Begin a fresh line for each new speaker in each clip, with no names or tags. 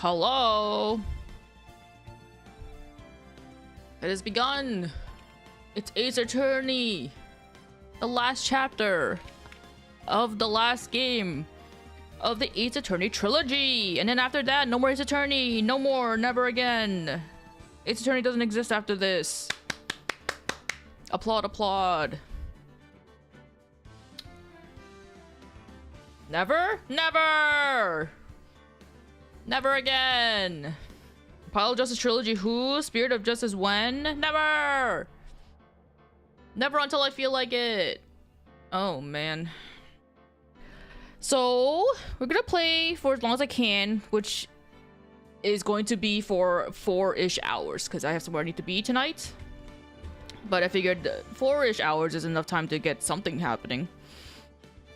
Hello. It has begun. It's Ace Attorney. The last chapter of the last game of the Ace Attorney trilogy. And then after that, no more Ace Attorney. No more. Never again. Ace Attorney doesn't exist after this. Applaud, applaud. Never? Never! Never again. Pile of Justice trilogy who? Spirit of Justice when? Never! Never until I feel like it. Oh, man. So, we're gonna play for as long as I can, which is going to be for 4-ish hours, because I have somewhere I need to be tonight. But I figured 4-ish hours is enough time to get something happening.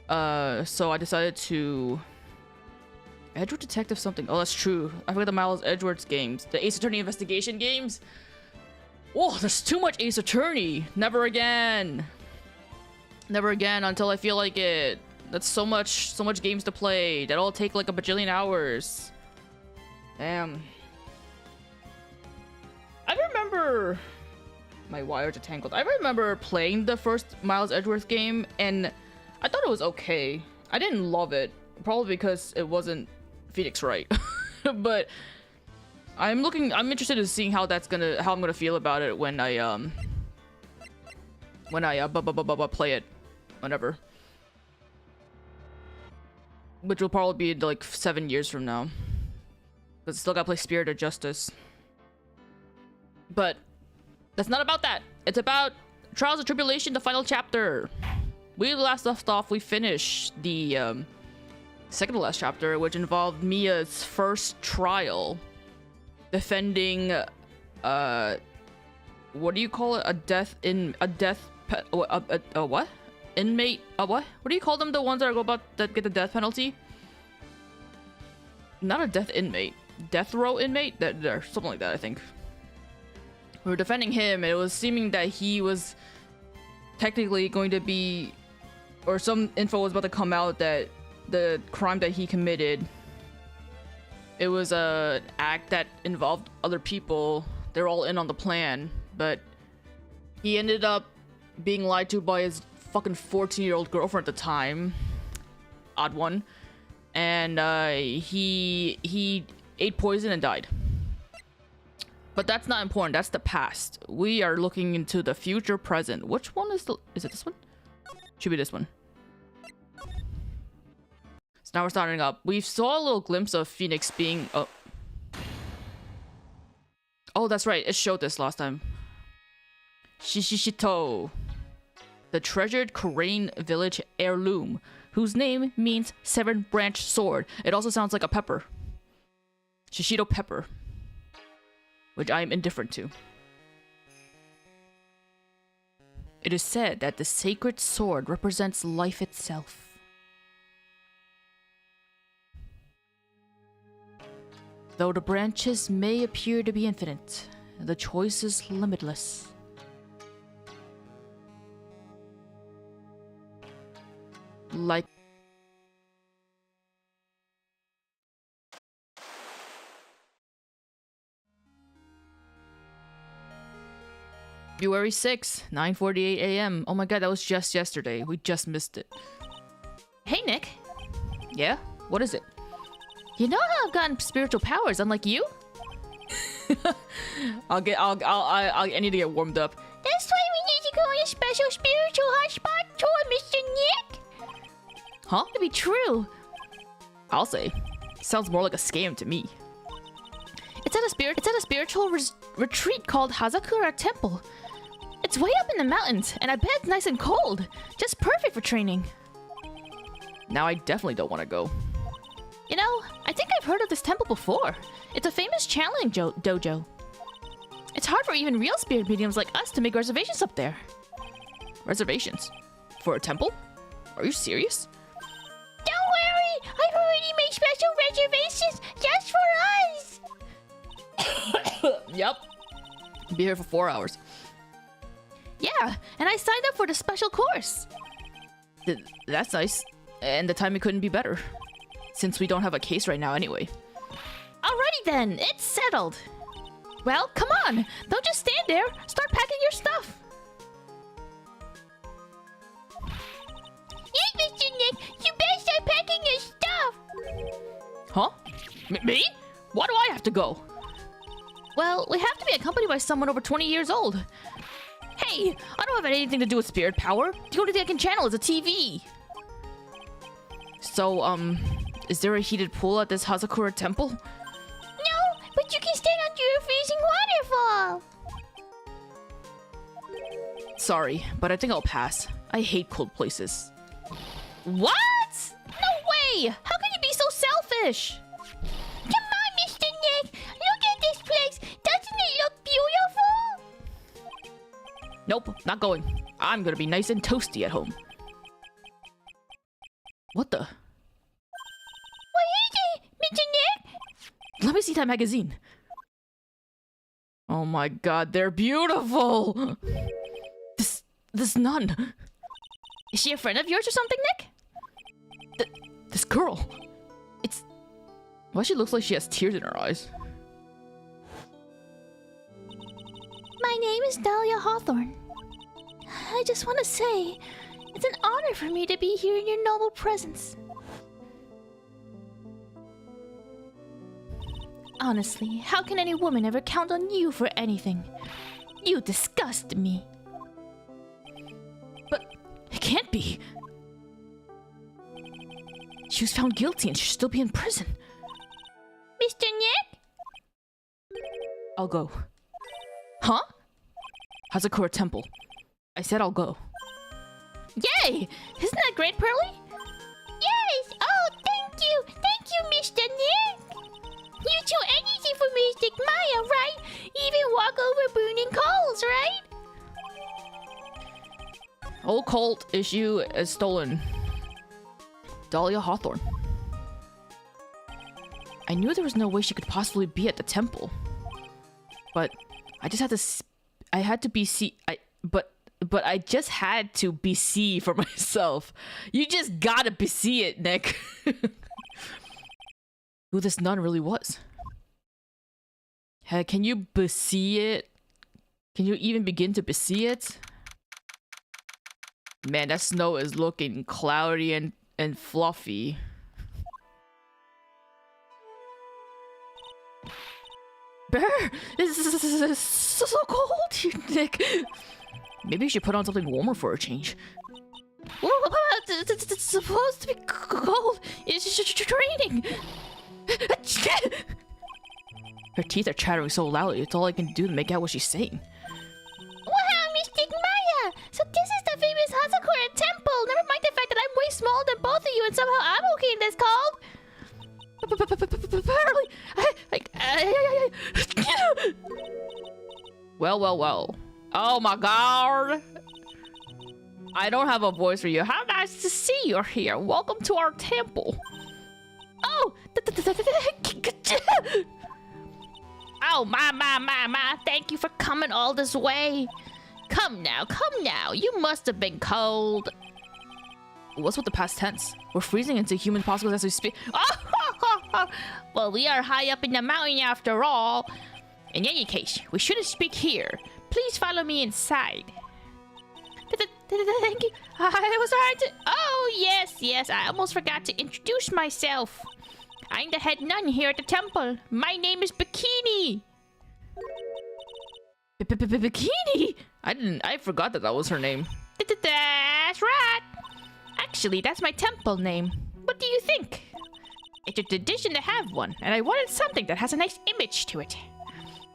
So I decided to... Edgewood Detective something. Oh, that's true. I forgot the Miles Edgeworth's games. The Ace Attorney investigation games. Oh, there's too much Ace Attorney. Never again. Never again until I feel like it. That's so much games to play. That'll take like a bajillion hours. Damn. I remember... My wires are tangled. I remember playing the first Miles Edgeworth game, and I thought it was okay. I didn't love it. Probably because it wasn't Phoenix Wright. But I'm interested in seeing how I'm gonna feel about it when I play it whenever. Which will probably be like 7 years from now. But still gotta play Spirit of Justice. But that's not about that. It's about Trials of Tribulation, the final chapter. We last left off, we finished the second to last chapter, which involved Mia's first trial, defending what do you call it? What? Inmate? What? What do you call them? The ones that get the death penalty? Not a death inmate. Death row inmate? There, something like that, I think. We were defending him, and it was seeming that he was technically going to be, or some info was about to come out that the crime that he committed, it was an act that involved other people. They're all in on the plan, but he ended up being lied to by his fucking 14-year-old girlfriend at the time. Odd one. And he ate poison and died. But that's not important. That's the past. We are looking into the future present. Which one is it this one? Should be this one. So now we're starting up. We saw a little glimpse of Phoenix being... Oh, that's right. It showed this last time. Shishito. The treasured Korean village heirloom, whose name means seven branch sword. It also sounds like a pepper. Shishito pepper. Which I am indifferent to. It is said that the sacred sword represents life itself. Though the branches may appear to be infinite, the choice is limitless. Like February 6th, 9:48 a.m. Oh my god, that was just yesterday. We just missed it. Hey, Nick. Yeah? What is it? You know how I've gotten spiritual powers, unlike you? I need to get warmed up.
That's why we need to go on a special spiritual hotspot tour, Mr. Nick.
Huh?
To be true.
I'll say. Sounds more like a scam to me.
It's at a spiritual retreat called Hazakura Temple. It's way up in the mountains, and I bet it's nice and cold. Just perfect for training.
Now I definitely don't want to go.
You know, I think I've heard of this temple before. It's a famous channeling dojo. It's hard for even real spirit mediums like us to make reservations up there.
Reservations? For a temple? Are you serious?
Don't worry! I've already made special reservations just for us!
Yep. Be here for 4 hours.
Yeah, and I signed up for the special course.
That's nice. And the timing couldn't be better. Since we don't have a case right now anyway.
Alrighty Alright then, it's settled. Well, come on. Don't just stand there. Start packing your stuff. Yes, Mr. Nick. You better start packing your stuff.
Huh? Me? Why do I have to go?
Well, we have to be accompanied by someone over 20 years old. Hey, I don't have anything to do with spirit power. The only thing I can channel is a TV.
So, is there a heated pool at this Hazakura temple?
No, but you can stand under a freezing waterfall.
Sorry, but I think I'll pass. I hate cold places.
What? No way! How can you be so selfish? Come on, Mr. Nick. Look at this place. Doesn't it look beautiful?
Nope, not going. I'm gonna be nice and toasty at home. What the?
What is it, Mr. Nick?
Let me see that magazine. Oh my god, they're beautiful! This nun.
Is she a friend of yours or something, Nick?
This girl. It's... Why she looks like she has tears in her eyes?
My name is Dahlia Hawthorne. I just want to say, it's an honor for me to be here in your noble presence. Honestly, how can any woman ever count on you for anything? You disgust me.
But it can't be. She was found guilty and should still be in prison.
Mr. Nick?
I'll go. Huh? Hazakura Temple. I said I'll go.
Yay! Isn't that great, Pearly? Yes! Oh, thank you! Thank you, Mr. Nick! You do anything for Mystic Maya, right? Even walk over burning coals, right?
Old cult issue is stolen. Dahlia Hawthorne. I knew there was no way she could possibly be at the temple. But I just had to... I had to be But I just had to BC for myself. You just gotta BC it, Nick. Who this nun really was. Hey, can you BC it? Can you even begin to BC it? Man, that snow is looking cloudy and fluffy. Bear, this is so cold, Nick. Maybe you should put on something warmer for a change.
It's supposed to be cold. It's raining.
Her teeth are chattering so loudly, it's all I can do to make out what she's saying.
Wow, Mystic Maya! So this is the famous Hazakura temple! Never mind the fact that I'm way smaller than both of you and somehow I'm okay in this cold!
Well. Oh my god! I don't have a voice for you. How nice to see you're here. Welcome to our temple.
Oh! Oh, my. Thank you for coming all this way. Come now. You must have been cold.
What's with the past tense? We're freezing into human particles as we speak.
Well, we are high up in the mountain after all. In any case, we shouldn't speak here. Please follow me inside. Thank you. I was trying to... Oh, yes. I almost forgot to introduce myself. I'm the head nun here at the temple. My name is Bikini.
Bikini? I forgot that was her name.
That's right. Actually, that's my temple name. What do you think? It's a tradition to have one, and I wanted something that has a nice image to it.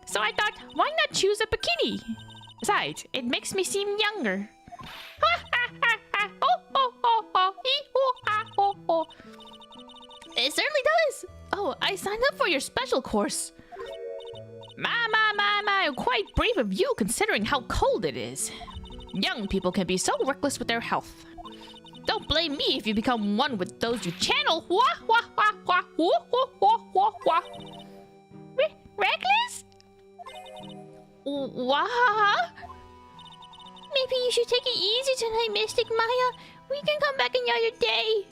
So I thought, why not choose a bikini? Besides, it makes me seem younger. It certainly does. Oh, I signed up for your special course. My, quite brave of you considering how cold it is. Young people can be so reckless with their health. Don't blame me if you become one with those you channel. Reckless? What? Maybe you should take it easy tonight, Mystic Maya. We can come back another day.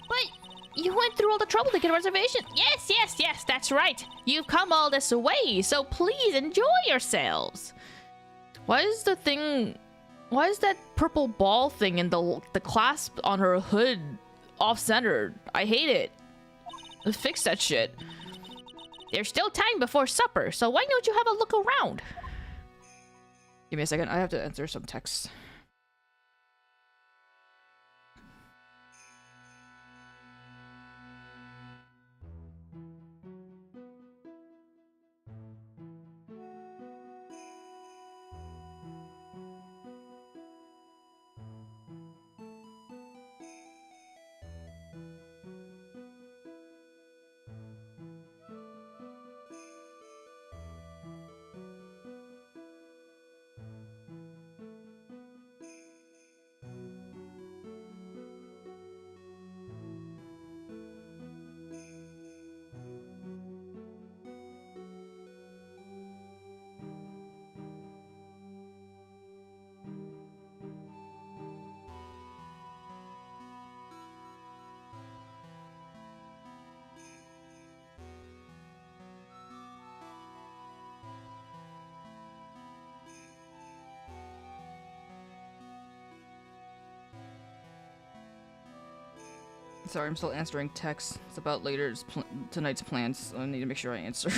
But You went through all the trouble to get a reservation. Yes, that's right. You've come all this way, so please enjoy yourselves.
Why is that purple ball thing in the clasp on her hood off-centered? I hate it. Let's fix that shit.
There's still time before supper, so why don't you have a look around?
Give me a second. I have to answer some texts. Sorry, I'm still answering texts. It's about tonight's plans, so I need to make sure I answer.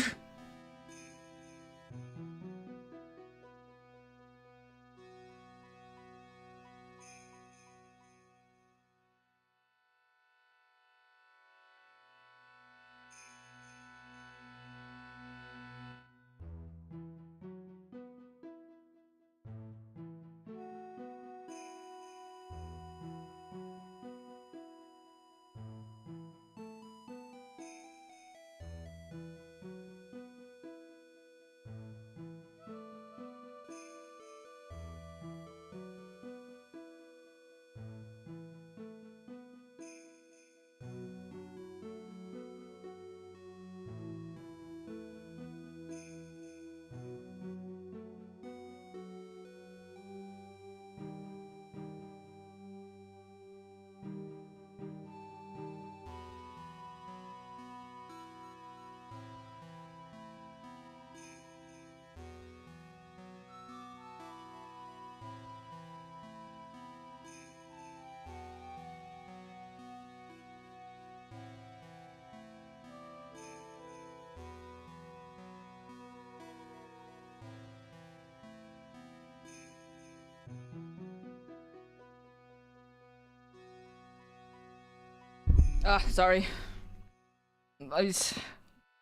Sorry.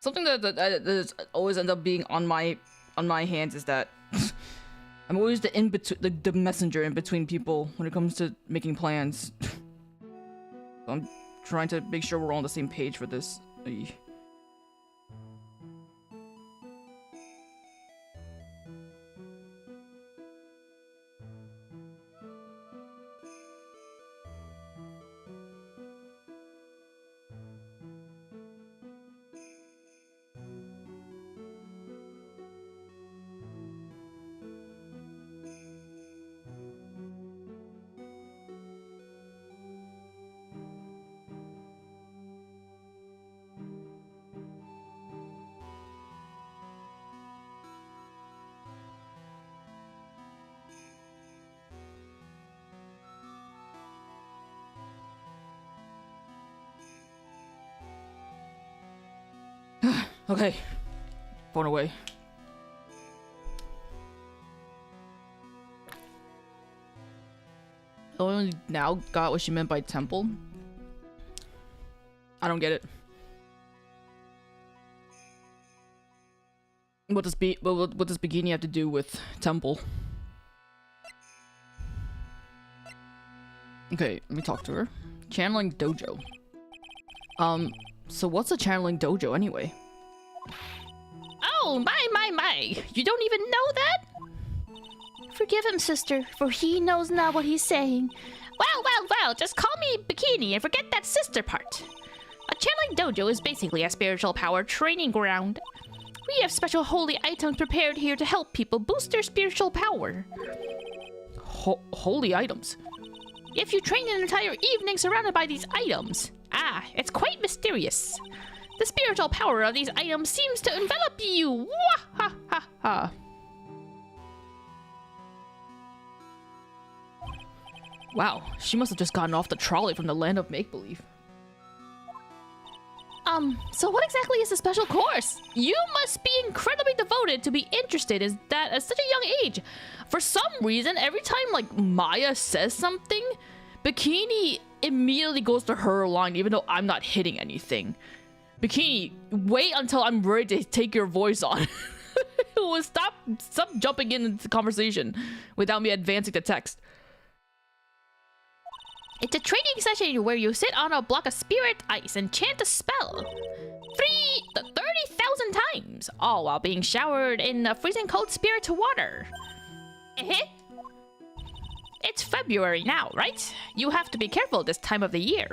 Something that always ends up being on my hands is that I'm always the the messenger in between people when it comes to making plans. So I'm trying to make sure we're all on the same page for this. Okay. Phone away. I only now got what she meant by temple. I don't get it. What does bikini have to do with temple? Okay, let me talk to her. Channeling dojo. So what's a channeling dojo anyway?
Oh, my. You don't even know that? Forgive him, sister, for he knows not what he's saying. Well, just call me Bikini and forget that sister part. A channeling dojo is basically a spiritual power training ground. We have special holy items prepared here to help people boost their spiritual power.
Holy items?
If you train an entire evening surrounded by these items, Ah, it's quite mysterious. The spiritual power of these items seems to envelop you. Wah ha ha ha.
Wow, she must have just gotten off the trolley from the land of make-believe.
So what exactly is the special course? You must be incredibly devoted to be interested in that at such a young age. For some reason, every time like Maya says something, Bikini immediately goes to her line even though I'm not hitting anything. Bikini, wait until I'm ready to take your voice on. Stop jumping into the conversation without me advancing the text. It's a training session where you sit on a block of spirit ice and chant a spell 30,000 times, all while being showered in freezing cold spirit water. It's February now, right? You have to be careful this time of the year.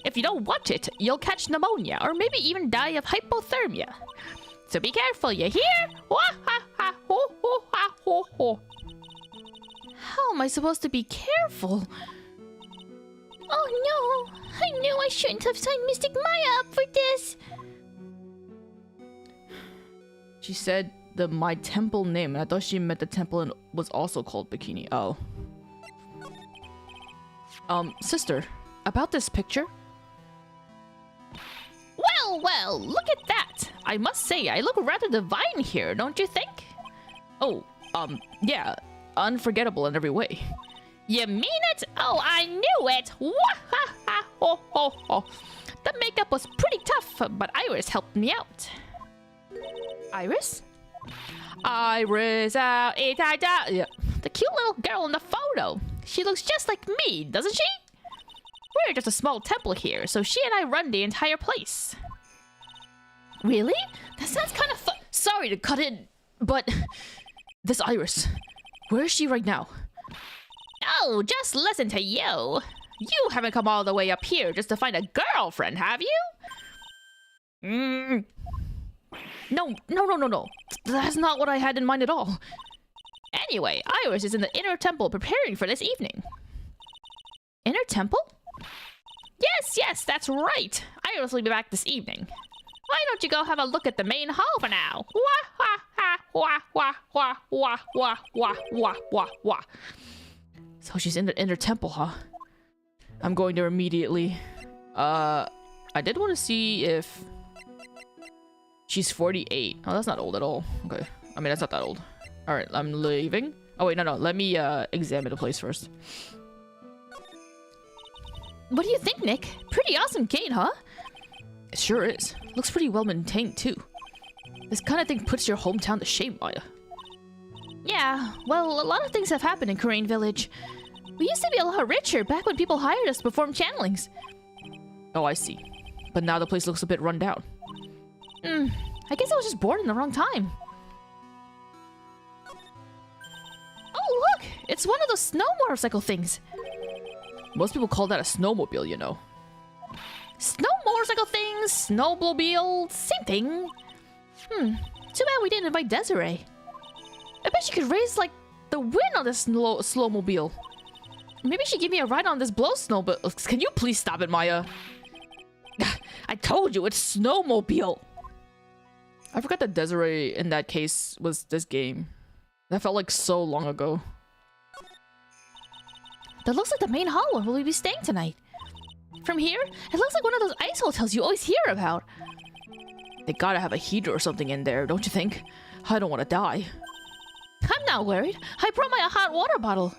If you don't watch it, you'll catch pneumonia or maybe even die of hypothermia. So be careful, you hear? How am I supposed to be careful? Oh no! I knew I shouldn't have signed Mystic Maya up for this!
She said my temple name, and I thought she meant the temple and was also called Bikini. Oh. Sister, about this picture?
Well, look at that! I must say, I look rather divine here, don't you think?
Oh, yeah. Unforgettable in every way.
You mean it? Oh, I knew it! The makeup was pretty tough, but Iris helped me out.
Iris? Iris out, yeah.
The cute little girl in the photo. She looks just like me, doesn't she? We're just a small temple here, so she and I run the entire place.
Really? That sounds kind of sorry to cut in, but this Iris, where is she right now?
Oh, just listen to you. You haven't come all the way up here just to find a girlfriend, have you?
No. That's not what I had in mind at all.
Anyway, Iris is in the inner temple preparing for this evening.
Inner temple?
Yes, that's right. Iris will be back this evening. Why don't you go have a look at the main hall for now?
So she's in the inner temple, huh? I'm going there immediately. I did want to see if she's 48. Oh, that's not old at all. Okay. I mean, that's not that old. All right, I'm leaving. Oh, wait, no. Let me examine the place first.
What do you think, Nick? Pretty awesome gate, huh?
It sure is. Looks pretty well maintained, too. This kind of thing puts your hometown to shame, Maya.
Yeah, well, a lot of things have happened in Korean Village. We used to be a lot richer back when people hired us to perform channelings.
Oh, I see. But now the place looks a bit run down.
I guess I was just bored in the wrong time. Oh, look! It's one of those snow motorcycle things.
Most people call that a snowmobile, you know.
Snow motorcycle things, snowmobile, same thing. Too bad we didn't invite Desiree. I bet she could raise, like, the wind on this slowmobile. Maybe she'd give me a ride on this blow snow, but
can you please stop it, Maya? I told you, it's snowmobile. I forgot that Desiree, in that case, was this game. That felt like so long ago.
That looks like the main hall where we'll be staying tonight. From here, it looks like one of those ice hotels you always hear about.
They gotta have a heater or something in there, don't you think? I don't want to die.
I'm not worried. I brought my hot water bottle.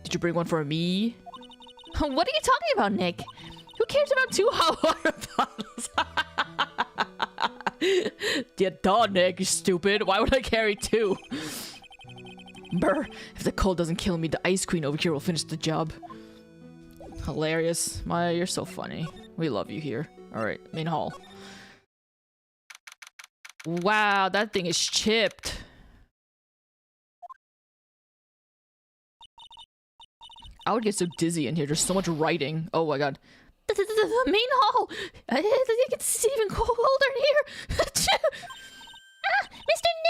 Did you bring one for me?
What are you talking about, Nick? Who cares about 2 hot water bottles?
Yeah, duh, Nick, you stupid. Why would I carry 2? Brr, if the cold doesn't kill me, the ice queen over here will finish the job. Hilarious. Maya, you're so funny. We love you here. Alright, main hall. Wow, that thing is chipped. I would get so dizzy in here. There's so much writing. Oh my god.
The main hall! I think it's even colder in here! Mr.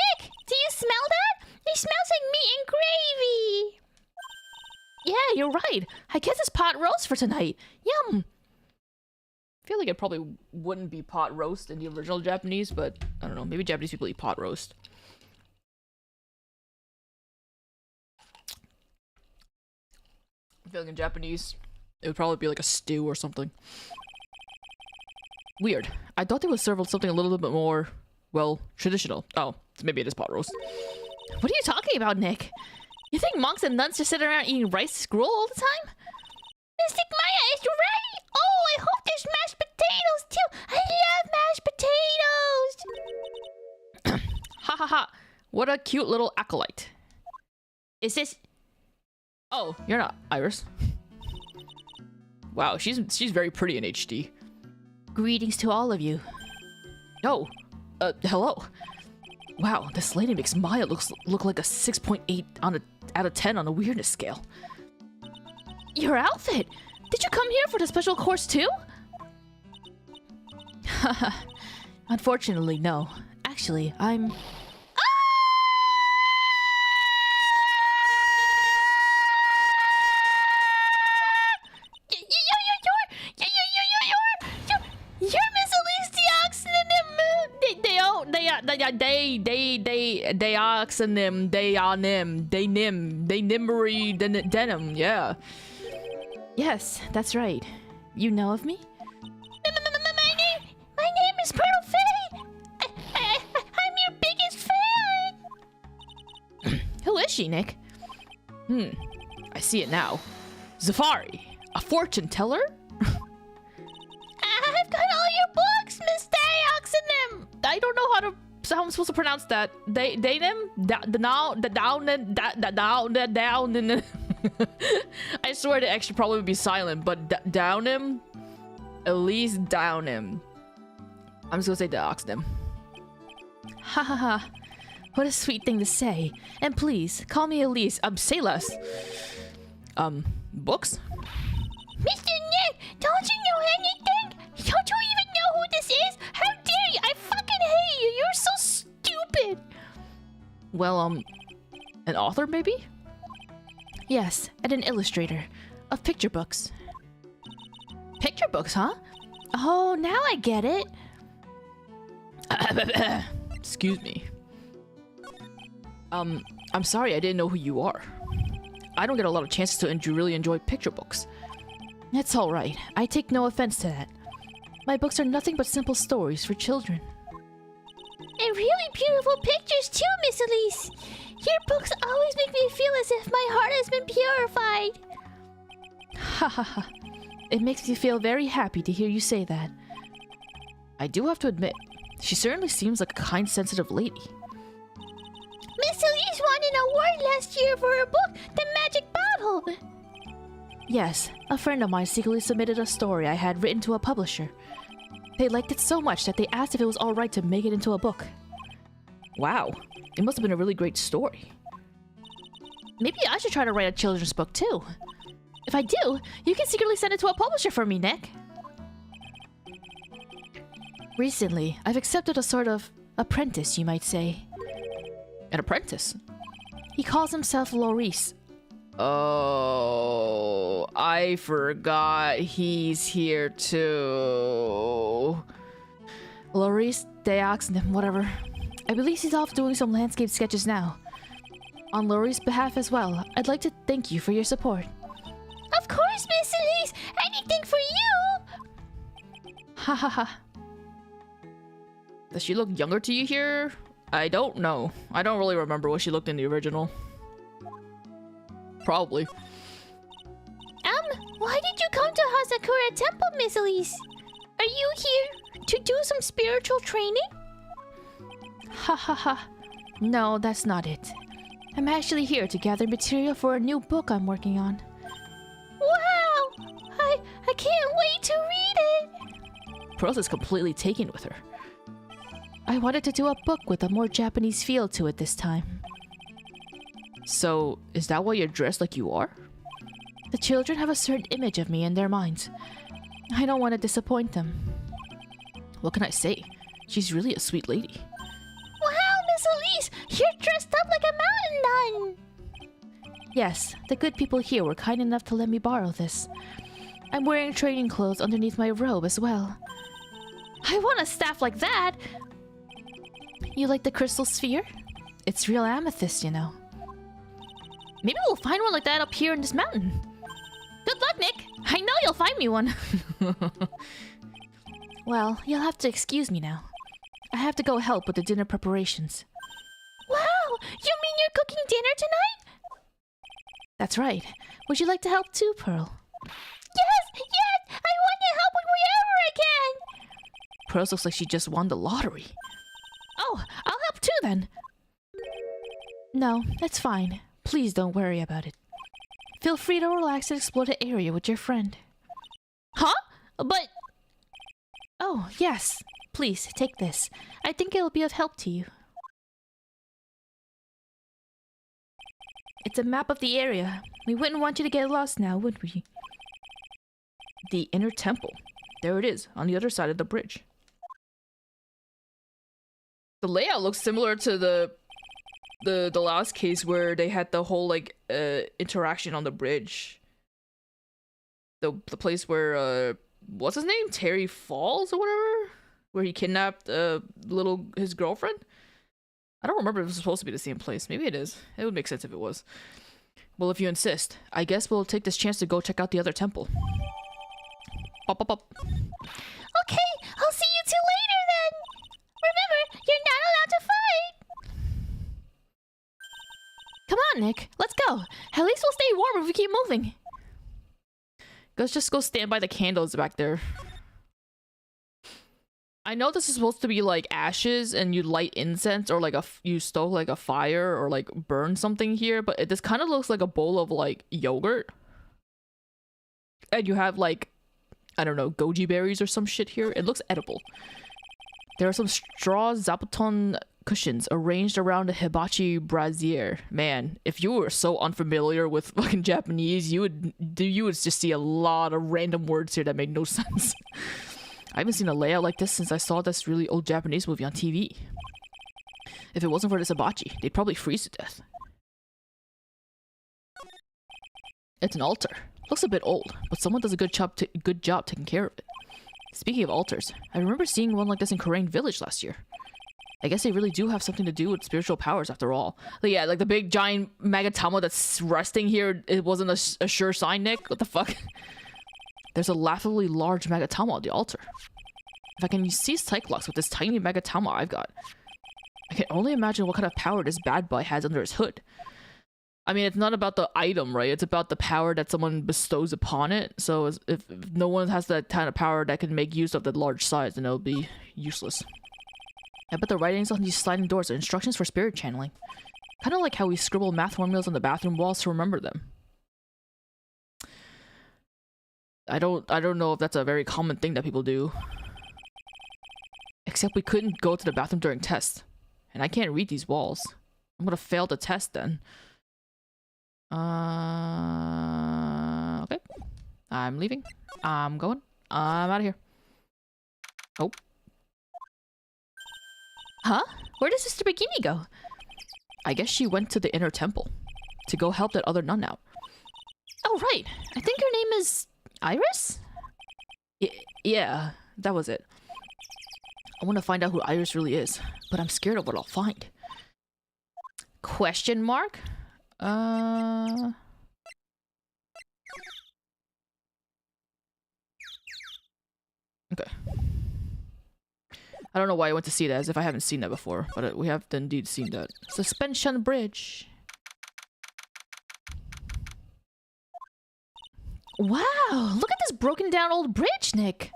Nick! Do you smell that? It smells like meat and gravy! Yeah, you're right. I guess it's pot roast for tonight. Yum!
I feel like it probably wouldn't be pot roast in the original Japanese, but I don't know. Maybe Japanese people eat pot roast. I feel like in Japanese, it would probably be like a stew or something. Weird. I thought they would serve something a little bit more, well, traditional. Oh, so maybe it is pot roast.
What are you talking about, Nick? You think monks and nuns just sit around eating rice gruel all the time? Mystic Maya is right! Oh, I hope there's mashed potatoes too! I love mashed potatoes!
Ha ha ha! What a cute little acolyte.
Is this...
Oh, you're not Iris. Wow, she's very pretty in HD.
Greetings to all of you.
Oh, hello. Wow, this lady makes Maya look like a 6.8 out of 10 on the weirdness scale.
Your outfit! Did you come here for the special course too? Unfortunately, no. Actually, I'm...
Denim, yeah.
Yes, that's right. You know of me? My name is Pearl Faye! I'm your biggest fan! Who is she, Nick?
I see it now. Zafari, a fortune teller?
I've got all your books, Miss Dioxinem! I don't know how I'm supposed to pronounce that.
Down. I swear the X should probably be silent, but down him, at least down him. I'm just gonna say Dioxinem.
Ha ha ha. What a sweet thing to say. And please, call me Elise. Say less.
Books?
Mr. Nick, don't you know anything? Don't you even know who this is? How dare you? I fucking hate you. You're so stupid.
Well, an author maybe?
Yes, and an illustrator of picture books. Picture books, huh? Oh, now I get it.
Excuse me. I'm sorry I didn't know who you are. I don't get a lot of chances to really enjoy picture books.
It's all right. I take no offense to that. My books are nothing but simple stories for children. And really beautiful pictures too, Miss Elise. Your books always make me feel as if my heart has been purified.
Ha ha ha. It makes me feel very happy to hear you say that. I do have to admit, she certainly seems like a kind, sensitive lady.
Miss Elise won an award last year for her book, The Magic Bottle.
Yes, a friend of mine secretly submitted a story I had written to a publisher. They liked it so much that they asked if it was alright to make it into a book. Wow, it must have been a really great story.
Maybe I should try to write a children's book too. If I do, you can secretly send it to a publisher for me, Nick. Recently, I've accepted a sort of apprentice, you might say.
An apprentice?
He calls himself Loris.
Oh, I forgot he's here too.
Loris Deoxnim, whatever. I believe he's off doing some landscape sketches now. On Loris' behalf as well, I'd like to thank you for your support. Of course, Miss Elise! Anything for you!
Ha ha ha. Does she look younger to you here? I don't know. I don't really remember what she looked in the original. Probably.
Why did you come to Hazakura Temple, Miss Elise? Are you here to do some spiritual training?
Ha ha ha.
No, that's not it. I'm actually here to gather material for a new book I'm working on. Wow! I can't wait to read it!
Pearl is completely taken with her.
I wanted to do a book with a more Japanese feel to it this time.
So, is that why you're dressed like you are?
The children have a certain image of me in their minds. I don't want to disappoint them.
What can I say? She's really a sweet lady.
Wow, Miss Elise! You're dressed up like a mountain nun! Yes, the good people here were kind enough to let me borrow this. I'm wearing training clothes underneath my robe as well. I want a staff like that! You like the crystal sphere? It's real amethyst, you know. Maybe we'll find one like that up here in this mountain. Good luck, Nick! I know you'll find me one! Well, you'll have to excuse me now. I have to go help with the dinner preparations. Wow! You mean you're cooking dinner tonight? That's right. Would you like to help too, Pearl? Yes! Yes! I want to help with wherever I can! Pearl looks like she just won the lottery. Oh, I'll help too then. No, that's fine. Please don't worry about it. Feel free to relax and explore the area with your friend. Huh? But... Oh, yes. Please, take this. I think it'll be of help to you. It's a map of the area. We wouldn't want you to get lost now, would we?
The inner temple. There it is, on the other side of the bridge. The layout looks similar to the last case where they had the whole like interaction on the bridge. The place where what's his name? Terry Falls or whatever? Where he kidnapped his girlfriend? I don't remember if it was supposed to be the same place. Maybe it is. It would make sense if it was. Well, if you insist, I guess we'll take this chance to go check out the other temple. Pop, pop, pop.
Okay, I'll see you two later then. Remember, you're not allowed to fight. Come on, Nick. Let's go. At least we'll stay warm if we keep moving.
Let's just go stand by the candles back there. I know this is supposed to be like ashes and you light incense or like you stoke like a fire or like burn something here, but this kind of looks like a bowl of like yogurt. And you have like, I don't know, goji berries or some shit here. It looks edible. There are some straw zabuton cushions arranged around a hibachi brazier. Man, if you were so unfamiliar with fucking Japanese, you would just see a lot of random words here that made no sense. I haven't seen a layout like this since I saw this really old Japanese movie on TV. If it wasn't for this hibachi, they'd probably freeze to death. It's an altar. Looks a bit old, but someone does a good job taking care of it. Speaking of altars, I remember seeing one like this in Korean Village last year. I guess they really do have something to do with spiritual powers after all. But yeah, like the big giant Magatama that's resting here, it wasn't a sure sign, Nick? What the fuck? There's a laughably large Magatama on the altar. If I can see Cyclops with this tiny Magatama I've got, I can only imagine what kind of power this bad boy has under his hood. I mean, it's not about the item, right? It's about the power that someone bestows upon it. So if no one has that kind of power that can make use of the large size, then it'll be useless. I bet the writings on these sliding doors are instructions for spirit channeling. Kind of like how we scribble math formulas on the bathroom walls to remember them. I don't know if that's a very common thing that people do. Except we couldn't go to the bathroom during tests. And I can't read these walls. I'm gonna fail the test then. Okay. I'm leaving. I'm going. I'm out of here. Oh.
Huh? Where does Sister Bikini go?
I guess she went to the inner temple to go help that other nun out.
Oh, right. I think her name is Iris?
Yeah, that was it. I want to find out who Iris really is, but I'm scared of what I'll find.
Question mark?
Okay. I don't know why I went to see that, as if I haven't seen that before, but we have indeed seen that. Suspension bridge.
Wow, look at this broken down old bridge, Nick.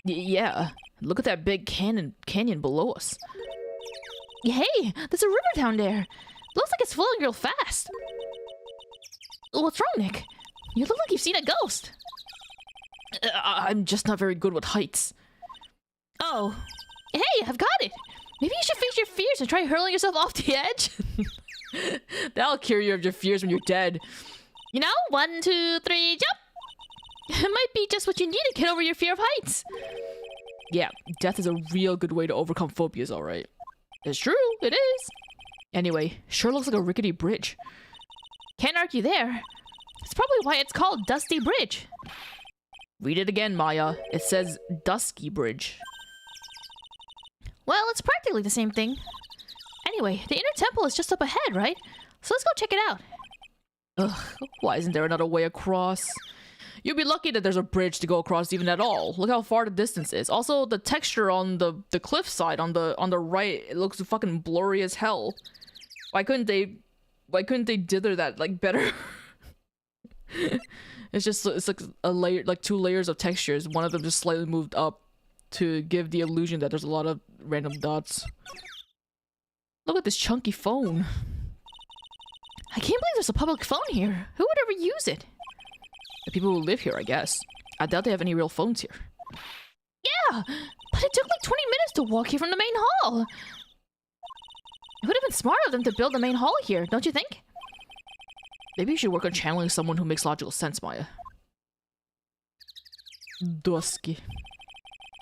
Yeah, look at that big canyon below us.
Hey, there's a river down there. Looks like it's flowing real fast. What's wrong, Nick? You look like you've seen a ghost.
I'm just not very good with heights.
Oh. Hey, I've got it. Maybe you should face your fears and try hurling yourself off the edge.
That'll cure you of your fears when you're dead.
You know, 1, 2, 3, jump! It might be just what you need to get over your fear of heights.
Yeah, death is a real good way to overcome phobias, alright. It's true, it is. Anyway, sure looks like a rickety bridge.
Can't argue there. It's probably why it's called Dusty Bridge.
Read it again, Maya. It says Dusky Bridge.
Well, it's practically the same thing. Anyway, the inner temple is just up ahead, right? So let's go check it out.
Ugh, why isn't there another way across? You'd be lucky that there's a bridge to go across even at all. Look how far the distance is. Also, the texture on the cliffside on the right, it looks fucking blurry as hell. Why couldn't they dither that like better? It's like a layer, like 2 layers of textures. One of them just slightly moved up to give the illusion that there's a lot of random dots. Look at this chunky phone.
I can't believe there's a public phone here. Who would ever use it?
The people who live here, I guess. I doubt they have any real phones here.
Yeah, but it took like 20 minutes to walk here from the main hall. It would have been smart of them to build the main hall here, don't you think?
Maybe you should work on channeling someone who makes logical sense, Maya. Dusky.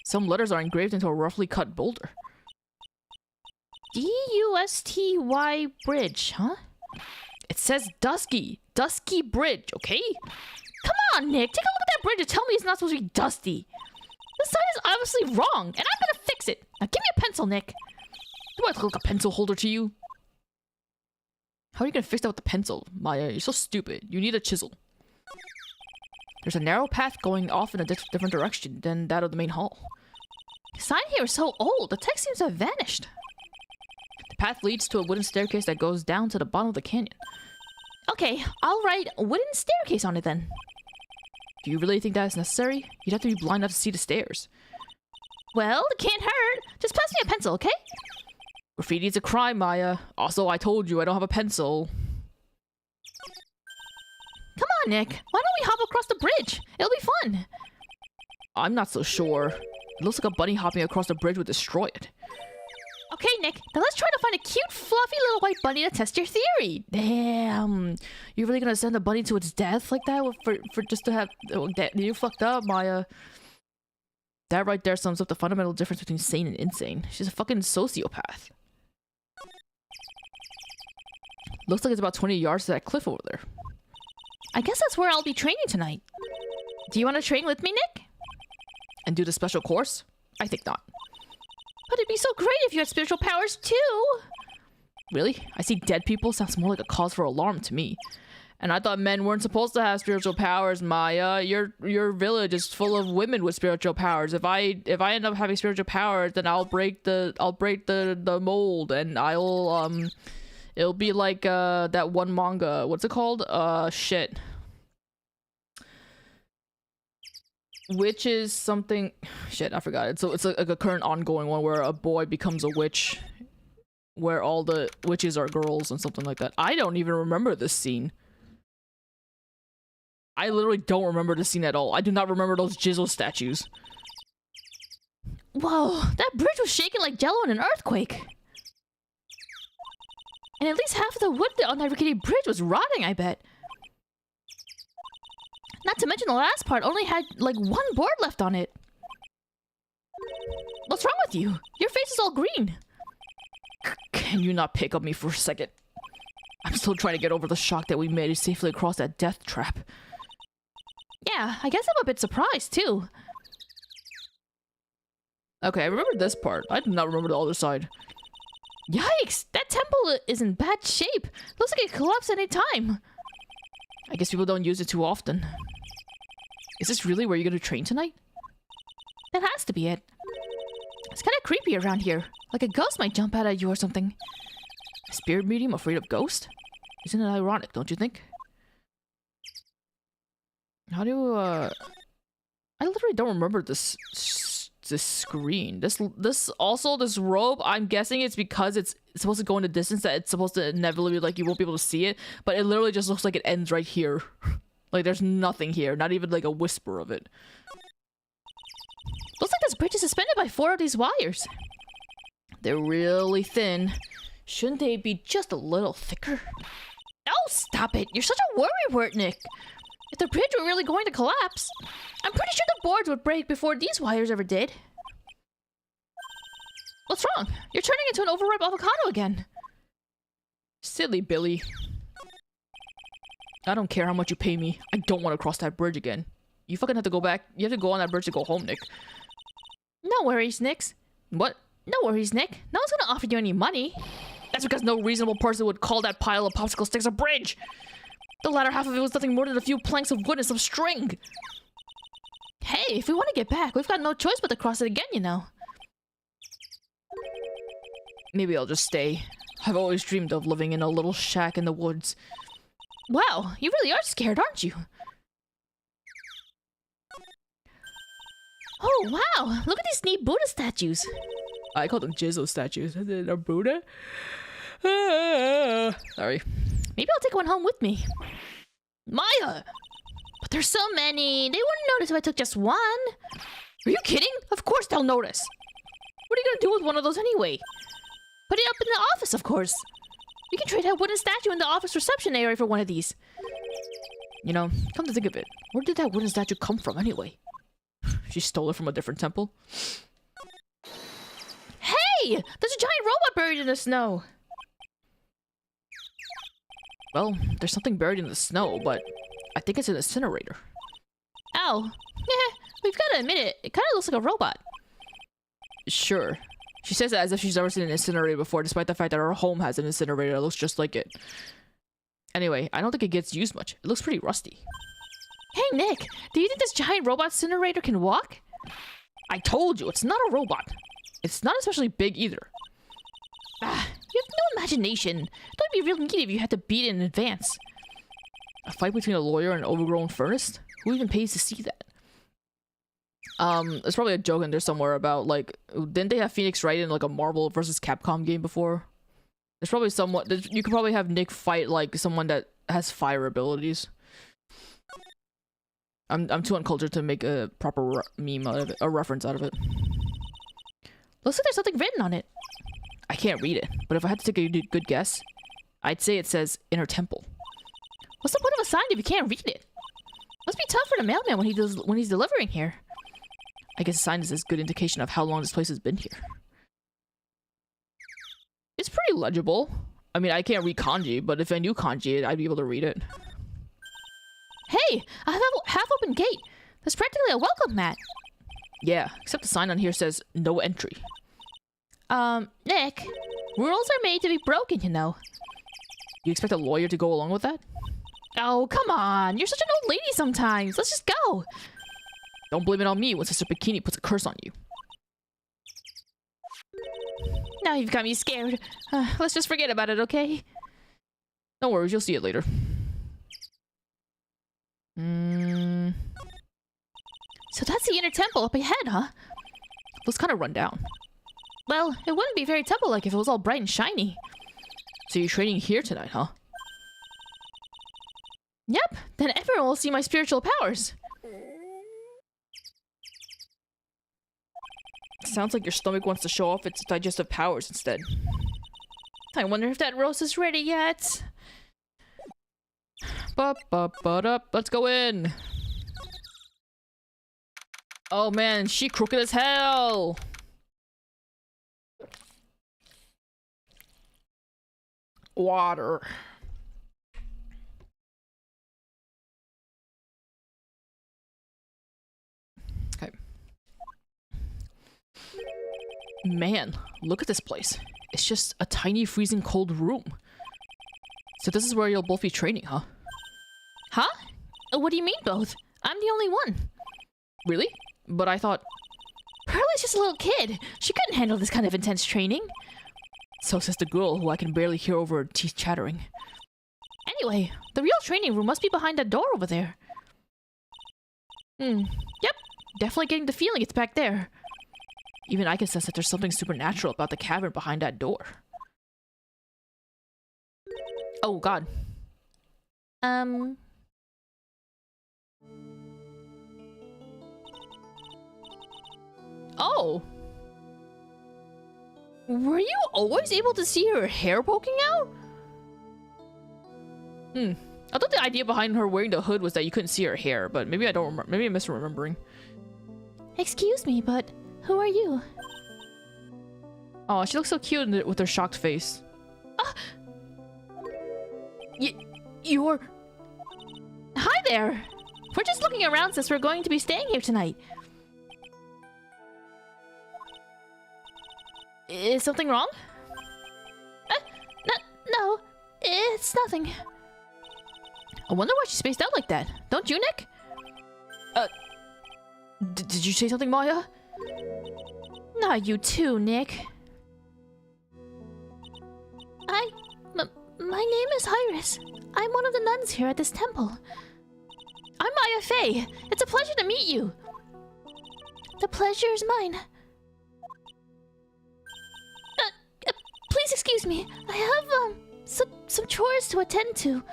Some letters are engraved into a roughly cut boulder.
D-U-S-T-Y bridge, huh?
It says Dusky. Dusky Bridge, okay?
Come on, Nick. Take a look at that bridge and tell me it's not supposed to be dusty. The sign is obviously wrong, and I'm gonna fix it. Now give me a pencil, Nick.
Do I look like a pencil holder to you? How are you gonna fix that with the pencil, Maya? You're so stupid. You need a chisel. There's a narrow path going off in a different direction than that of the main hall.
The sign here is so old, the text seems to have vanished.
The path leads to a wooden staircase that goes down to the bottom of the canyon.
Okay, I'll write wooden staircase on it then.
Do you really think that is necessary? You'd have to be blind enough to see the stairs.
Well, it can't hurt. Just pass me a pencil, okay?
Graffiti's a crime, Maya. Also, I told you I don't have a pencil.
Come on, Nick. Why don't we hop across the bridge? It'll be fun.
I'm not so sure. It looks like a bunny hopping across the bridge would destroy it.
Okay, Nick. Then let's try to find a cute, fluffy little white bunny to test your theory.
Damn. You're really gonna send a bunny to its death like that for just to have... You fucked up, Maya. That right there sums up the fundamental difference between sane and insane. She's a fucking sociopath. Looks like it's about 20 yards to that cliff over there.
I guess that's where I'll be training tonight. Do you want to train with me, Nick?
And do the special course? I think not.
But it'd be so great if you had spiritual powers too.
Really? I see dead people sounds more like a cause for alarm to me. And I thought men weren't supposed to have spiritual powers, Maya. Your village is full of women with spiritual powers. If I end up having spiritual powers, then I'll break the mold, and it'll be like that one manga. What's it called? Shit. Witch is something. Shit, I forgot it. So it's like a current ongoing one where a boy becomes a witch, where all the witches are girls and something like that. I don't even remember this scene. I literally don't remember the scene at all. I do not remember those Jizzle statues.
Whoa, that bridge was shaking like jello in an earthquake. And at least half of the wood on that rickety bridge was rotting, I bet. Not to mention the last part only had like one board left on it. What's wrong with you? Your face is all green.
Can you not pick on me for a second? I'm still trying to get over the shock that we made it safely across that death trap.
Yeah, I guess I'm a bit surprised too.
Okay, I remember this part. I do not remember the other side.
Yikes! That temple is in bad shape. Looks like it could collapse any time.
I guess people don't use it too often. Is this really where you're gonna train tonight?
That has to be it. It's kind of creepy around here. Like a ghost might jump out at you or something.
A spirit medium afraid of ghosts? Isn't it ironic, don't you think? How do, I literally don't remember this screen. This rope, I'm guessing it's because it's supposed to go in the distance that it's supposed to inevitably, like, you won't be able to see it, but it literally just looks like it ends right here. Like, there's nothing here, not even, like, a whisper of it.
Looks like this bridge is suspended by 4 of these wires.
They're really thin. Shouldn't they be just a little thicker?
Oh, stop it! You're such a worrywart, Nick! If the bridge were really going to collapse, I'm pretty sure the boards would break before these wires ever did. What's wrong? You're turning into an overripe avocado again.
Silly Billy. I don't care how much you pay me. I don't want to cross that bridge again. You fucking have to go back. You have to go on that bridge to go home, Nick.
No worries, Nick.
What?
No worries, Nick. No one's gonna offer you any money.
That's because no reasonable person would call that pile of popsicle sticks a bridge. The latter half of it was nothing more than a few planks of wood and some string.
Hey, if we want to get back, we've got no choice but to cross it again, you know.
Maybe I'll just stay. I've always dreamed of living in a little shack in the woods.
Wow, you really are scared, aren't you? Oh, wow! Look at these neat Buddha statues.
I call them Jizzo statues. They're Buddha? Sorry.
Maybe I'll take one home with me. Maya! But there's so many. They wouldn't notice if I took just one.
Are you kidding? Of course they'll notice. What are you gonna do with one of those anyway?
Put it up in the office, of course. We can trade that wooden statue in the office reception area for one of these.
You know, come to think of it, where did that wooden statue come from anyway? She stole it from a different temple.
Hey! There's a giant robot buried in the snow.
Well, there's something buried in the snow, but I think it's an incinerator.
Oh. Yeah, we've got to admit it. It kind of looks like a robot.
Sure. She says it as if she's never seen an incinerator before, despite the fact that her home has an incinerator that looks just like it. Anyway, I don't think it gets used much. It looks pretty rusty.
Hey, Nick, do you think this giant robot incinerator can walk?
I told you, it's not a robot. It's not especially big either.
Ah, you have no imagination. That would be real neat if you had to beat it in advance.
A fight between a lawyer and an overgrown furnace? Who even pays to see that? There's probably a joke in there somewhere about, like, didn't they have Phoenix Wright in, like, a Marvel versus Capcom game before? There's probably somewhat... You could probably have Nick fight, like, someone that has fire abilities. I'm too uncultured to make a proper meme out of it, a reference out of it.
Looks like there's something written on it.
I can't read it, but if I had to take a good guess, I'd say it says Inner Temple.
What's the point of a sign if you can't read it? Must be tough for the mailman when he's delivering here.
I guess a sign is a good indication of how long this place has been here. It's pretty legible. I mean, I can't read kanji, but if I knew kanji, I'd be able to read it.
Hey, I have a half-open gate. That's practically a welcome mat.
Yeah, except the sign on here says no entry.
Nick, rules are made to be broken, you know.
You expect a lawyer to go along with that?
Oh, come on. You're such an old lady sometimes. Let's just go.
Don't blame it on me when Sister Bikini puts a curse on you.
Now you've got me scared. Let's just forget about it, okay?
No worries, you'll see it later.
So that's the inner temple up ahead, huh?
Looks kind of run down.
Well, it wouldn't be very temple-like if it was all bright and shiny.
So you're training here tonight, huh?
Yep, then everyone will see my spiritual powers.
Sounds like your stomach wants to show off its digestive powers instead.
I wonder if that roast is ready yet.
Let's go in. Oh man, she crooked as hell. Water. Okay. Man, look at this place. It's just a tiny freezing cold room. So this is where you'll both be training, huh?
Huh? What do you mean both? I'm the only one.
Really? But I thought...
Pearlie's just a little kid. She couldn't handle this kind of intense training.
So says the girl who I can barely hear over her teeth chattering.
Anyway, the real training room must be behind that door over there. Yep, definitely getting the feeling it's back there.
Even I can sense that there's something supernatural about the cavern behind that door. Oh god.
Oh! Were you always able to see her hair poking out?
I thought the idea behind her wearing the hood was that you couldn't see her hair, but maybe I don't remember. Maybe I'm misremembering.
Excuse me, but who are you?
Oh, she looks so cute with her shocked face.
You're... Hi there! We're just looking around since we're going to be staying here tonight. Is something wrong? No, it's nothing. I wonder why she spaced out like that. Don't you, Nick? Did you say something, Maya? Not you too, Nick. My name is Iris. I'm one of the nuns here at this temple. I'm Maya Fey. It's a pleasure to meet you. The pleasure is mine. Please excuse me. I have, some chores to attend to.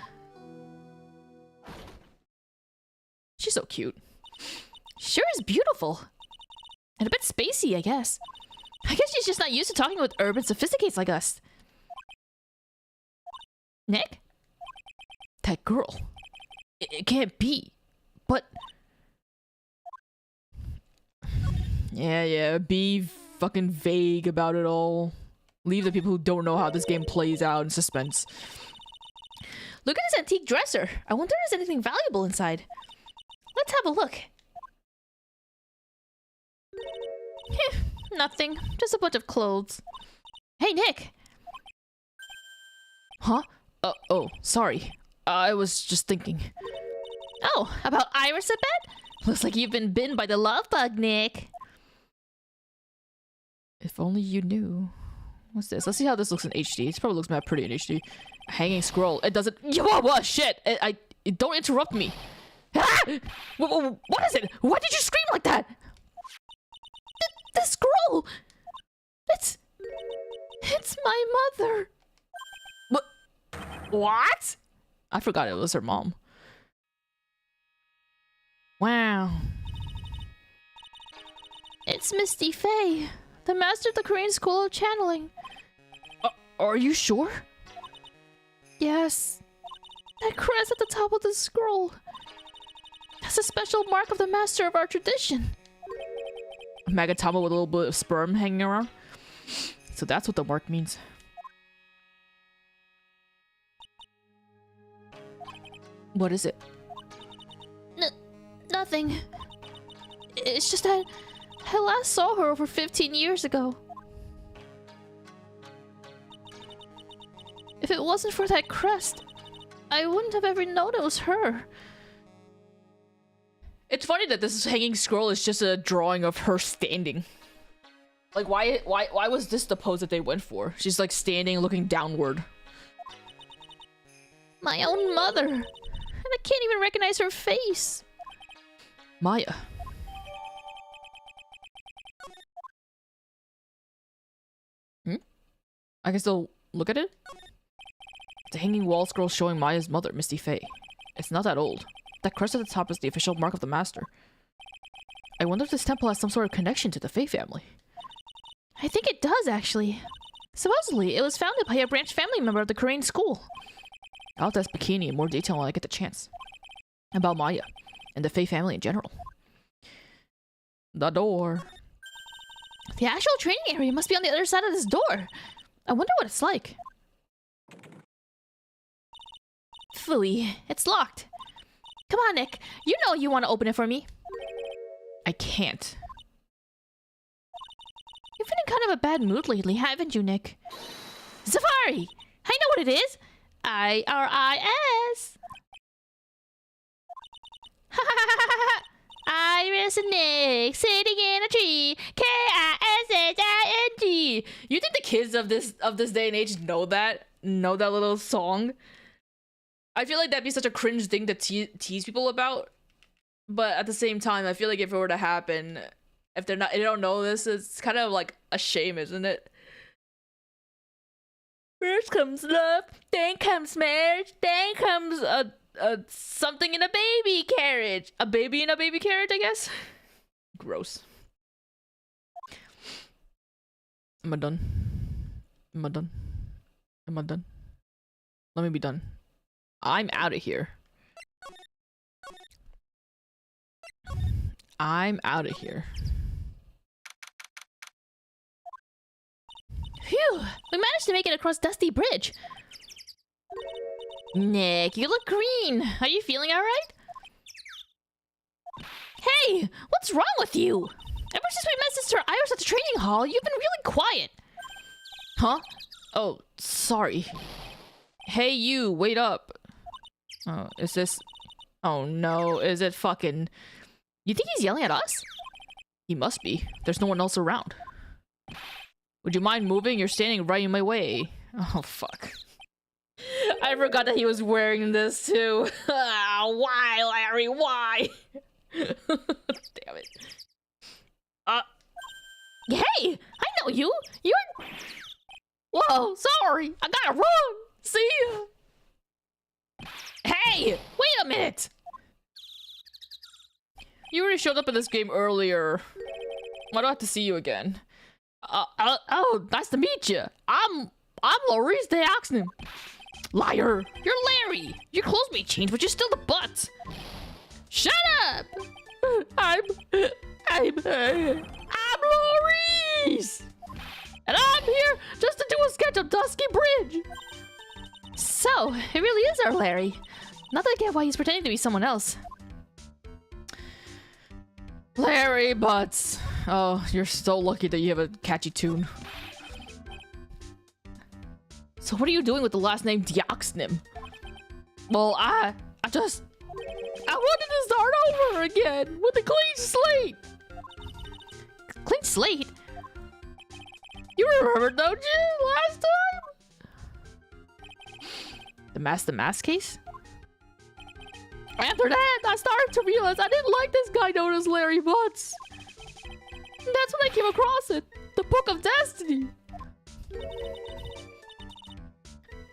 She's so cute.
Sure is beautiful. And a bit spacey, I guess. I guess she's just not used to talking with urban sophisticates like us. Nick?
That girl. It can't be. But... Yeah, be fucking vague about it all. Leave the people who don't know how this game plays out in suspense.
Look at this antique dresser. I wonder if there's anything valuable inside. Let's have a look. Nothing. Just a bunch of clothes. Hey, Nick!
Huh? Oh, sorry. I was just thinking.
Oh, about Iris, I bet? Looks like you've been bitten by the love bug, Nick.
If only you knew. What's this? Let's see how this looks in HD. It probably looks mad pretty in HD. A hanging scroll. It doesn't... Whoa, shit! Don't interrupt me. Ah! What is it? Why did you scream like that?
The scroll! It's my mother.
What? I forgot it was her mom. Wow.
It's Misty Fey, the master of the Korean School of Channeling.
Are you sure?
Yes. That crest at the top of the scroll. That's a special mark of the master of our tradition.
Magatama with a little bit of sperm hanging around. So that's what the mark means. What is it?
Nothing. It's just that I last saw her over 15 years ago. If it wasn't for that crest, I wouldn't have ever known it was her.
It's funny that this hanging scroll is just a drawing of her standing. Like, why was this the pose that they went for? She's like standing, looking downward.
My own mother. And I can't even recognize her face.
Maya. I can still look at it? It's a hanging wall scroll showing Maya's mother, Misty Fey. It's not that old. That crest at the top is the official mark of the master. I wonder if this temple has some sort of connection to the Fey family.
I think it does, actually. Supposedly, it was founded by a branch family member of the Korean school.
I'll have to ask Bikini in more detail when I get the chance. About Maya, and the Fey family in general. The door.
The actual training area must be on the other side of this door. I wonder what it's like. Phooey, it's locked. Come on, Nick. You know you want to open it for me.
I can't.
You've been in kind of a bad mood lately, haven't you, Nick? Safari! I know what it is! I-R-I-S! Ha ha ha ha ha! Iris and Nick sitting in a tree. K-I-S-H-I-N-G.
You think the kids of this day and age know that little song? I feel like that'd be such a cringe thing to tease people about. But at the same time, I feel like if it were to happen, if they don't know this, it's kind of like a shame, isn't it? First comes love, then comes marriage, then comes something in a baby carriage. A baby in a baby carriage, I guess? Gross. Am I done? Am I done? Am I done? Let me be done. I'm out of here. I'm out of here.
Phew! We managed to make it across Dusty Bridge. Nick, you look green. Are you feeling alright? Hey, what's wrong with you? Ever since we met Sister Iris at the training hall, you've been really quiet.
Huh? Oh, sorry. Hey, you, wait up. Oh, is this... Oh no, is it fucking...
You think he's yelling at us?
He must be. There's no one else around. Would you mind moving? You're standing right in my way. Oh, fuck. I forgot that he was wearing this too. Why, Larry? Why? Damn it.
Hey! I know you! You're... Whoa, sorry! I gotta run! See ya! Hey! Wait a minute!
You already showed up in this game earlier. Why do I have to see you again?
Oh, nice to meet you. I'm Maurice de Oxnam. Liar! You're Larry! Your clothes may change, but you're still the butt! Shut up! I'm Maurice! And I'm here just to do a sketch of Dusky Bridge! So, it really is our Larry. Not that I get why he's pretending to be someone else.
Larry Butts. Oh, you're so lucky that you have a catchy tune. So what are you doing with the last name Dioxnim?
Well, I wanted to start over again with a clean slate. Clean slate? You remember, don't you? Last time?
The mask case?
After that, I started to realize I didn't like this guy known as Larry Butts. And that's when I came across it. The Book of Destiny.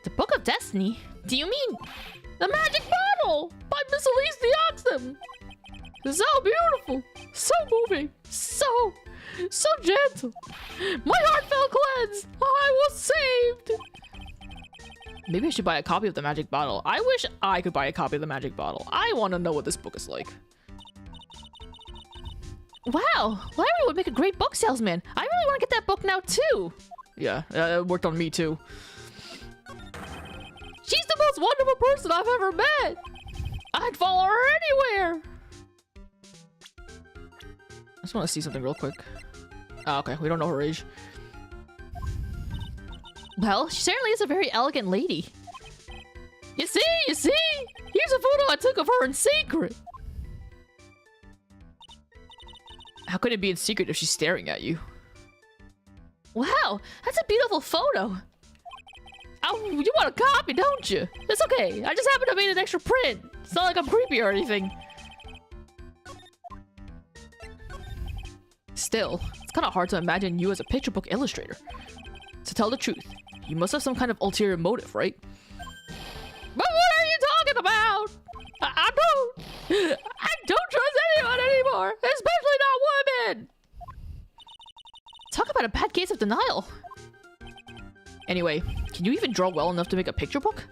The Book of Destiny? Do you mean The Magic Bottle by Miss Elise Dioxnam? So beautiful, so moving, so gentle. My heart felt cleansed. I was saved.
Maybe I should buy a copy of the Magic Bottle. I wish I could buy a copy of the Magic Bottle. I want to know what this book is like.
Wow, Larry would make a great book salesman. I really want to get that book now too.
Yeah, it worked on me too.
She's the most wonderful person I've ever met. I'd follow her anywhere.
I just want to see something real quick. Oh, okay, we don't know her age.
Well, she certainly is a very elegant lady. You see? Here's a photo I took of her in secret.
How could it be in secret if she's staring at you?
Wow, that's a beautiful photo. Oh, you want a copy, don't you? It's okay. I just happened to make an extra print. It's not like I'm creepy or anything.
Still, it's kind of hard to imagine you as a picture book illustrator. To tell the truth, you must have some kind of ulterior motive, right?
But what are you talking about? I don't trust anyone anymore, especially not women. Talk about a bad case of denial.
Anyway, can you even draw well enough to make a picture book?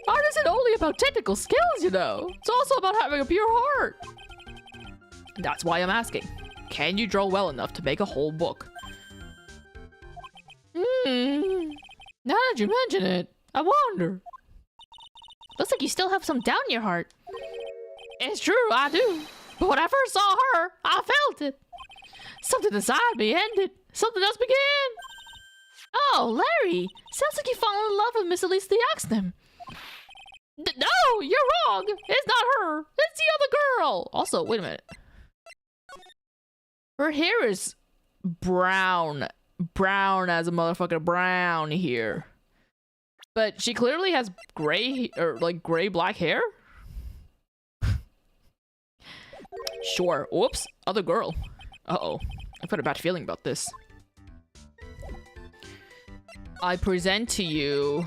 Art isn't only about technical skills, you know. It's also about having a pure heart.
That's why I'm asking. Can you draw well enough to make a whole book?
Now that you mention it, I wonder. Looks like you still have some doubt in your heart. It's true, I do. But when I first saw her, I felt it. Something inside me ended. Something else began. Oh, Larry. Sounds like you fall in love with Miss Elise Dioxnam. No, you're wrong. It's not her. It's the other girl.
Also, wait a minute. Her hair is brown. Brown as a motherfucker brown here. But she clearly has gray, or like gray-black hair? Sure. Whoops. Other girl. Uh-oh. I've got a bad feeling about this. I present to you.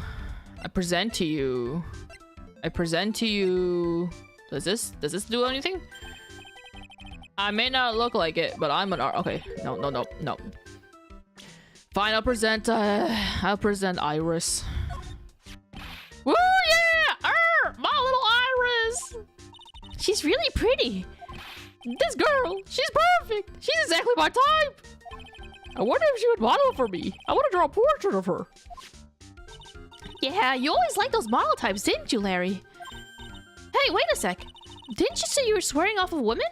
Does this do anything? I may not look like it, but I'm an art. Okay. No. Fine, I'll present Iris.
Woo, yeah! My little Iris! She's really pretty. This girl, she's perfect. She's exactly my type. I wonder if she would model for me. I want to draw a portrait of her. Yeah, you always liked those model types, didn't you, Larry? Hey, wait a sec. Didn't you say you were swearing off of women?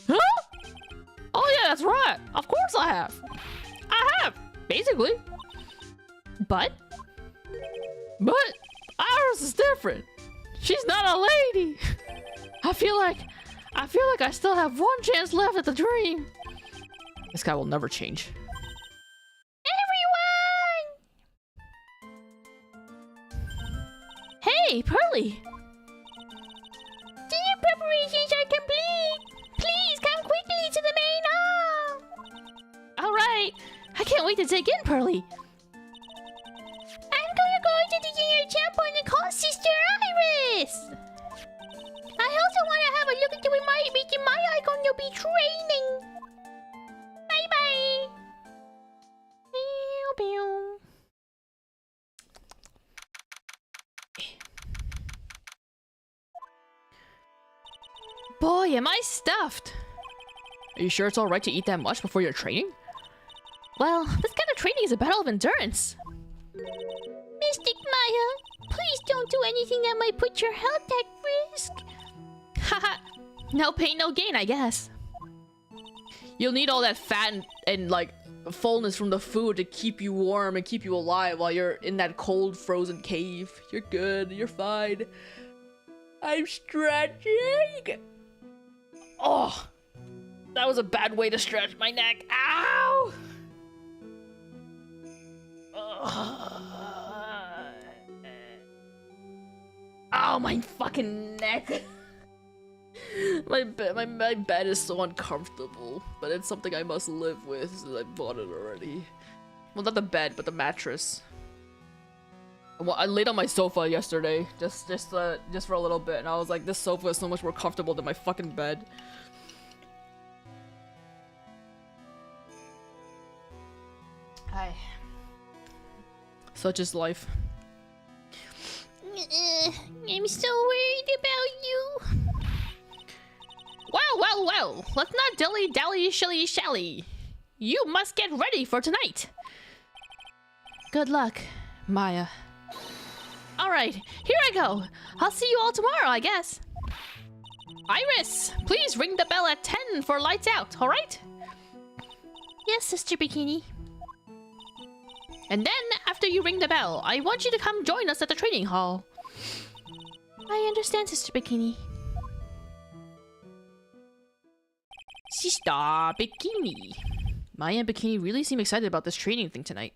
Huh? Oh yeah, that's right. Of course I have. I have, basically.
But
ours is different. She's not a lady. I feel like I still have one chance left at the dream. This guy will never change.
everyone! Hey, Pearly! Dinner preparations are complete! Please come quickly to the main hall! Alright, I can't wait to dig in, Pearly. I'm gonna go to the dinner temple and call Sister Iris! I also want to have a look into what Maya gonna be training. Bye bye. Pew, pew.
Boy, am I stuffed. Are you sure it's alright to eat that much before your training?
Well, this kind of training is a battle of endurance. Mystic Maya, please don't do anything that might put your health at risk. Haha, no pain, no gain, I guess.
You'll need all that fat and like fullness from the food to keep you warm and keep you alive while you're in that cold, frozen cave. You're good. You're fine. I'm stretching. Oh, that was a bad way to stretch my neck. Ow! Oh, my fucking neck. My bed is so uncomfortable, but it's something I must live with since I bought it already. Well, not the bed, but the mattress. Well, I laid on my sofa yesterday, just for a little bit, and I was like, this sofa is so much more comfortable than my fucking bed. Hi. Such is life.
I'm so worried about you.
Well, let's not dilly-dally, shilly-shally. You must get ready for tonight.
Good luck, Maya.
Alright, here I go. I'll see you all tomorrow, I guess. Iris, please ring the bell at 10 for lights out, alright?
Yes, Sister Bikini.
And then, after you ring the bell, I want you to come join us at the training hall.
I understand, Sister Bikini.
Sister Bikini. Maya and Bikini really seem excited about this training thing tonight.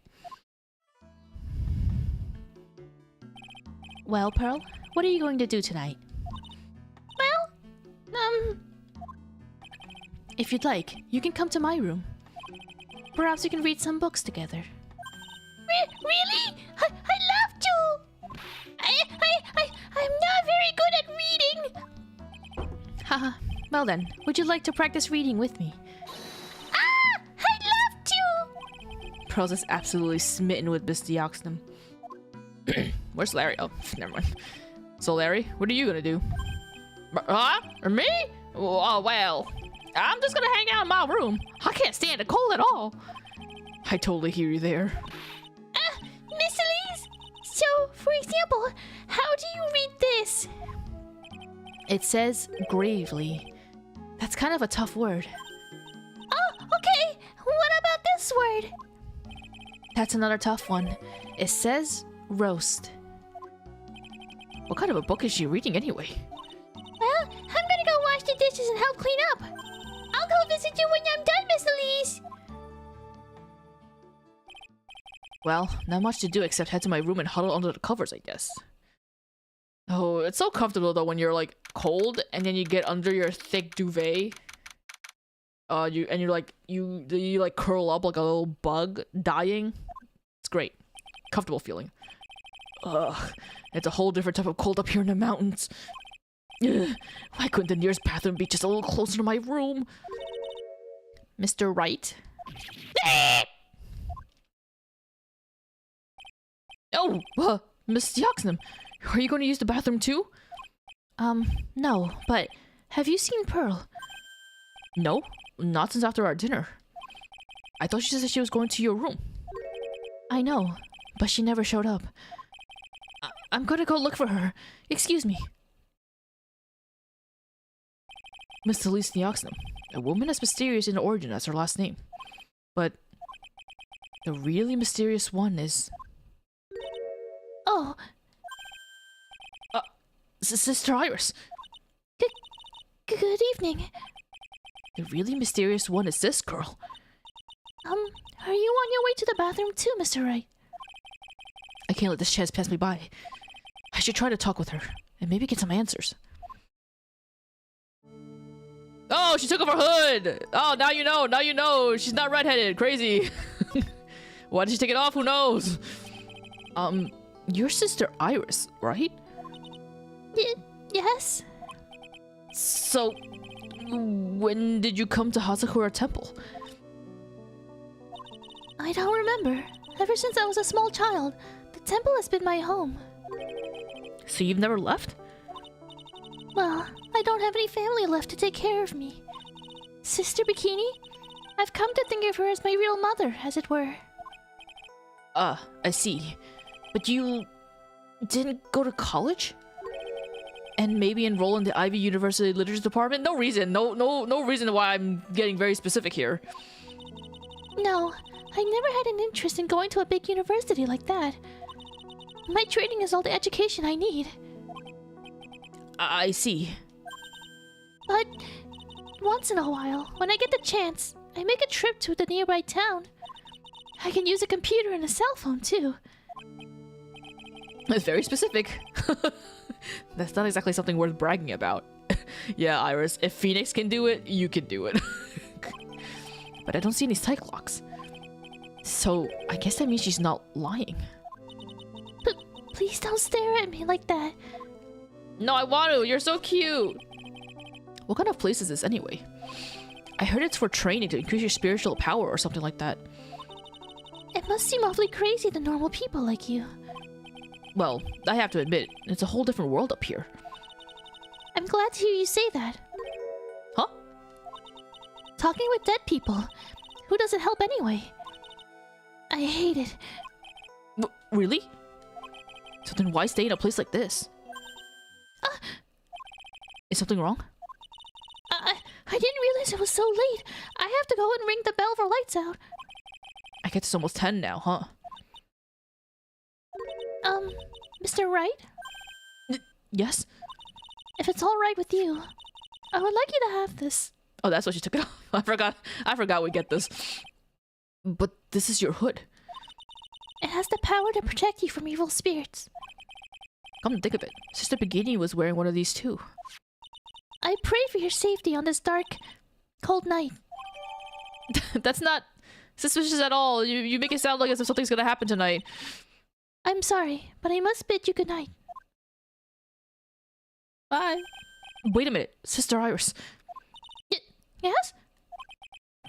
Well, Pearl, what are you going to do tonight?
Well,
if you'd like, you can come to my room. Perhaps we can read some books together. Really? I'd love to! I'm not very good at reading! Haha, well then, would you like to practice reading with me? Ah! I'd love to!
Pearl's is absolutely smitten with Miss Deoxnum. Where's Larry? Oh, never mind. So Larry, what are you gonna do? Huh? Or me? Oh, well, I'm just gonna hang out in my room. I can't stand the cold at all. I totally hear you there.
Miss Elise! So, for example, how do you read this?
It says gravely. That's kind of a tough word.
Oh, okay. What about this word?
That's another tough one. It says roast. What kind of a book is she reading anyway?
Well, I'm gonna go wash the dishes and help clean up. I'll go visit you when I'm done, Miss Elise.
Well, not much to do except head to my room and huddle under the covers, I guess. Oh, it's so comfortable though when you're like cold and then you get under your thick duvet. You like curl up like a little bug dying. It's great. Comfortable feeling. Ugh, it's a whole different type of cold up here in the mountains. Ugh, why couldn't the nearest bathroom be just a little closer to my room? Mr. Wright? Oh, Miss Deoxnum, are you going to use the bathroom too?
No, but have you seen Pearl?
No, not since after our dinner. I thought she said she was going to your room.
I know, but she never showed up. I'm gonna go look for her. Excuse me.
Miss Elise Deoxnum, A woman as mysterious in origin as her last name. But the really mysterious one is...
Oh,
Sister Iris.
good evening.
The really mysterious one is this girl.
Are you on your way to the bathroom too, Mr. Wright?
I can't let this chance pass me by. I should try to talk with her, and maybe get some answers. Oh, she took off her hood! Oh, now you know, now you know! She's not redheaded, crazy! Why did she take it off? Who knows? Your sister Iris, right?
Yes?
So, when did you come to Hazakura Temple?
I don't remember. Ever since I was a small child, the temple has been my home.
So you've never left?
Well, I don't have any family left to take care of me. Sister Bikini? I've come to think of her as my real mother, as it were.
I see. But you didn't go to college? And maybe enroll in the Ivy University Literature Department? No reason. No reason why I'm getting very specific here.
No, I never had an interest in going to a big university like that. My training is all the education I need.
I see.
But once in a while, when I get the chance, I make a trip to the nearby town. I can use a computer and a cell phone too.
It's very specific. That's not exactly something worth bragging about. Yeah, Iris, if Phoenix can do it, you can do it. But I don't see any psych locks. So, I guess that means she's not lying.
But please don't stare at me like that.
No, I want to! You're so cute! What kind of place is this anyway? I heard it's for training to increase your spiritual power or something like that.
It must seem awfully crazy to normal people like you.
Well, I have to admit, it's a whole different world up here.
I'm glad to hear you say that.
Huh?
Talking with dead people. Who does it help anyway? I hate it.
Really? So then why stay in a place like this? Is something wrong?
I didn't realize it was so late. I have to go and ring the bell for lights out.
I guess it's almost 10 now, huh?
Mr. Wright?
Yes?
If it's alright with you, I would like you to have this.
Oh, that's why she took it off. I forgot we get this. But this is your hood.
It has the power to protect you from evil spirits.
Come to think of it, Sister Begini was wearing one of these too.
I pray for your safety on this dark, cold night.
That's not suspicious at all. You make it sound like as if something's gonna happen tonight.
I'm sorry, but I must bid you good night.
Bye. Wait a minute, Sister Iris.
Yes?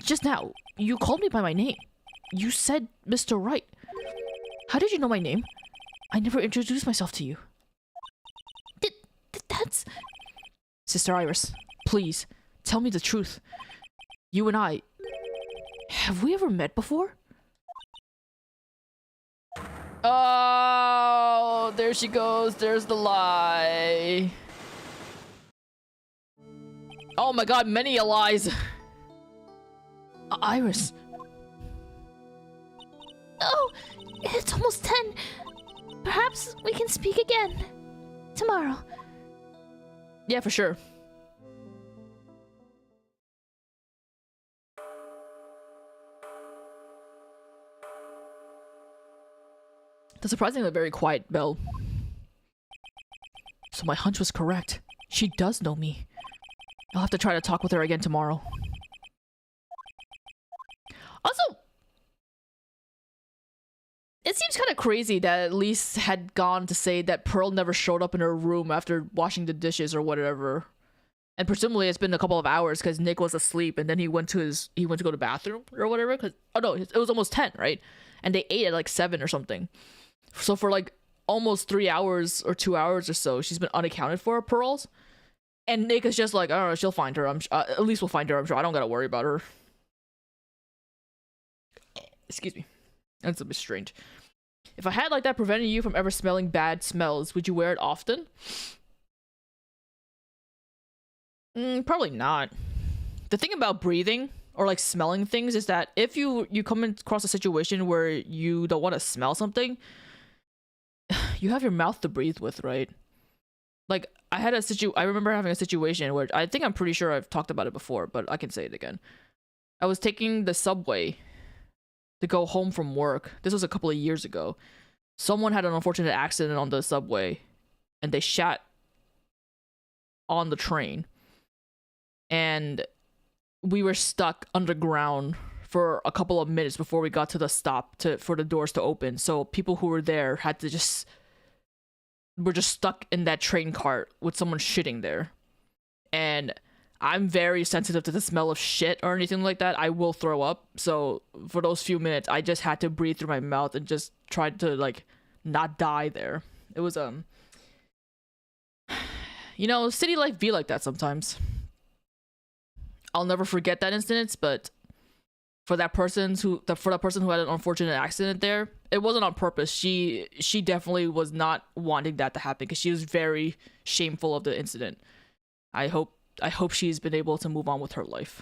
Just now, you called me by my name. You said Mr. Wright. How did you know my name? I never introduced myself to you.
That's...
Sister Iris, please, tell me the truth. You and I... Have we ever met before? Oh, there she goes. There's the lie. Oh my god, many a lies. Iris.
Oh, it's almost 10. Perhaps we can speak again. Tomorrow.
Yeah, for sure. The surprisingly very quiet bell. So my hunch was correct. She does know me. I'll have to try to talk with her again tomorrow. Also, it seems kind of crazy that Elise had gone to say that Pearl never showed up in her room after washing the dishes or whatever. And presumably it's been a couple of hours because Nick was asleep and then he went to go to the bathroom or whatever. Cause, oh no, it was almost 10, right? And they ate at like 7 or something. So for like almost 3 hours or 2 hours or so, she's been unaccounted for, Pearls. And Nick is just like, I don't know, she'll find her. At least we'll find her, I'm sure. I don't gotta worry about her. Excuse me. That's a bit strange. If a hat like that prevented you from ever smelling bad smells, would you wear it often? Probably not. the thing about breathing or like smelling things is that if you come across a situation where you don't want to smell something, you have your mouth to breathe with, right? Like I remember having a situation where I'm pretty sure I've talked about it before, but I can say it again. I was taking the subway to go home from work. This was a couple of years ago. Someone had an unfortunate accident on the subway and they shat on the train. And we were stuck underground for a couple of minutes before we got to the stop for the doors to open. So people who were there were just stuck in that train cart with someone shitting there. And I'm very sensitive to the smell of shit or anything like that. I will throw up. So for those few minutes, I just had to breathe through my mouth and just tried to like not die there. It was city life be like that sometimes. I'll never forget that incident, but for that person who had an unfortunate accident there, it wasn't on purpose. She definitely was not wanting that to happen because she was very shameful of the incident. I hope she's been able to move on with her life.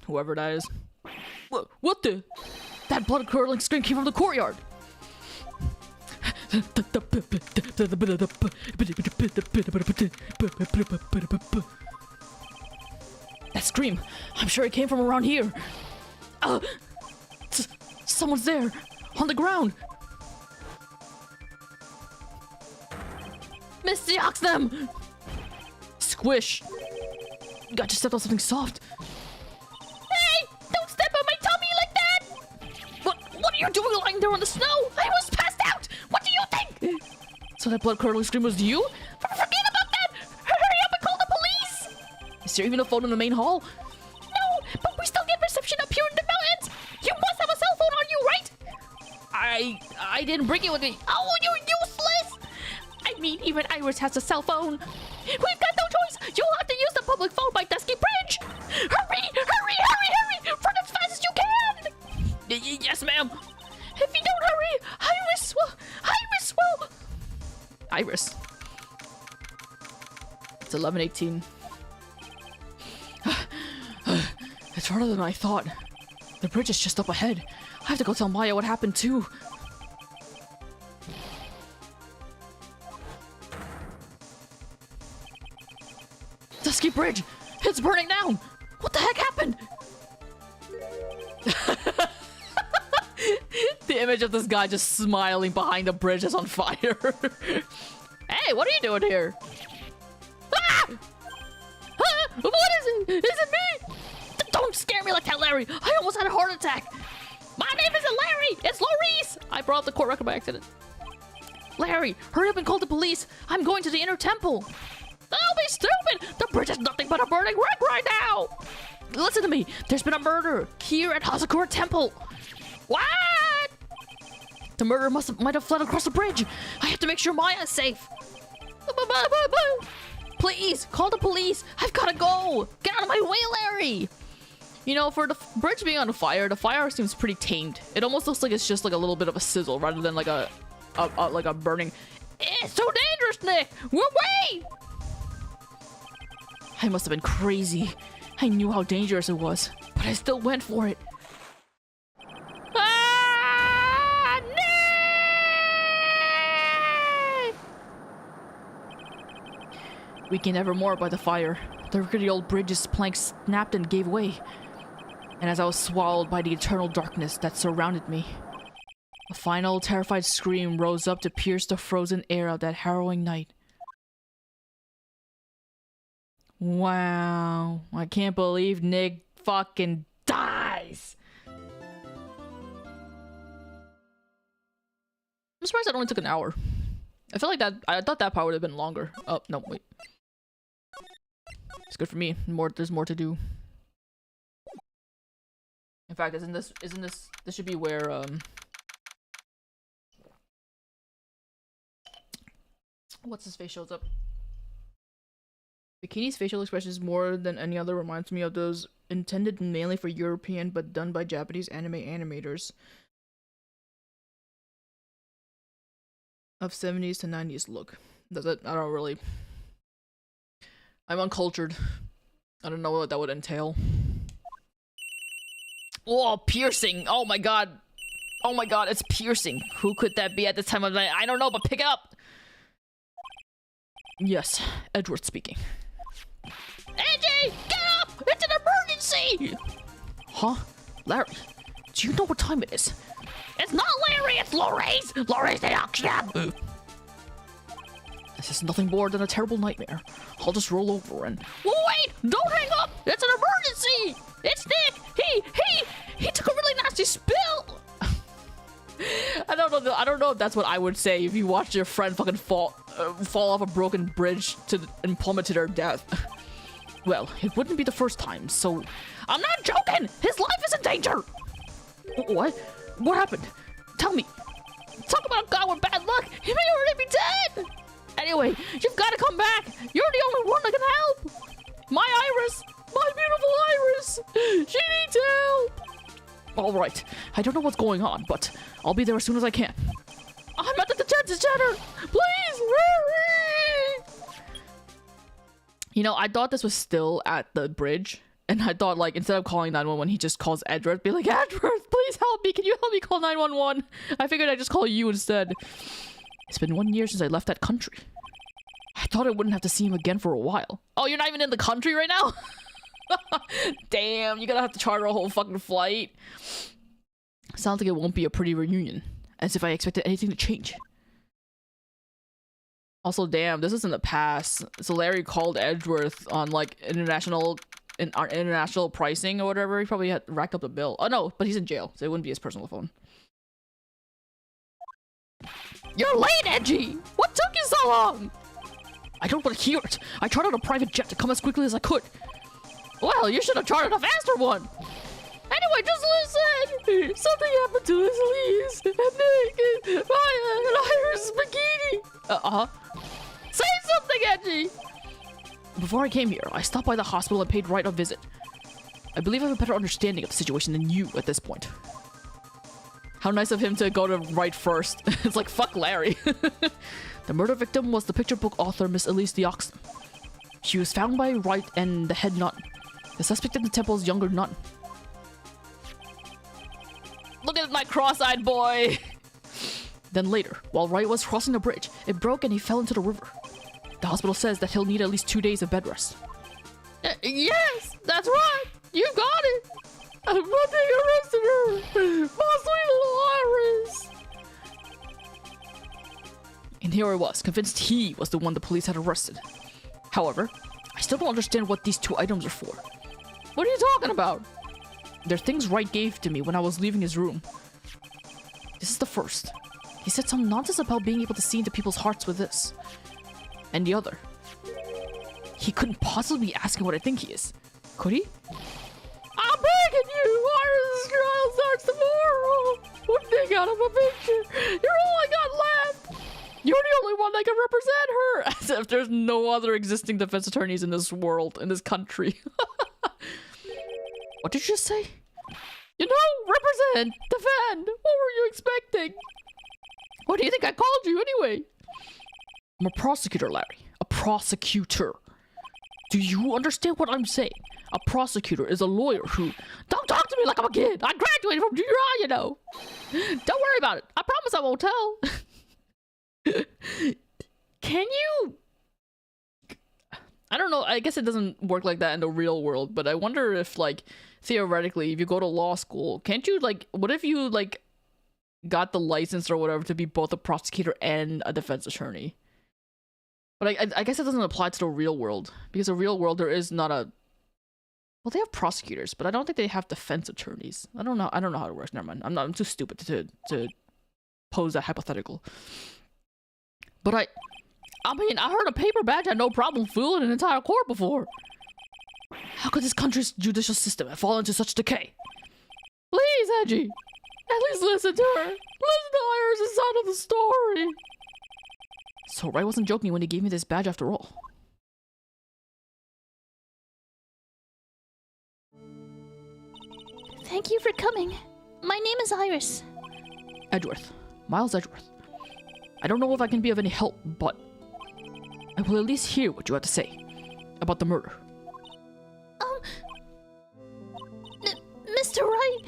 Whoever that is. What the? That blood-curdling scream came from the courtyard. That scream, I'm sure it came from around here. Someone's there, on the ground. Misty Ox them! Squish. Got you stepped on something soft. Hey! Don't step on my tummy like that! What are you doing lying there on the snow? I was passed out! What do you think? So that blood-curdling scream was you? Forget about that! Hurry up and call the police! Is there even a phone in the main hall? No, but we still get reception up here in the mountains! You must have a cell phone on you, right? I didn't bring it with me. Oh, you're useless! I mean, even Iris has a cell phone. We've got no choice! You'll have to use the public phone by Dusky Bridge! Hurry! Run as fast as you can! Yes, ma'am! If you don't hurry, Iris will... Iris. It's 11:18. It's harder than I thought. The bridge is just up ahead. I have to go tell Maya what happened too. Dusky Bridge! It's burning down! What the heck happened? The image of this guy just smiling behind the bridge is on fire. Hey, what are you doing here? Ah! Ah! What is it? Is it me? Don't scare me like that, Larry! I almost had a heart attack! My name isn't Larry! It's Laurice! I brought up the court record by accident. Larry, hurry up and call the police! I'm going to the inner temple! Don't be stupid! The bridge is nothing but a burning wreck right now! Listen to me! There's been a murder here at Hazakura Temple! What? The murderer might have fled across the bridge! I have to make sure Maya is safe! Please, call the police! I've gotta go! Get out of my way, Larry! You know, for the bridge being on fire, the fire seems pretty tamed. It almost looks like it's just like a little bit of a sizzle rather than like a burning. It's so dangerous, Nick! Wait! I must have been crazy. I knew how dangerous it was, but I still went for it. Ah, Nick! Weakened ever more by the fire, the rickety old bridge's planks snapped and gave way. And as I was swallowed by the eternal darkness that surrounded me, a final terrified scream rose up to pierce the frozen air of that harrowing night. Wow, I can't believe Nick fucking dies! I'm surprised it only took an hour. I feel like I thought that part would have been longer. Oh, no, wait. It's good for me. There's more to do. In fact, this should be where, what's his face shows up? Bikini's facial expressions more than any other reminds me of those intended mainly for European but done by Japanese anime animators. of 70s to 90s look. Does it? I don't really. I'm uncultured. I don't know what that would entail. Oh, piercing! Oh my god! Oh my god, it's piercing! Who could that be at this time of night? I don't know, but pick it up! Yes, Edward speaking.
Angie, get up! It's an emergency!
Huh? Larry, do you know what time it is?
It's not Larry, it's Lorraine! Lorraine's the auction!
This is nothing more than a terrible nightmare. I'll just roll over and...
Wait! Don't hang up! It's an emergency! It's Nick! He took a really nasty spill!
I don't know if that's what I would say if you watched your friend fucking fall off a broken bridge and plummet to their death. Well, it wouldn't be the first time, so...
I'm not joking! His life is in danger!
What? What happened? Tell me.
Talk about a guy with bad luck! He may already be dead!
Anyway, you've got to come back! You're the only one that can help! My Iris! My beautiful Iris! She needs help! Alright, I don't know what's going on, but I'll be there as soon as I can. I'm at the detention center! Please, hurry! You know, I thought this was still at the bridge, and I thought, like, instead of calling 911, he just calls Edward, be like, Edward, please help me! Can you help me call 911? I figured I'd just call you instead. It's been 1 year since I left that country. I thought I wouldn't have to see him again for a while. Oh, you're not even in the country right now? Damn, you're gonna have to charter a whole fucking flight. Sounds like it won't be a pretty reunion. As if I expected anything to change. Also, damn, this is in the past. So Larry called Edgeworth on like international pricing or whatever. He probably had racked up the bill. Oh no, but he's in jail, so it wouldn't be his personal phone.
You're late, Edgy! What took you so long?
I don't want to hear it. I chartered a private jet to come as quickly as I could.
Well, you should have chartered a faster one. Anyway, just listen. Something happened to his leaves, and Nick, and Maya, and Iris bikini. Say something, Edgy.
Before I came here, I stopped by the hospital and paid Wright a visit. I believe I have a better understanding of the situation than you at this point. How nice of him to go to Wright first. It's like, fuck Larry. The murder victim was the picture book author Miss Elise Dioxon. She was found by Wright and the head nun. The suspect in the temple's younger nun.
Look at my cross-eyed boy!
Then later, while Wright was crossing the bridge, it broke and he fell into the river. The hospital says that he'll need at least 2 days of bed rest.
Yes, that's right! You got it! I'm not being arrested her! My sweet little Iris!
And here I was, convinced he was the one the police had arrested. However, I still don't understand what these 2 items are for.
What are you talking about?
They're things Wright gave to me when I was leaving his room. This is the first. He said some nonsense about being able to see into people's hearts with this. And the other. He couldn't possibly be asking what I think he is. Could he?
I'm begging you! Iris' trial starts tomorrow! One thing out of a picture! You're all I got left!
You're the only one that can represent her! As if there's no other existing defense attorneys in this world, in this country. What did you just say?
You know, represent, defend! What were you expecting? What do you think I called you anyway?
I'm a prosecutor, Larry. A prosecutor. Do you understand what I'm saying? A prosecutor is a lawyer who...
Don't talk to me like I'm a kid! I graduated from junior high, you know! Don't worry about it. I promise I won't tell.
Can you... I don't know, I guess it doesn't work like that in the real world, but I wonder if, like, theoretically, if you go to law school, can't you, like, what if you, like, got the license or whatever to be both a prosecutor and a defense attorney? But I guess it doesn't apply to the real world, because the real world, there is not a... Well, they have prosecutors, but I don't think they have defense attorneys. I don't know how it works, never mind. I'm too stupid to pose that hypothetical. But I mean, I heard a paper badge had no problem fooling an entire court before. How could this country's judicial system have fallen into such decay?
Please, Edgy, at least listen to her. Listen to Iris' side of the story.
So Wright wasn't joking when he gave me this badge after all.
Thank you for coming. My name is Iris.
Edgeworth. Miles Edgeworth. I don't know if I can be of any help, but I will at least hear what you have to say about the murder.
Mr. Wright,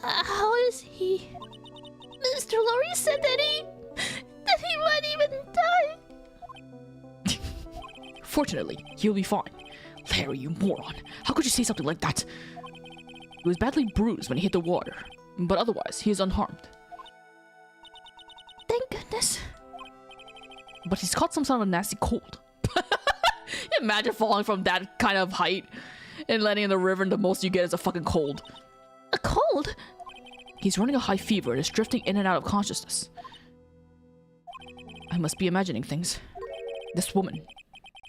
how is he? Mr. Lorry said that he might even die.
Fortunately, he'll be fine. Larry, you moron. How could you say something like that? He was badly bruised when he hit the water, but otherwise, he is unharmed.
Thank goodness.
But he's caught some sort of nasty cold. Imagine falling from that kind of height and landing in the river and the most you get is a fucking cold.
A cold?
He's running a high fever and is drifting in and out of consciousness. I must be imagining things. This woman.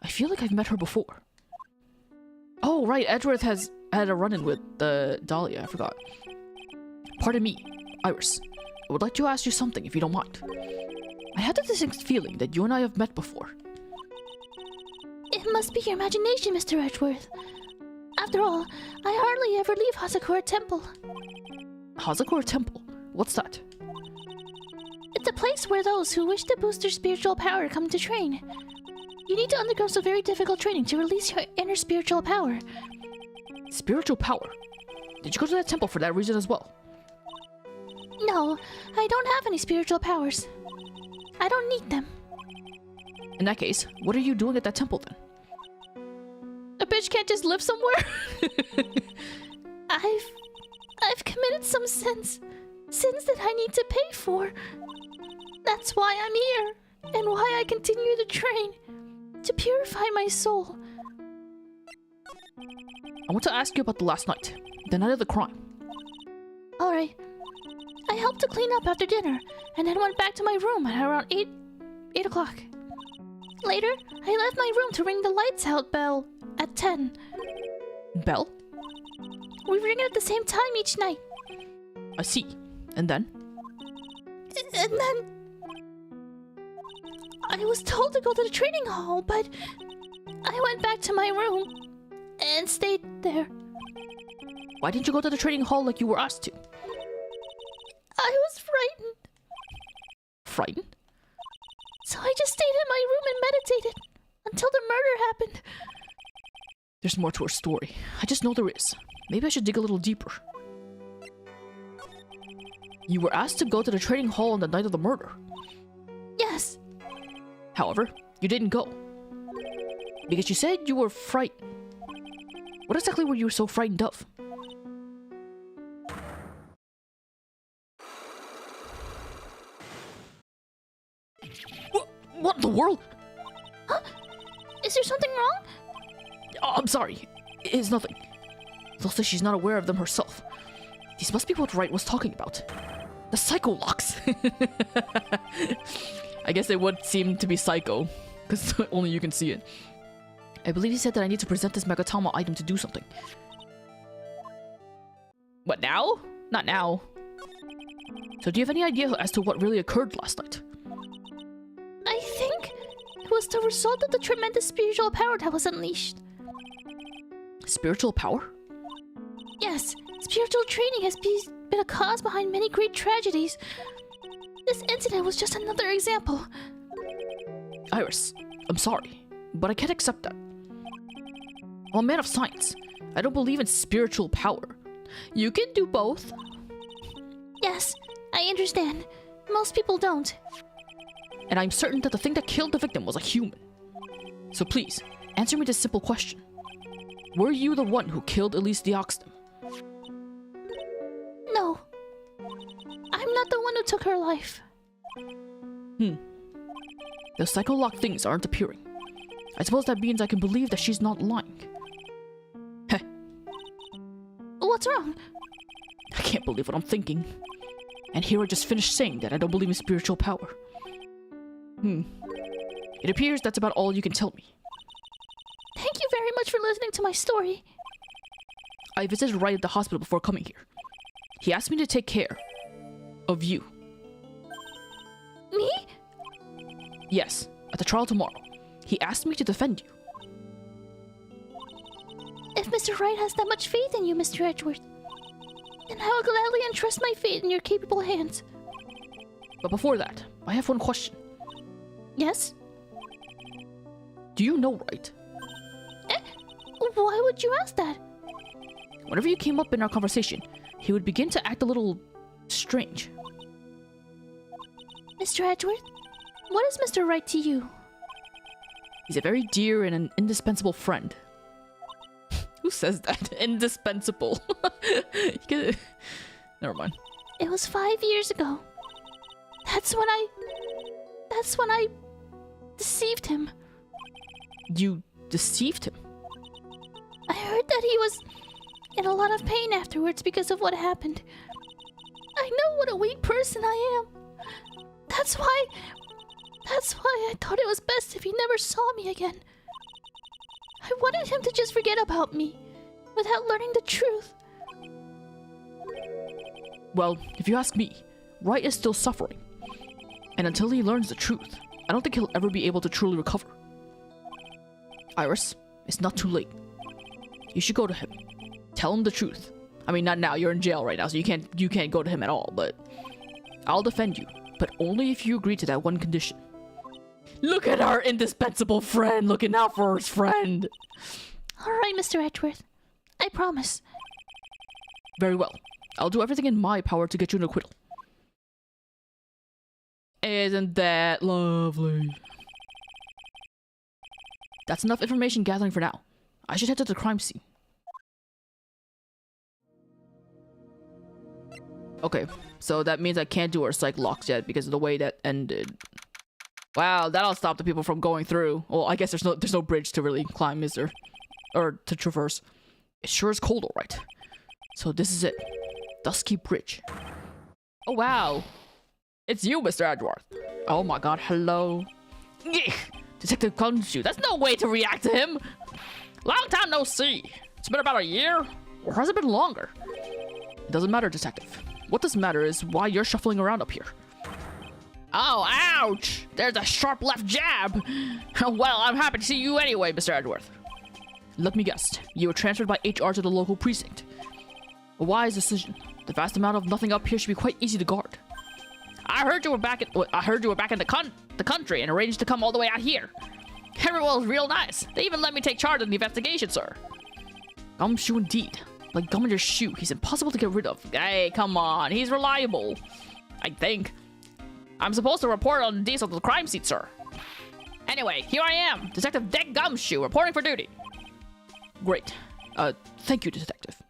I feel like I've met her before. Oh, right, Edgeworth has had a run-in with Dahlia, I forgot. Pardon me, Iris. I would like to ask you something if you don't mind. I had the distinct feeling that you and I have met before.
It must be your imagination, Mr. Edgeworth. After all, I hardly ever leave Hazakura Temple.
Hazakura Temple? What's that?
It's a place where those who wish to boost their spiritual power come to train. You need to undergo some very difficult training to release your inner spiritual power.
Spiritual power? Did you go to that temple for that reason as well?
No, I don't have any spiritual powers. I don't need them.
In that case, what are you doing at that temple then?
A bitch can't just live somewhere? I've committed some sins that I need to pay for. That's why I'm here, and why I continue to train, to purify my soul.
I want to ask you about the last night, the night of the crime.
Alright. I helped to clean up after dinner, and then went back to my room at around 8 o'clock. Later, I left my room to ring the lights out bell at 10.
Bell?
We ring it at the same time each night.
I see. And then?
And then I was told to go to the training hall, but I went back to my room and stayed there.
Why didn't you go to the training hall like you were asked to?
I was frightened.
Frightened?
So I just stayed in my room and meditated until the murder happened.
There's more to her story. I just know there is. Maybe I should dig a little deeper. You were asked to go to the training hall on the night of the murder.
Yes.
However, you didn't go. Because you said you were frightened. What exactly were you so frightened of? What in the world?
Huh? Is there something wrong?
Oh, I'm sorry. It's nothing. Looks like she's not aware of them herself. These must be what Wright was talking about. The psycho locks. I guess they would seem to be psycho, because only you can see it. I believe he said that I need to present this Megatama item to do something. What, now? Not now. So do you have any idea as to what really occurred last night?
I think it was the result of the tremendous spiritual power that was unleashed.
Spiritual power?
Yes, spiritual training has been a cause behind many great tragedies. This incident was just another example.
Iris, I'm sorry, but I can't accept that. I'm a man of science. I don't believe in spiritual power. You can do both.
Yes, I understand. Most people don't.
And I'm certain that the thing that killed the victim was a human. So please, answer me this simple question. Were you the one who killed Elise Dioxtem?
No. I'm not the one who took her life.
The psycho-lock things aren't appearing. I suppose that means I can believe that she's not lying. Heh.
What's wrong?
I can't believe what I'm thinking. And here I just finished saying that I don't believe in spiritual power. It appears that's about all you can tell me.
Thank you very much for listening to my story.
I visited Wright at the hospital before coming here. He asked me to take care of you.
Me?
Yes, at the trial tomorrow. He asked me to defend you.
If Mr. Wright has that much faith in you, Mr. Edgeworth, then I will gladly entrust my fate in your capable hands.
But before that, I have one question.
Yes?
Do you know Right?
Why would you ask that?
Whenever you came up in our conversation, he would begin to act a little strange.
Mr. Edgeworth, what is Mr. Right to you?
He's a very dear and an indispensable friend. Who says that? Indispensable. Never mind.
It was 5 years ago. That's when I deceived him.
You deceived him?
I heard that he was in a lot of pain afterwards because of what happened. I know what a weak person I am. That's why I thought it was best if he never saw me again. I wanted him to just forget about me without learning the truth.
Well, if you ask me, Right is still suffering. And until he learns the truth, I don't think he'll ever be able to truly recover. Iris, it's not too late. You should go to him. Tell him the truth. I mean, not now, you're in jail right now, so you can't go to him at all, but I'll defend you, but only if you agree to that one condition. Look at our indispensable friend looking out for his friend.
Alright, Mr. Edgeworth. I promise.
Very well. I'll do everything in my power to get you an acquittal. Isn't that lovely? That's enough information gathering for now. I should head to the crime scene. Okay, so that means I can't do our psych locks yet because of the way that ended. Wow, that'll stop the people from going through. Well, I guess there's no bridge to really climb, is there? Or to traverse. It sure is cold, alright. So this is it. Dusky Bridge. Oh wow. It's you, Mr. Edgeworth. Oh my god, hello. Detective Gumshoe, that's no way to react to him. Long time no see. It's been about a year? Or has it been longer? It doesn't matter, Detective. What does matter is why you're shuffling around up here. Oh, ouch! There's a sharp left jab! Well, I'm happy to see you anyway, Mr. Edgeworth. Let me guess. You were transferred by HR to the local precinct. A wise decision. The vast amount of nothing up here should be quite easy to guard. I heard you were back in the country and arranged to come all the way out here. Everyone was real nice. They even let me take charge of the investigation, sir. Gumshoe indeed. Like gum in your shoe, he's impossible to get rid of. Hey, come on, he's reliable. I think. I'm supposed to report on the details of the crime scene, sir. Anyway, here I am, Detective Dick Gumshoe, reporting for duty. Great. Thank you, Detective.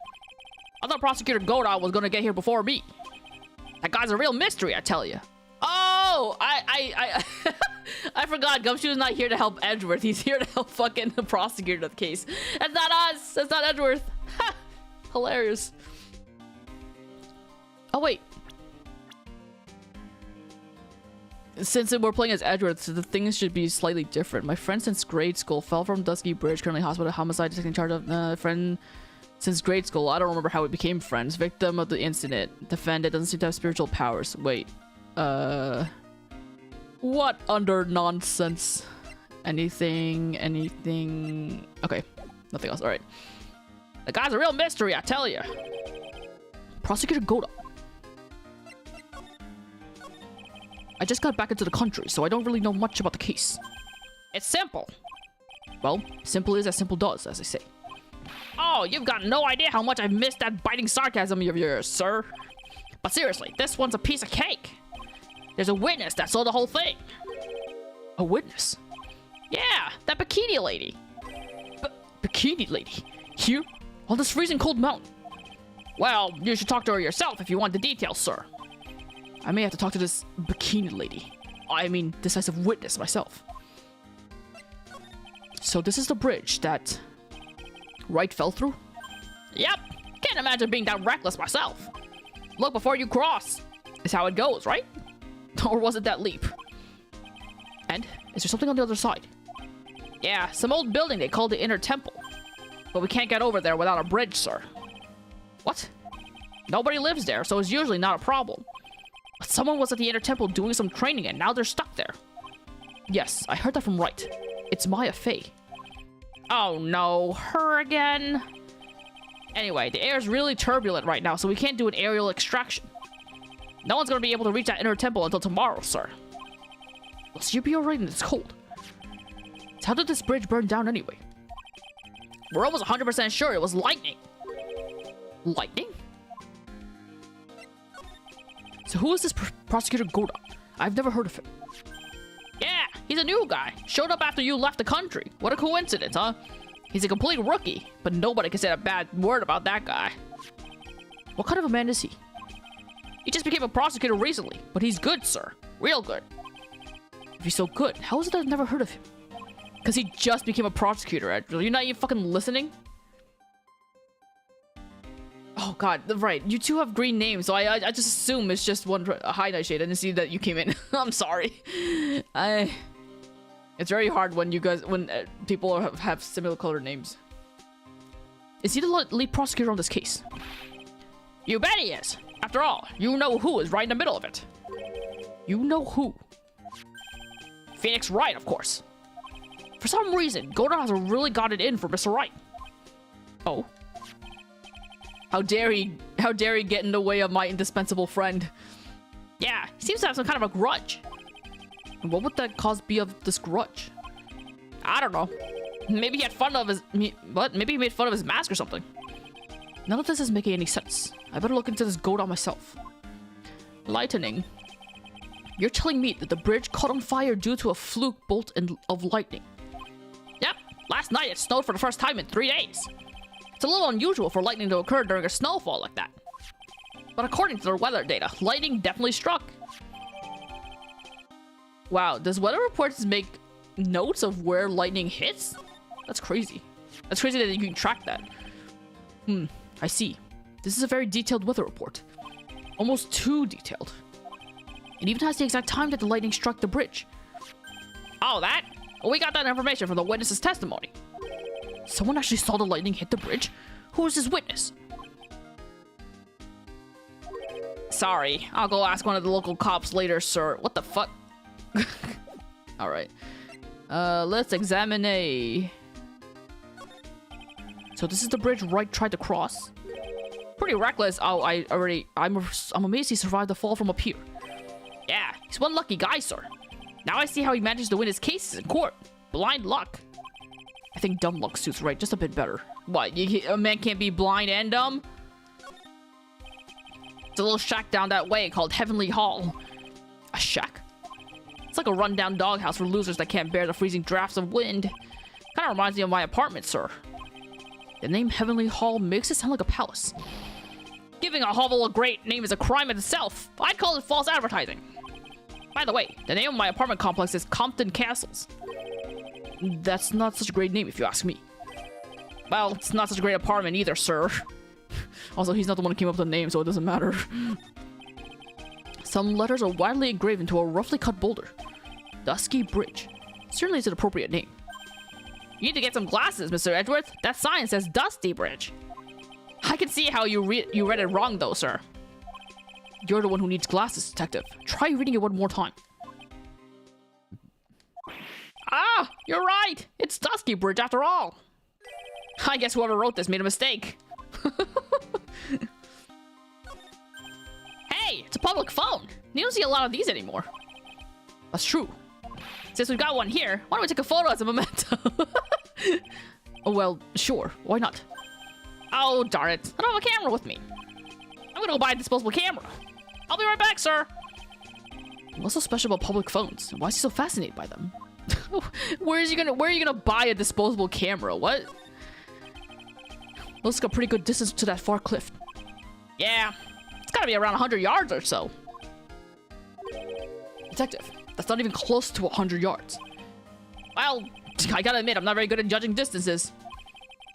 I thought Prosecutor Goda was gonna get here before me. That guy's a real mystery, I tell you. Oh, I forgot. Gumshoe's not here to help Edgeworth. He's here to help fucking the prosecutor of the case. That's not us. That's not Edgeworth. Hilarious. Oh wait. Since we're playing as Edgeworth, so the things should be slightly different. My friend since grade school fell from Dusky Bridge, currently hospital, homicide, taking charge of friend since grade school. I don't remember how we became friends. Victim of the incident. Defendant doesn't seem to have spiritual powers. Wait. What under nonsense? Anything? Okay. Nothing else. Alright. The guy's a real mystery, I tell you. Prosecutor Goda. I just got back into the country, so I don't really know much about the case. It's simple. Well, simple is as simple does, as they say. Oh, you've got no idea how much I've missed that biting sarcasm of yours, sir. But seriously, this one's a piece of cake. There's a witness that saw the whole thing. A witness? Yeah, that bikini lady. Bikini lady? Here? On this freezing cold mountain? Well, you should talk to her yourself if you want the details, sir. I may have to talk to this bikini lady. I mean, decisive witness myself. So this is the bridge that Wright fell through? Yep. Can't imagine being that reckless myself. Look before you cross. Is how it goes, right? Or was it that leap? And is there something on the other side? Yeah, some old building they call the Inner Temple. But we can't get over there without a bridge, sir. What? Nobody lives there, so it's usually not a problem. But someone was at the Inner Temple doing some training and now they're stuck there. Yes, I heard that from Wright. It's Maya Fey. Oh no, her again? Anyway, the air is really turbulent right now, so we can't do an aerial extraction.
No one's gonna be able to reach that inner temple until tomorrow, sir.
Well, so you'll be alright in this cold. So how did this bridge burn down anyway?
We're almost 100% sure it was lightning.
Lightning? So who is this prosecutor Godon? I've never heard of him.
Yeah, he's a new guy. Showed up after you left the country. What a coincidence, huh? He's a complete rookie, but nobody can say a bad word about that guy.
What kind of a man is he?
He just became a prosecutor recently, but he's good, sir. Real good.
If he's so good, how is it I've never heard of him?
Because he just became a prosecutor. You're not even fucking listening?
Oh god, right. You two have green names, so I just assume it's just one. Hi, Nightshade. I didn't see that you came in. I'm sorry. It's very hard when people have similar colored names. Is he the lead prosecutor on this case?
You bet he is. After all, you know who is right in the middle of it.
You know who?
Phoenix Wright, of course.
For some reason, Godon has really got it in for Mr. Wright.
Oh.
How dare he get in the way of my indispensable friend?
Yeah, he seems to have some kind of a grudge.
And what would that cause be of this grudge?
I don't know. Maybe he had fun of his... Maybe he made fun of his mask or something.
None of this is making any sense. I better look into this Godon myself. Lightning. You're telling me that the bridge caught on fire due to a fluke bolt of lightning?
Yep. Last night it snowed for the first time in 3 days. It's a little unusual for lightning to occur during a snowfall like that. But according to their weather data, lightning definitely struck.
Wow, does weather reports make notes of where lightning hits? That's crazy. That's crazy that you can track that. I see. This is a very detailed weather report. Almost too detailed. It even has the exact time that the lightning struck the bridge.
Oh, that? Well, we got that information from the witness's testimony.
Someone actually saw the lightning hit the bridge? Who is this witness?
Sorry, I'll go ask one of the local cops later, sir. What the fuck?
Alright. Let's examine a... So this is the bridge Wright tried to cross?
Pretty reckless.
Oh, I'm amazed he survived the fall from up here.
Yeah, he's one lucky guy, sir. Now I see how he managed to win his cases in court. Blind luck.
I think dumb luck suits Wright just a bit better.
What, a man can't be blind and dumb? It's a little shack down that way called Heavenly Hall.
A shack?
It's like a rundown doghouse for losers that can't bear the freezing drafts of wind. Kinda reminds me of my apartment, sir.
The name Heavenly Hall makes it sound like a palace.
Giving a hovel a great name is a crime in itself. I'd call it false advertising. By the way, the name of my apartment complex is Compton Castles.
That's not such a great name if you ask me.
Well, it's not such a great apartment either, sir.
Also, he's not the one who came up with the name, so it doesn't matter. Some letters are widely engraved into a roughly cut boulder. Dusky Bridge. Certainly is an appropriate name.
You need to get some glasses, Mr. Edgeworth. That sign says Dusty Bridge. I can see how you read it wrong, though, sir.
You're the one who needs glasses, detective. Try reading it one more time.
Ah, you're right. It's Dusky Bridge after all. I guess whoever wrote this made a mistake. Hey, it's a public phone. You don't see a lot of these anymore.
That's true.
Since we've got one here, why don't we take a photo as a memento?
Oh, well, sure. Why not?
Oh, darn it. I don't have a camera with me. I'm gonna go buy a disposable camera. I'll be right back, sir.
What's so special about public phones? Why is he so fascinated by them? Where are you gonna buy a disposable camera? What? Looks like a pretty good distance to that far cliff.
Yeah, it's gotta be around 100 yards or so.
Detective, that's not even close to 100 yards.
Well, I gotta admit, I'm not very good at judging distances.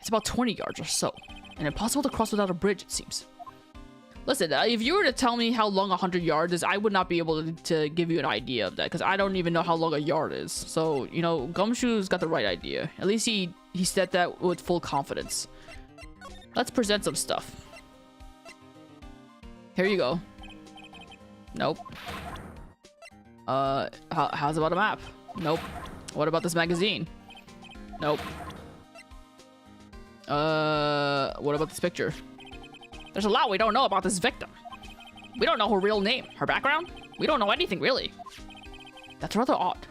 It's about 20 yards or so, and impossible to cross without a bridge, it seems. Listen, if you were to tell me how long 100 yards is, I would not be able to give you an idea of that, because I don't even know how long a yard is. So, you know, Gumshoe's got the right idea. At least he said that with full confidence. Let's present some stuff. Here you go. Nope. How's about a map? Nope. What about this magazine? Nope. What about this picture?
There's a lot we don't know about this victim. We don't know her real name, her background. We don't know anything, really.
That's rather odd.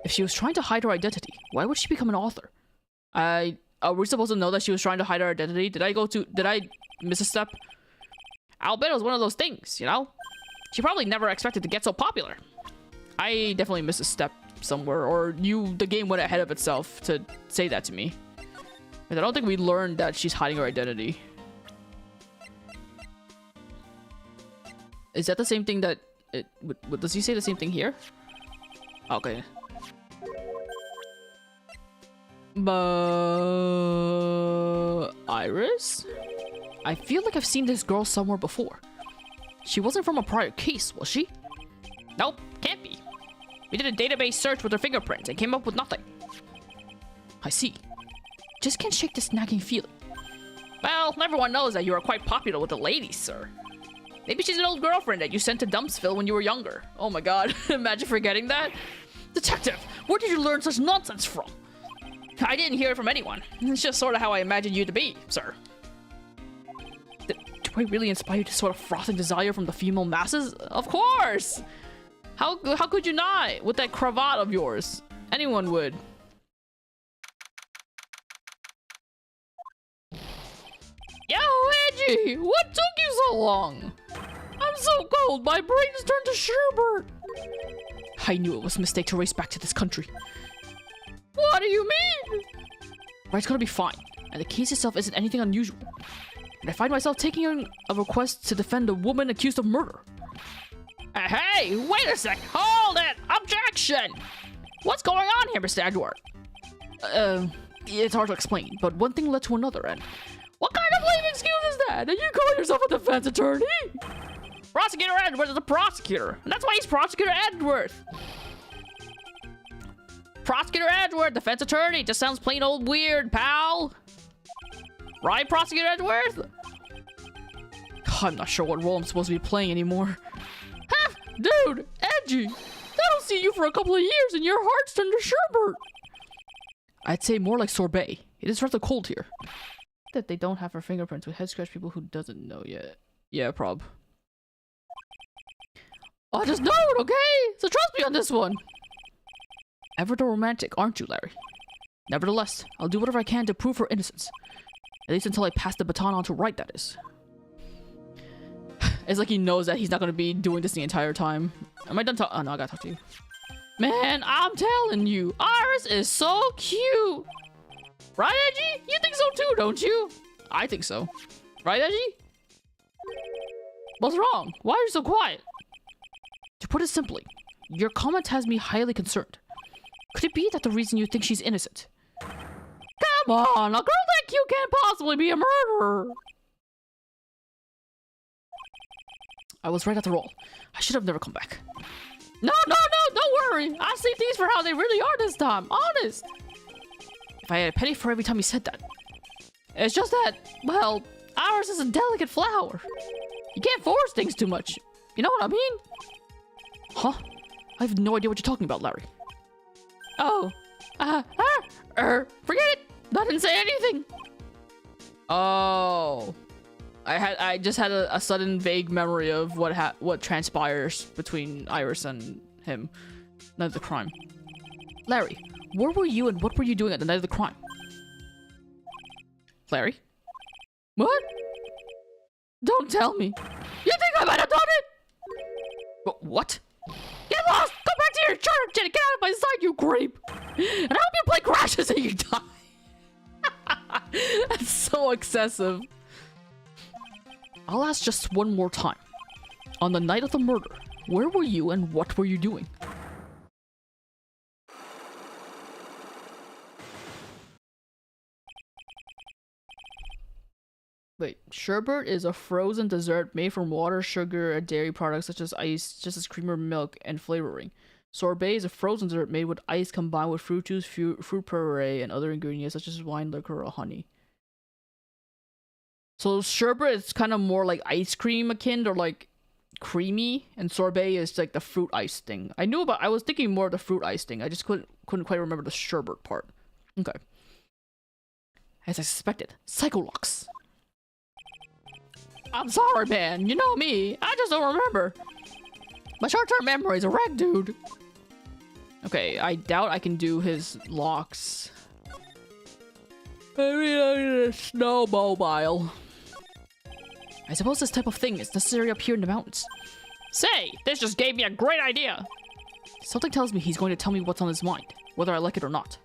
If she was trying to hide her identity, why would she become an author? Are we supposed to know that she was trying to hide her identity? Did I miss a step?
I'll bet it was one of those things, you know? She probably never expected to get so popular.
I definitely missed a step somewhere, or the game went ahead of itself to say that to me. But I don't think we learned that she's hiding her identity. Is that the same thing that does he say the same thing here? Okay. But Iris? I feel like I've seen this girl somewhere before. She wasn't from a prior case, was she?
Nope, can't be. We did a database search with her fingerprints and came up with nothing.
I see. Just can't shake this nagging feeling.
Well, everyone knows that you are quite popular with the ladies, sir. Maybe she's an old girlfriend that you sent to Dumpsville when you were younger.
Oh my god, imagine forgetting that.
Detective, where did you learn such nonsense from? I didn't hear it from anyone. It's just sort of how I imagined you to be, sir.
Do I really inspire you to sort of frothing desire from the female masses?
Of course!
How could you not? With that cravat of yours. Anyone would.
Yo, Angie! What took you so long?
I'm so cold, my brain has turned to sherbet. I knew it was a mistake to race back to this country.
What do you mean?
Right, it's gonna be fine. And the case itself isn't anything unusual. And I find myself taking in a request to defend a woman accused of murder.
Hey, wait a sec! Hold it! Objection! What's going on here, Mr. Edward?
It's hard to explain, but one thing led to another, and
what kind of lame excuse is that?
and you call yourself a defense attorney?
Prosecutor Edwards is a prosecutor, and that's why he's Prosecutor Edwards. Prosecutor Edward, defense attorney, just sounds plain old weird, pal. Right, Prosecutor Edwards?
I'm not sure what role I'm supposed to be playing anymore.
Huh?
Dude, Edgy, I don't see you for a couple of years and your heart's turned to sherbet. I'd say more like sorbet. It is rather cold here. That they don't have her fingerprints with head scratch people who doesn't know yet. Yeah, prob. I just know it, okay? So trust me on this one. Ever the romantic, aren't you, Larry? Nevertheless, I'll do whatever I can to prove her innocence. At least until I pass the baton on to Wright, that is. It's like he knows that he's not going to be doing this the entire time. Am I done talking? Oh no, I gotta talk to you. Man, I'm telling you, Iris is so cute. Right, Edgy? You think so too, don't you? I think so. Right, Edgy? What's wrong? Why are you so quiet? To put it simply, your comment has me highly concerned. Could it be that the reason you think she's innocent? Come on, a girl that cute can't possibly be a murderer. I was right after all. I should have never come back. No, don't worry. I see things for how they really are this time. Honest. If I had a penny for every time you said that. It's just that, well, ours is a delicate flower. You can't force things too much. You know what I mean? Huh? I have no idea what you're talking about, Larry. Oh. Forget it. I didn't say anything. Oh. I just had a sudden vague memory of what transpires between Iris and him. Night of the crime. Larry, where were you and what were you doing at the night of the crime? Larry? What? Don't tell me. You think I might have done it? What? Get lost! Go back to your church and get out of my sight, you creep! And I hope your plane crashes and you die! That's so excessive. I'll ask just one more time. On the night of the murder, where were you and what were you doing? Wait, sherbet is a frozen dessert made from water, sugar, and dairy products such as ice, just as cream or milk, and flavoring. Sorbet is a frozen dessert made with ice combined with fruit juice, fruit puree, and other ingredients such as wine, liquor, or honey. So sherbet is kind of more like ice cream akin, or like creamy, and sorbet is like the fruit ice thing. I was thinking more of the fruit ice thing. I just couldn't quite remember the sherbet part. Okay. As I suspected, Psycholocks. I'm sorry, man. You know me. I just don't remember. My short-term memory is a wreck, dude. Okay, I doubt I can do his locks. Maybe I need a snowmobile. I suppose this type of thing is necessary up here in the mountains.
Say, this just gave me a great idea.
Something tells me he's going to tell me what's on his mind, whether I like it or not.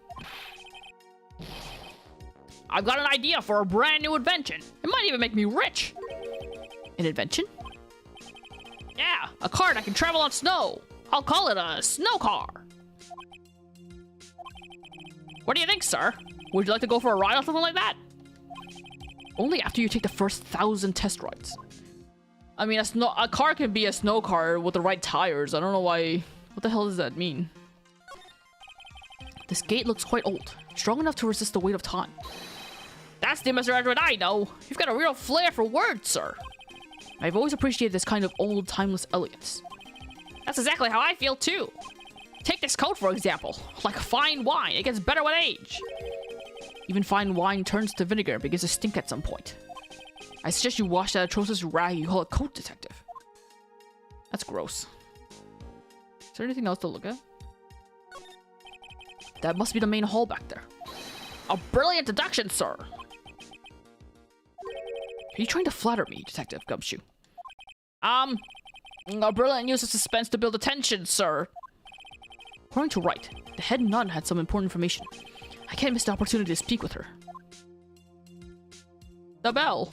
I've got an idea for a brand new invention. It might even make me rich.
An invention?
Yeah, a car that can travel on snow. I'll call it a snow car. What do you think, sir? Would you like to go for a ride or something like that?
Only after you take the first 1,000 test rides. I mean, a car can be a snow car with the right tires. I don't know why. What the hell does that mean? This gate looks quite old, strong enough to resist the weight of time.
That's the Mr. Edward I know. You've got a real flair for words, sir.
I've always appreciated this kind of old, timeless elegance.
That's exactly how I feel, too. Take this coat, for example. Like fine wine, it gets better with age.
Even fine wine turns to vinegar and begins to stink at some point. I suggest you wash that atrocious rag you call a coat, detective. That's gross. Is there anything else to look at? That must be the main hall back there.
A brilliant deduction, sir.
Are you trying to flatter me, Detective Gumshoe?
A brilliant use of suspense to build attention, sir.
According to Wright, the head nun had some important information. I can't miss the opportunity to speak with her.
The bell.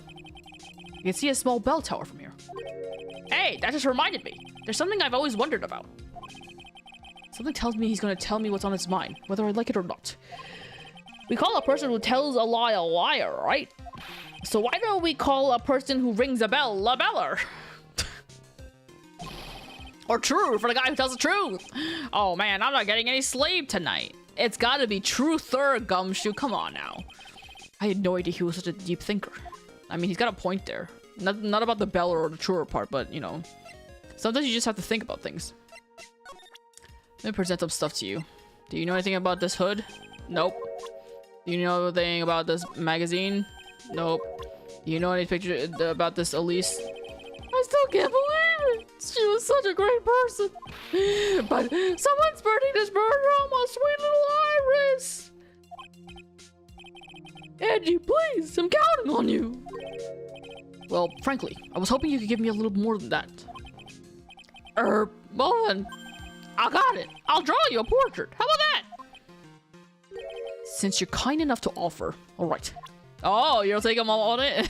You can see a small bell tower from here.
Hey, that just reminded me. There's something I've always wondered about.
Something tells me he's going to tell me what's on his mind, whether I like it or not.
We call a person who tells a lie a liar, right? So why don't we call a person who rings a bell a beller? Or true for the guy who tells the truth. Oh man, I'm not getting any sleep tonight.
It's gotta be truther, Gumshoe. Come on now. I had no idea he was such a deep thinker. I mean, he's got a point there. Not about the beller or the truer part, but you know, sometimes you just have to think about things. Let me present some stuff to you. Do you know anything about this hood? Nope. Do you know anything about this magazine? Nope. Do you know any picture about this Elise? I still can't believe it. She was such a great person. But someone's burning this murder on my sweet little Iris. Angie, please, I'm counting on you. Well, frankly, I was hoping you could give me a little more than that.
Well then, I got it. I'll draw you a portrait. How about that?
Since you're kind enough to offer, all right.
Oh, you'll take him on it?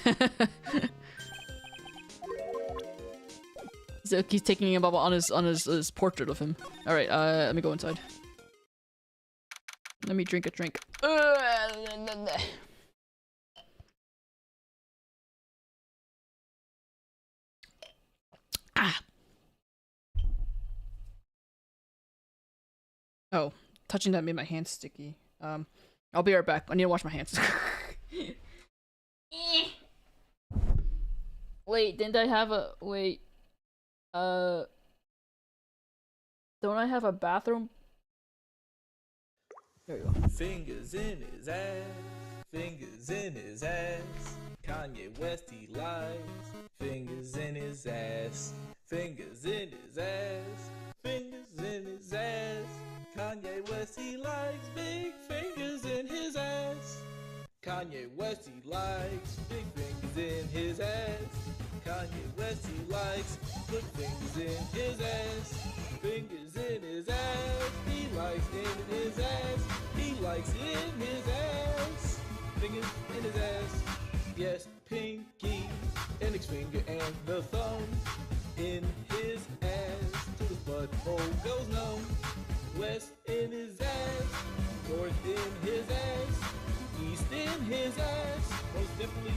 So he's taking him up on his portrait of him. All right, let me go inside. Let me drink a drink. Ah. Oh, touching that made my hands sticky. I'll be right back. I need to wash my hands. Wait, didn't I have a wait? Don't I have a bathroom? There you go.
Fingers in his ass, fingers in his ass. Kanye West he lies. Fingers in his ass, fingers in his ass, fingers in his ass. Kanye West he likes big fingers in his ass. Kanye West he likes big fingers in his ass. Kanye West he likes good fingers in his ass. Fingers in his ass, he likes in his ass. He likes in his ass. Fingers in his ass. Yes, pinky, index finger and the thumb in his ass. To his butthole goes numb. West in his ass, north in his ass, east in his ass, most definitely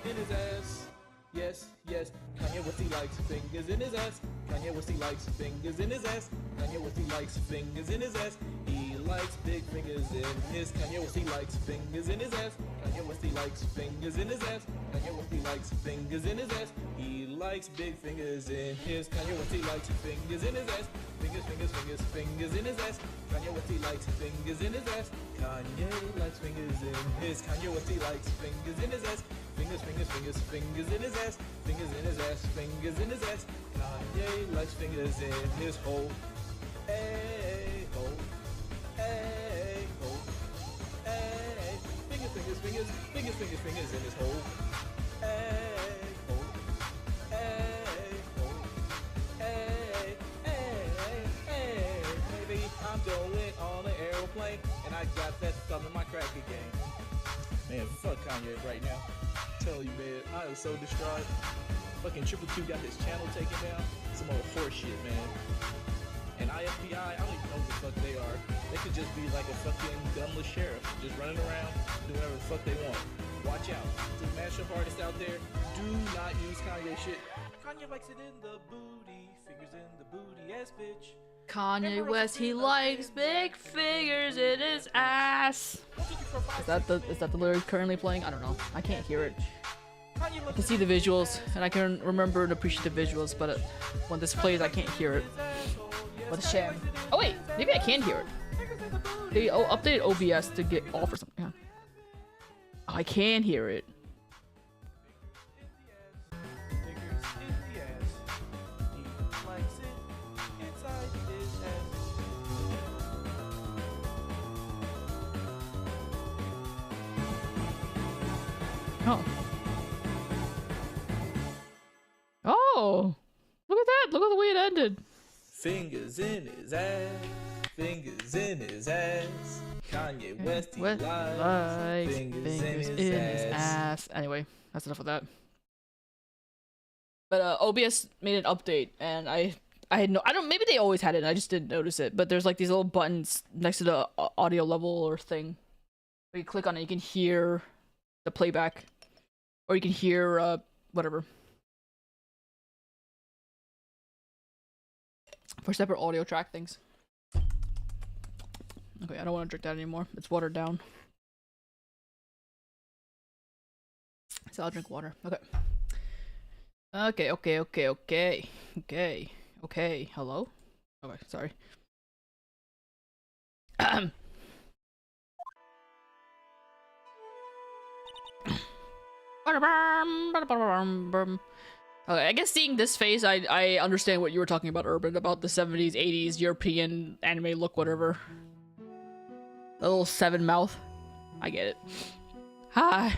in his ass. Yes, yes, Kanye West he likes fingers in his ass. Kanye West he likes fingers in his ass. Kanye West he likes fingers in his ass. He likes big fingers in his. Kanye West he likes fingers in his ass. Kanye West he likes fingers in his ass. Kanye West he likes fingers in his ass. He likes big fingers in his. Kanye West he likes fingers in his ass. fingers in his ass. Kanye what he likes, fingers in his ass. Kanye likes fingers in his. Kanye what he likes, fingers in his ass. Fingers in his ass. Fingers in his ass. Fingers in his ass. Kanye likes fingers in his hole. Hey ho, hey ho, hey. Fingers in his hole. Hey ho, hey ho, hey, hey, baby, I'm going on an aeroplane, and I got that thumb in my cracker game. Man, fuck Kanye right now. Tell you, man, I am so distraught. Fucking Triple Q got his channel taken down. Some old horse shit, man. And IFBI, I don't even know who the fuck they are. They could just be like a fucking gunless sheriff, just running around, doing whatever the fuck they want. Watch out. To the mashup artists out there, do not use Kanye shit. Kanye likes it in the booty, fingers in the booty ass bitch.
Kanye West, he likes big fingers in his ass. Is that the lyric currently playing? I don't know. I can't hear it. I can see the visuals, and I can remember and appreciate the visuals, but when this plays, I can't hear it. What a shame. Oh wait, maybe I can hear it. They updated OBS to get off or something. Yeah. Oh, I can hear it. Oh. Oh! Look at that! Look at the way it ended!
Fingers in his ass. Fingers in his ass. Kanye West, he likes fingers in his ass.
Anyway, that's enough of that. But OBS made an update, and I had no, I don't, maybe they always had it and I just didn't notice it, but there's like these little buttons next to the audio level or thing where you click on it, you can hear the playback, or you can hear whatever, for separate audio track things. Okay, I don't want to drink that anymore. It's watered down. So I'll drink water. Okay. Okay. Hello? Okay, sorry. Okay, I guess seeing this face, I understand what you were talking about, Urban, about the 70s, 80s, European anime look, whatever. The little seven mouth. I get it. Hi.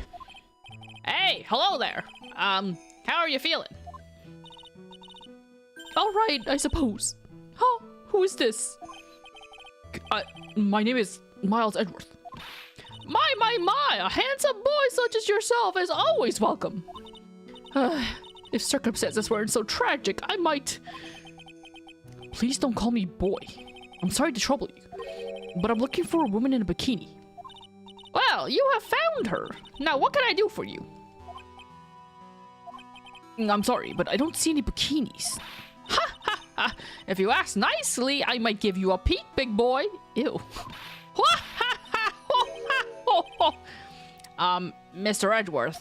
Hey, hello there. How are you feeling? Alright, I suppose. Huh? Who is this? My name is Miles Edgeworth. My, a handsome boy such as yourself is always welcome. If circumstances weren't so tragic, I might... Please don't call me boy. I'm sorry to trouble you, but I'm looking for a woman in a bikini. Well, you have found her. Now, what can I do for you? I'm sorry, but I don't see any bikinis. Ha ha ha! If you ask nicely, I might give you a peek, big boy. Ew. Ha ha ha! Ho ha ho ho! Mr. Edgeworth,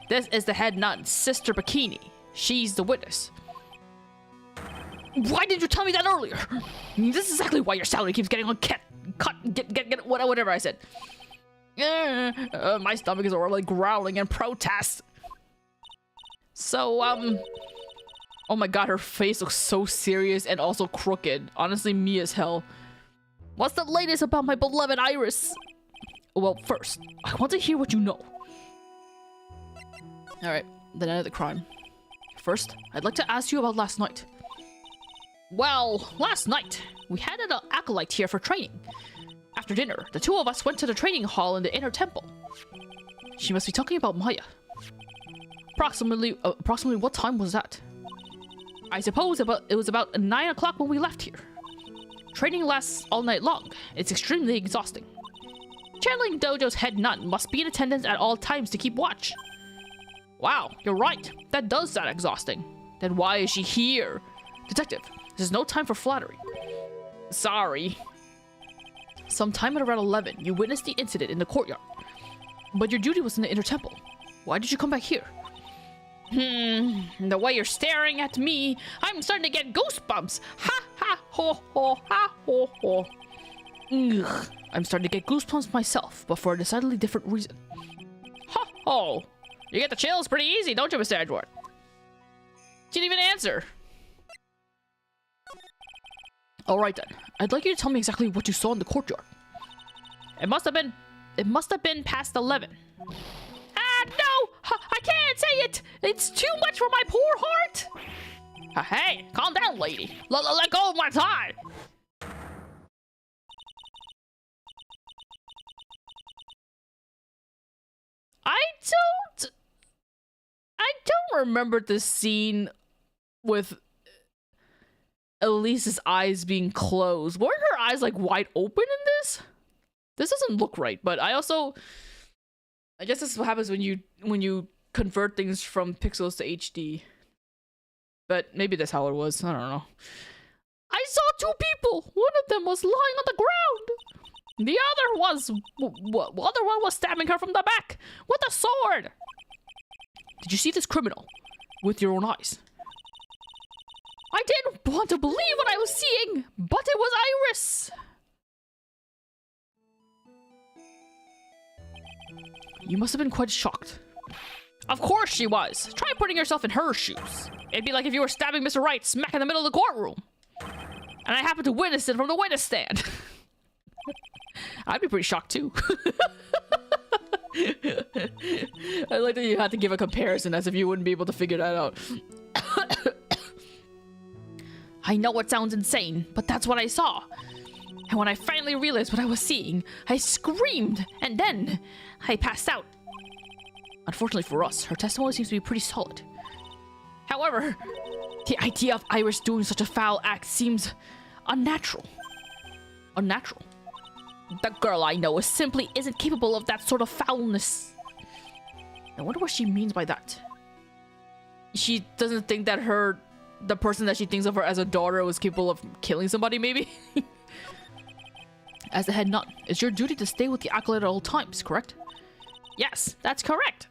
this is the head nut, Sister Bikini. She's the witness. Why didn't you tell me that earlier? This is exactly why your salary keeps getting cut, get whatever I said. My stomach is already growling in protest. So, oh my god, her face looks so serious and also crooked. Honestly, me as hell. What's the latest about my beloved Iris? Well, first, I want to hear what you know. Alright, the night of the crime. First, I'd like to ask you about last night. Well, last night, we had an acolyte here for training. After dinner, the two of us went to the training hall in the inner temple. She must be talking about Maya. Approximately what time was that? I suppose it was about 9 o'clock when we left here. Training lasts all night long. It's extremely exhausting. Channeling Dojo's head nun must be in attendance at all times to keep watch. Wow, you're right. That does sound exhausting. Then why is she here? Detective, this is no time for flattery. Sorry. Sometime at around 11, you witnessed the incident in the courtyard. But your duty was in the inner temple. Why did you come back here? The way you're staring at me, I'm starting to get goosebumps. Ha ha ho ho ha ho ho. Ugh. I'm starting to get goosebumps myself, but for a decidedly different reason. Ho ho! You get the chills pretty easy, don't you, Mr. Edward? Didn't even answer. Alright then. I'd like you to tell me exactly what you saw in the courtyard. It must have been past 11. Ah, no! I can't say it! It's too much for my poor heart! Hey, calm down, lady. Let go of my tie! I don't remember this scene with Elise's eyes being closed. Weren't her eyes like wide open in this? This doesn't look right, but I guess this is what happens when you convert things from pixels to HD. But maybe that's how it was. I don't know. I saw two people. One of them was lying on the ground. The other one was stabbing her from the back with a sword. Did you see this criminal with your own eyes? I didn't want to believe what I was seeing, but it was Iris. You must have been quite shocked. Of course she was. Try putting yourself in her shoes. It'd be like if you were stabbing Mr. Wright smack in the middle of the courtroom. And I happened to witness it from the witness stand. I'd be pretty shocked too. I like that you had to give a comparison as if you wouldn't be able to figure that out. I know it sounds insane, but that's what I saw. And when I finally realized what I was seeing, I screamed, and then I passed out. Unfortunately for us, her testimony seems to be pretty solid. However, the idea of Iris doing such a foul act seems unnatural. Unnatural. The girl I know simply isn't capable of that sort of foulness. I wonder what she means by that. She doesn't think that the person that she thinks of her as a daughter was capable of killing somebody, maybe? As the head nun, it's your duty to stay with the acolyte at all times, correct? Yes, that's correct.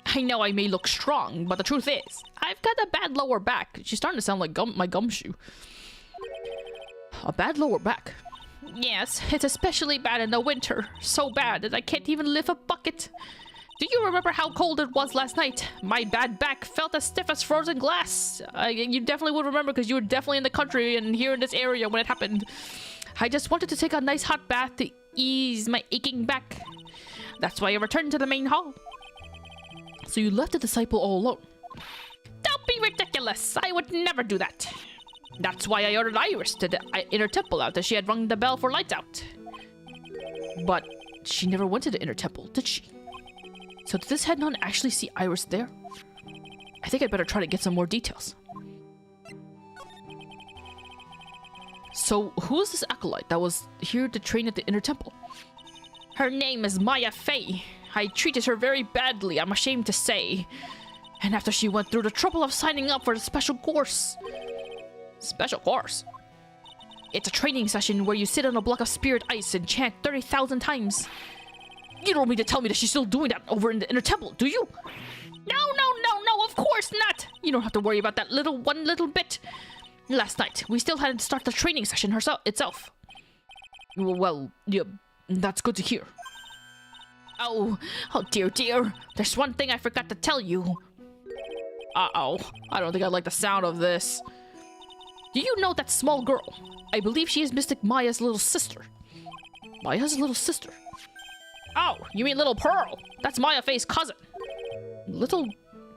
I know I may look strong, but the truth is, I've got a bad lower back. She's starting to sound like my gumshoe. A bad lower back? Yes, it's especially bad in the winter. So bad that I can't even lift a bucket. Do you remember how cold it was last night? My bad back felt as stiff as frozen glass. You definitely would remember because you were definitely in the country and here in this area when it happened. I just wanted to take a nice hot bath to ease my aching back. That's why I returned to the main hall. So you left the disciple all alone? Don't be ridiculous. I would never do that. That's why I ordered Iris to the inner temple after she had rung the bell for lights out. But she never went to the inner temple, did she? So did this head nun actually see Iris there? I think I'd better try to get some more details. So who is this acolyte that was here to train at the inner temple? Her name is Maya Fey. I treated her very badly, I'm ashamed to say. And after she went through the trouble of signing up for the special course. Special course? It's a training session where you sit on a block of spirit ice and chant 30,000 times. You don't mean to tell me that she's still doing that over in the inner temple, do you? No, of course not. You don't have to worry about that one little bit. Last night, we still hadn't started the training session itself. Well, yeah, that's good to hear. Oh dear. There's one thing I forgot to tell you. Uh-oh. I don't think I like the sound of this. Do you know that small girl? I believe she is Mystic Maya's little sister. Maya's little sister? Oh, you mean Little Pearl? That's Maya Fey's cousin. Little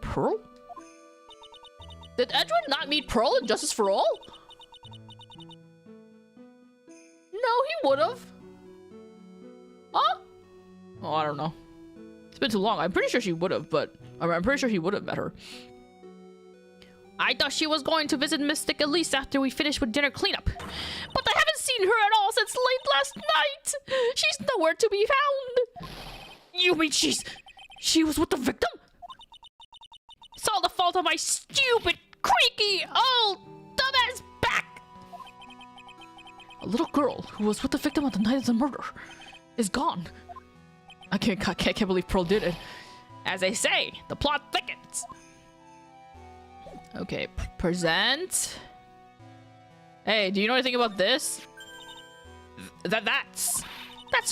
Pearl? Did Edward not meet Pearl in Justice for All? No, he would've. Huh? Oh, I don't know. It's been too long. I'm pretty sure she would've, but I'm pretty sure he would've met her. I thought she was going to visit Mystic Elise after we finished with dinner cleanup. But I haven't seen her at all since late last night. She's nowhere to be found. You mean she was with the victim? It's all the fault of my stupid, creaky, old, dumbass back. A little girl who was with the victim on the night of the murder is gone. I can't believe Pearl did it. As they say, the plot thickens. Okay, present. Hey, do you know anything about this?
That's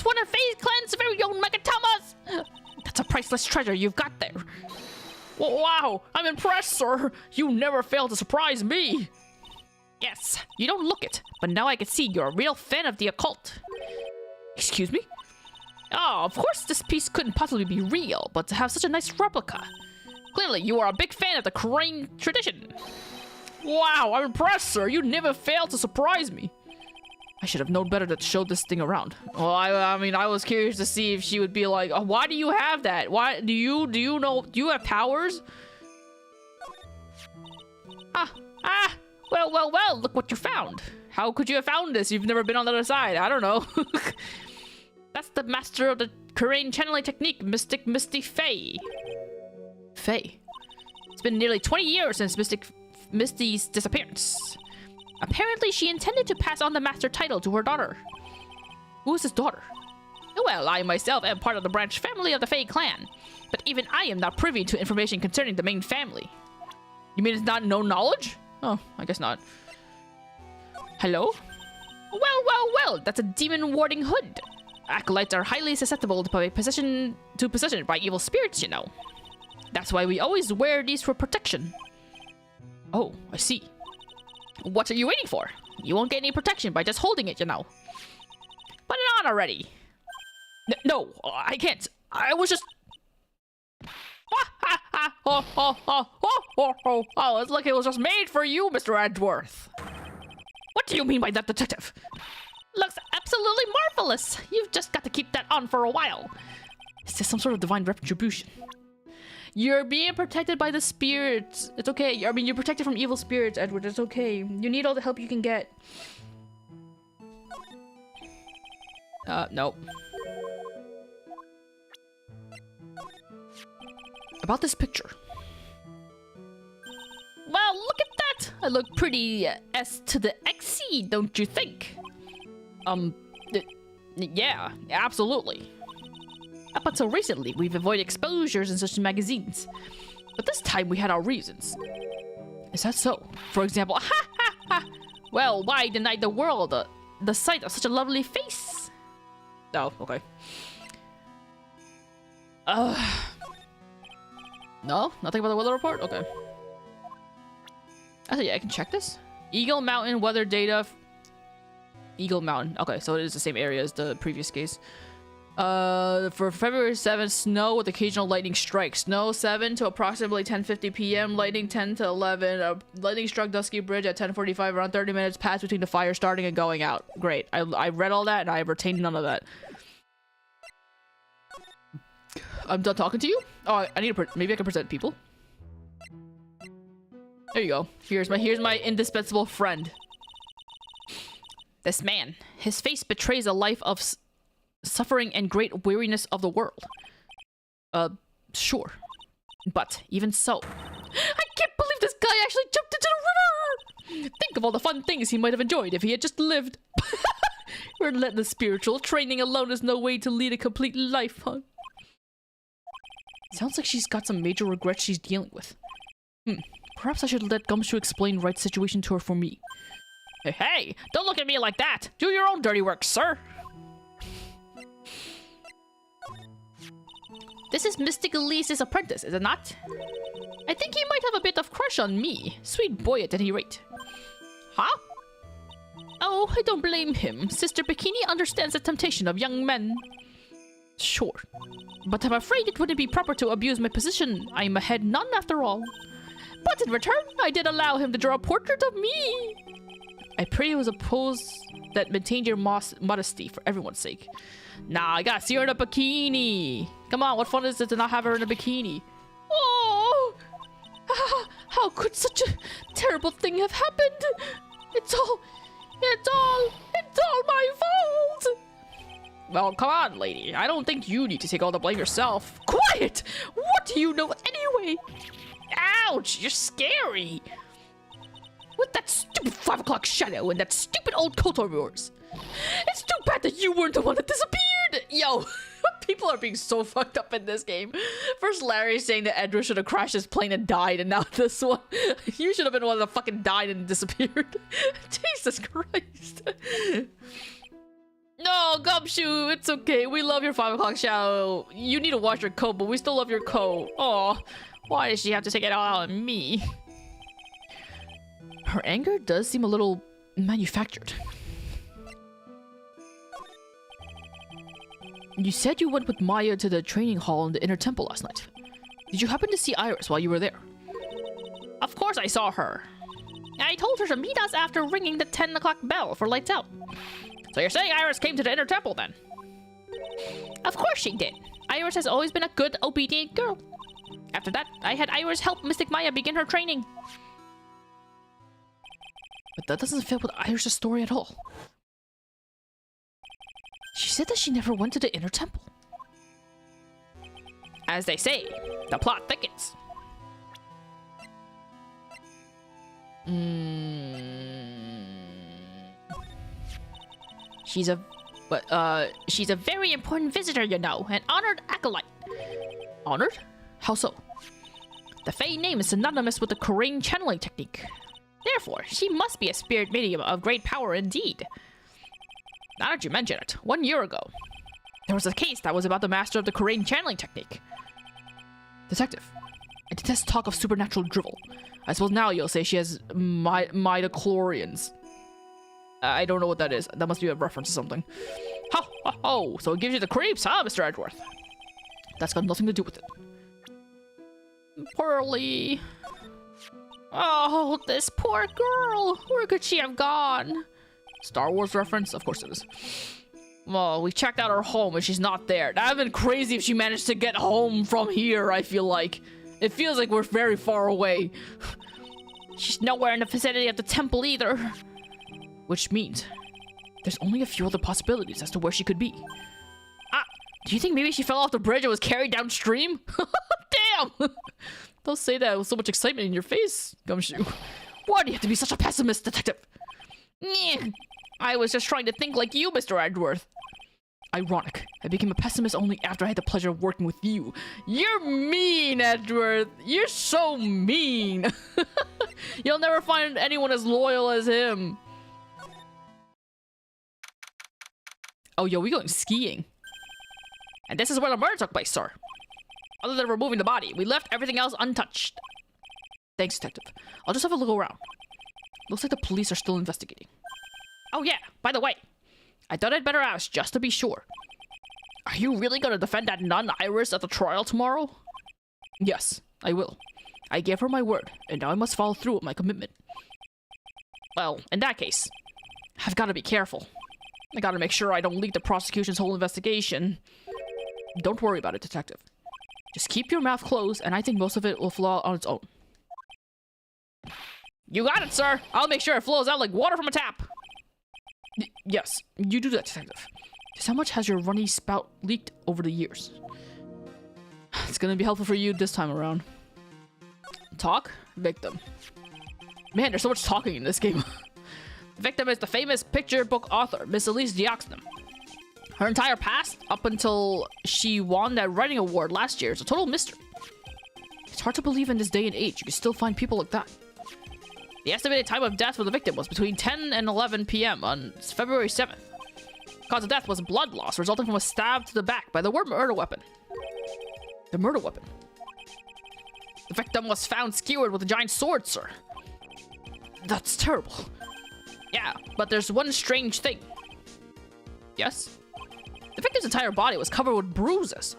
one of FaZe Clan's very own Megatamas! That's a priceless treasure you've got there.
Wow, I'm impressed, sir. You never fail to surprise me.
Yes, you don't look it, but now I can see you're a real fan of the occult.
Excuse me?
Oh, of course this piece couldn't possibly be real, but to have such a nice replica. Clearly, you are a big fan of the Crane tradition.
Wow, I'm impressed, sir. You never fail to surprise me. I should have known better to show this thing around. Well, I mean, I was curious to see if she would be like, oh, why do you have that? Why do you know, do you have powers?
Well, look what you found.
How could you have found this? You've never been on the other side. I don't know.
That's the master of the Korean channeling technique, Mystic Misty Faye.
Faye.
It's been nearly 20 years since Misty's disappearance. Apparently, she intended to pass on the master title to her daughter.
Who is his daughter?
Well, I myself am part of the branch family of the Faye clan, but even I am not privy to information concerning the main family.
You mean it's not no knowledge? Oh, I guess not. Hello?
Well, that's a demon warding hood. Acolytes are highly susceptible to possession by evil spirits, you know. That's why we always wear these for protection.
Oh, I see.
What are you waiting for? You won't get any protection by just holding it, you know. Put it on already.
No, I can't. I was just... Oh, it's like it was just made for you, Mr. Edgeworth.
What do you mean by that, detective? Looks absolutely marvelous. You've just got to keep that on for a while.
Is this some sort of divine retribution? You're being protected by the spirits. It's okay. I mean, you're protected from evil spirits, Edward. It's okay. You need all the help you can get. Nope. About this picture.
Well, look at that. I look pretty S to the XC, don't you think?
Yeah, absolutely.
Up until recently, we've avoided exposures in such magazines. But this time we had our reasons.
Is that so?
For example, well, why deny the world the sight of such a lovely face?
Oh, okay. No? Nothing about the weather report? Okay. I said, yeah, I can check this. Eagle Mountain weather data. Eagle Mountain. Okay, so it is the same area as the previous case. For February 7th, snow with occasional lightning strikes. Snow 7 to approximately 10:50 p.m. Lightning 10 to 11. Lightning struck Dusky Bridge at 10:45. Around 30 minutes passed between the fire starting and going out. Great. I read all that and I retained none of that. I'm done talking to you. Oh, I need to. Maybe I can present people. There you go. Here's my indispensable friend.
This man, his face betrays a life of suffering and great weariness of the world.
Sure.
But even so,
I can't believe this guy actually jumped into the river! Think of all the fun things he might have enjoyed if he had just lived. Relentless spiritual training alone is no way to lead a complete life, huh? Sounds like she's got some major regrets she's dealing with. Perhaps I should let Gumshoe explain Wright's situation to her for me.
Hey, don't look at me like that! Do your own dirty work, sir! This is Mystic Elise's apprentice, is it not? I think he might have a bit of crush on me. Sweet boy at any rate. Huh? Oh, I don't blame him. Sister Bikini understands the temptation of young men.
Sure.
But I'm afraid it wouldn't be proper to abuse my position. I'm a head nun after all. But in return, I did allow him to draw a portrait of me.
I pray it was a pose that maintained your modesty for everyone's sake.
Nah, I gotta see her in a bikini.
Come on, what fun is it to not have her in a bikini?
Oh! How could such a terrible thing have happened? It's all my fault!
Well, come on, lady. I don't think you need to take all the blame yourself. Quiet! What do you know anyway?
Ouch, you're scary. With that stupid 5 o'clock shadow and that stupid old coat of yours.
It's too bad that you weren't the one that disappeared! Yo, People are being so fucked up in this game. First Larry saying that Edward should have crashed his plane and died, and now this one. You should have been one that fucking died and disappeared. Jesus Christ. No, Gumshoe, it's okay. We love your 5 o'clock shadow. You need to wash your coat, but we still love your coat. Oh, why does she have to take it all out on me? Her anger does seem a little manufactured. You said you went with Maya to the training hall in the inner temple last night. Did you happen to see Iris while you were there?
Of course I saw her. I told her to meet us after ringing the 10 o'clock bell for lights out. So you're saying Iris came to the inner temple then? Of course she did. Iris has always been a good, obedient girl. After that, I had Iris help Mystic Maya begin her training.
But that doesn't fit with Iris' story at all. She said that she never went to the inner temple.
As they say, the plot thickens. She's a very important visitor, you know, an honored acolyte.
Honored? How so?
The Fae name is synonymous with the Korean channeling technique. Therefore, she must be a spirit medium of great power indeed. Now that you mention it, 1 year ago, there was a case that was about the master of the Korean channeling technique.
Detective, I detest talk of supernatural drivel. I suppose now you'll say she has midichlorians. I don't know what that is. That must be a reference to something.
Ho, ho, ho. So it gives you the creeps, huh, Mr. Edgeworth?
That's got nothing to do with it.
Poorly. Oh, this poor girl. Where could she have gone?
Star Wars reference? Of course it is.
Well, we checked out her home and she's not there. That'd have been crazy if she managed to get home from here, I feel like.
It feels like we're very far away.
She's nowhere in the vicinity of the temple either.
Which means there's only a few other possibilities as to where she could be.
Ah, do you think maybe she fell off the bridge and was carried downstream?
Damn! Don't say that with so much excitement in your face, Gumshoe. Why do you have to be such a pessimist, detective?
I was just trying to think like you, Mr. Edgeworth.
Ironic. I became a pessimist only after I had the pleasure of working with you.
You're mean, Edgeworth. You're so mean.
You'll never find anyone as loyal as him. Oh, yo, we going skiing.
And this is where the murder took place, sir. Other than removing the body, we left everything else untouched.
Thanks, detective. I'll just have a look around. Looks like the police are still investigating.
Oh yeah, by the way, I thought I'd better ask just to be sure. Are you really gonna defend that nun Iris at the trial tomorrow?
Yes, I will. I gave her my word, and now I must follow through with my commitment.
Well, in that case,
I've got to be careful. I gotta make sure I don't leak the prosecution's whole investigation. Don't worry about it, detective. Just keep your mouth closed, and I think most of it will flow out on its own.
You got it, sir. I'll make sure it flows out like water from a tap.
Yes, you do that, detective. Just how much has your runny spout leaked over the years? It's gonna be helpful for you this time around. Talk? Victim. Man, there's so much talking in this game.
The victim is the famous picture book author, Miss Elise Dioxnum. Her entire past, up until she won that writing award last year, is a total mystery.
It's hard to believe in this day and age you can still find people like that.
The estimated time of death for the victim was between 10 and 11 p.m. on February 7th. Cause of death was blood loss resulting from a stab to the back by the murder weapon.
The murder weapon?
The victim was found skewered with a giant sword, sir.
That's terrible.
Yeah, but there's one strange thing.
Yes?
The victim's entire body was covered with bruises.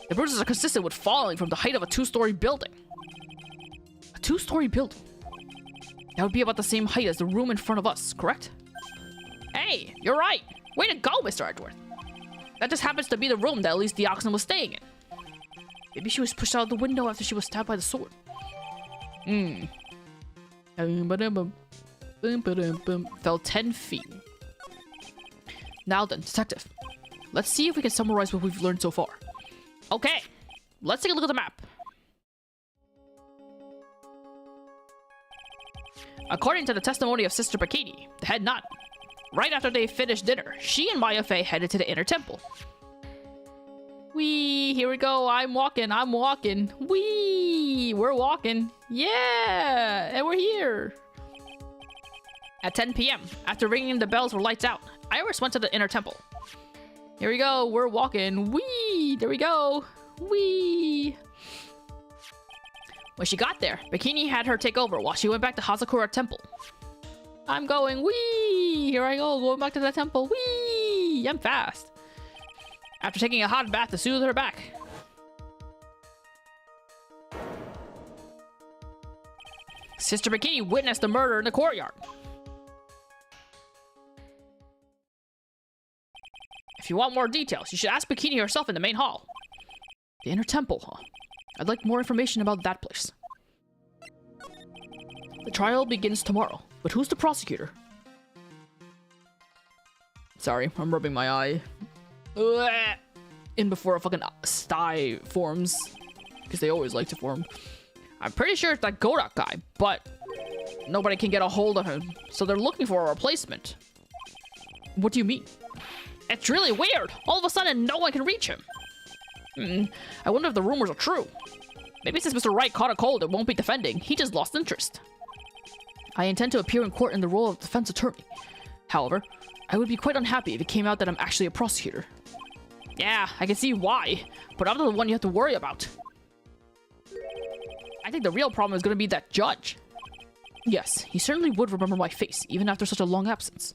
The bruises are consistent with falling from the height of a 2-story building.
A 2-story building? That would be about the same height as the room in front of us, correct?
Hey, you're right. Way to go, Mr. Edgeworth. That just happens to be the room that Elise Dioxnum was staying in.
Maybe she was pushed out of the window after she was stabbed by the sword. Fell 10 feet. Now then, detective. Let's see if we can summarize what we've learned so far.
Okay, let's take a look at the map. According to the testimony of Sister Bikini, the head nun, right after they finished dinner, she and Maya Fey headed to the inner temple.
Wee, here we go. I'm walking. Wee, we're walking. Yeah, and we're here. At 10 p.m., after ringing the bells for lights out, Iris went to the inner temple. Here we go, we're walking. Wee, there we go. Wee. When she got there, Bikini had her take over while she went back to Hazakura Temple. I'm going. Wee, here I go, going back to the temple. Wee, I'm fast. After taking a hot bath to soothe her back. Sister Bikini witnessed the murder in the courtyard. If you want more details, you should ask Bikini herself in the main hall. The inner temple, huh? I'd like more information about that place. The trial begins tomorrow, but who's the prosecutor? Sorry, I'm rubbing my eye. In before a fucking sty forms. Because they always like to form. I'm pretty sure it's that Godak guy, but nobody can get a hold of him, so they're looking for a replacement. What do you mean? It's really weird! All of a sudden, no one can reach him. I wonder if the rumors are true. Maybe since Mr. Wright caught a cold and won't be defending, he just lost interest. I intend to appear in court in the role of defense attorney. However, I would be quite unhappy if it came out that I'm actually a prosecutor. Yeah, I can see why, but I'm not the one you have to worry about. I think the real problem is going to be that judge. Yes, he certainly would remember my face, even after such a long absence.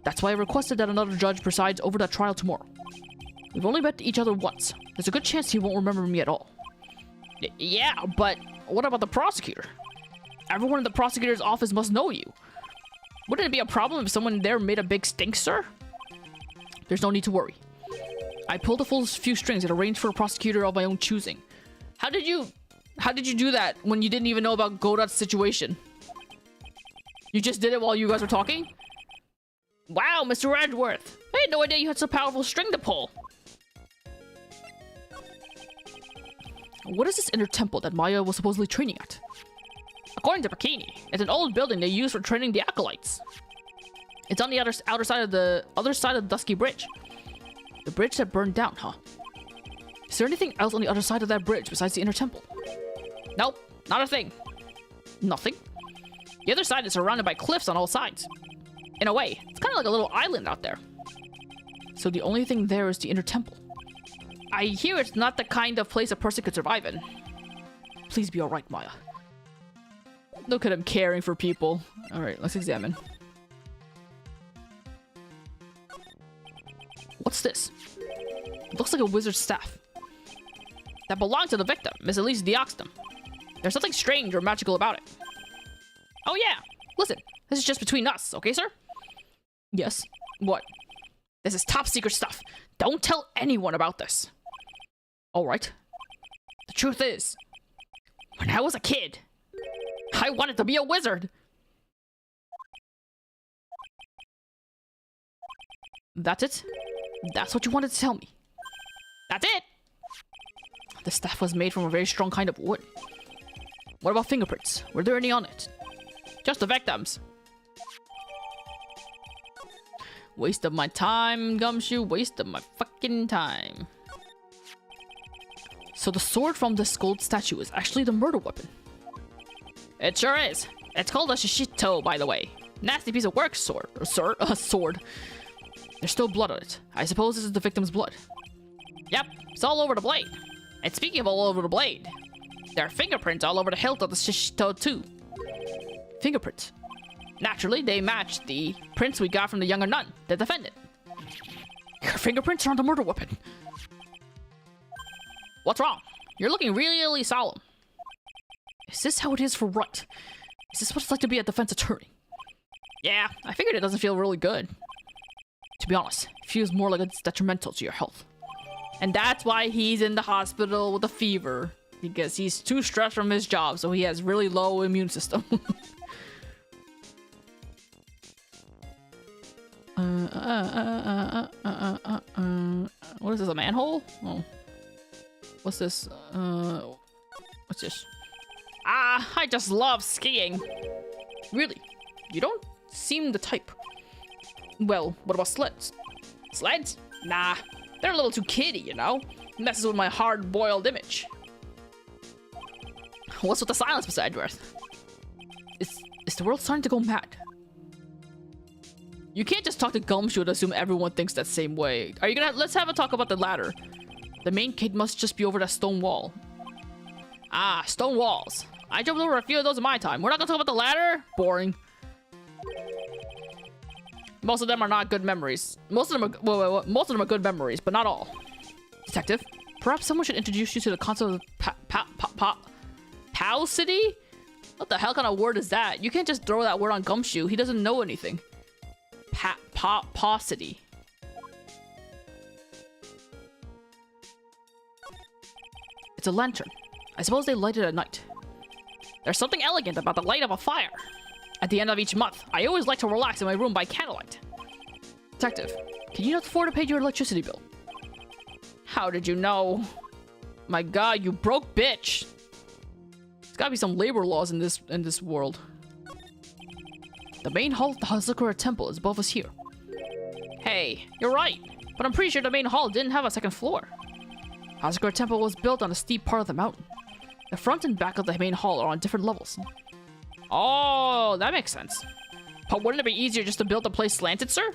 That's why I requested that another judge presides over that trial tomorrow. We've only met each other once. There's a good chance he won't remember me at all. Yeah, but what about the prosecutor? Everyone in the prosecutor's office must know you. Wouldn't it be a problem if someone there made a big stink, sir? There's no need to worry. I pulled a full few strings and arranged for a prosecutor of my own choosing. How did you do that when you didn't even know about Godot's situation? You just did it while you guys were talking? Wow, Mr. Edgeworth! I had no idea you had such a powerful string to pull. What is this inner temple that Maya was supposedly training at? According to Bikini, it's an old building they use for training the acolytes. It's on the other side of the Dusky Bridge. The bridge that burned down, huh? Is there anything else on the other side of that bridge besides the inner temple? Nope, not a thing. Nothing? The other side is surrounded by cliffs on all sides. In a way, it's kind of like a little island out there. So the only thing there is the inner temple. I hear it's not the kind of place a person could survive in. Please be alright, Maya. Look at him caring for people. Alright, let's examine. What's this? It looks like a wizard's staff. That belonged to the victim, Miss Elise Dioxtum. There's something strange or magical about it. Oh yeah, listen, this is just between us, okay, sir? Yes. What? This is top secret stuff. Don't tell anyone about this. Alright. The truth is, when I was a kid, I wanted to be a wizard. That's it? That's what you wanted to tell me? That's it! The staff was made from a very strong kind of wood. What about fingerprints? Were there any on it? Just the victims. Waste of my time, Gumshoe. Waste of my fucking time. So the sword from this gold statue is actually the murder weapon. It sure is. It's called a shishito, by the way. Nasty piece of work, sword. Sir, a sword. There's still blood on it. I suppose this is the victim's blood. Yep, it's all over the blade. And speaking of all over the blade, there are fingerprints all over the hilt of the shishito too. Fingerprints? Naturally, they match the prints we got from the younger nun, the defendant. Your fingerprints are on the murder weapon. What's wrong? You're looking really solemn. Is this how it is for Wright? Is this what it's like to be a defense attorney? Yeah, I figured it doesn't feel really good. To be honest, it feels more like it's detrimental to your health. And that's why he's in the hospital with a fever. Because he's too stressed from his job, so he has really low immune system. What is this, a manhole? Oh. What's this? What's this? Ah, I just love skiing. Really? You don't seem the type. Well, what about sleds? Sleds? Nah, they're a little too kiddie, you know? Messes with my hard-boiled image. What's with the silence, Mr. Edgeworth? Is the world starting to go mad? You can't just talk to Gumshoe and assume everyone thinks that same way. Are you gonna... Let's have a talk about the ladder. The main gate must just be over that stone wall. Ah, stone walls. I jumped over a few of those in my time. We're not gonna talk about the ladder? Boring. Most of them are not good memories. Most of them are... Most of them are good memories, but not all. Detective, perhaps someone should introduce you to the concept of Pow City? What the hell kind of word is that? You can't just throw that word on Gumshoe. He doesn't know anything. Paucity. It's a lantern. I suppose they light it at night. There's something elegant about the light of a fire. At the end of each month, I always like to relax in my room by candlelight. Detective, can you not afford to pay your electricity bill? How did you know? My god, you broke bitch. There's gotta be some labor laws in this world. The main hall of the Hazakura Temple is above us here. Hey, you're right, but I'm pretty sure the main hall didn't have a second floor. Hazakura Temple was built on a steep part of the mountain. The front and back of the main hall are on different levels. Oh, that makes sense. But wouldn't it be easier just to build the place slanted, sir?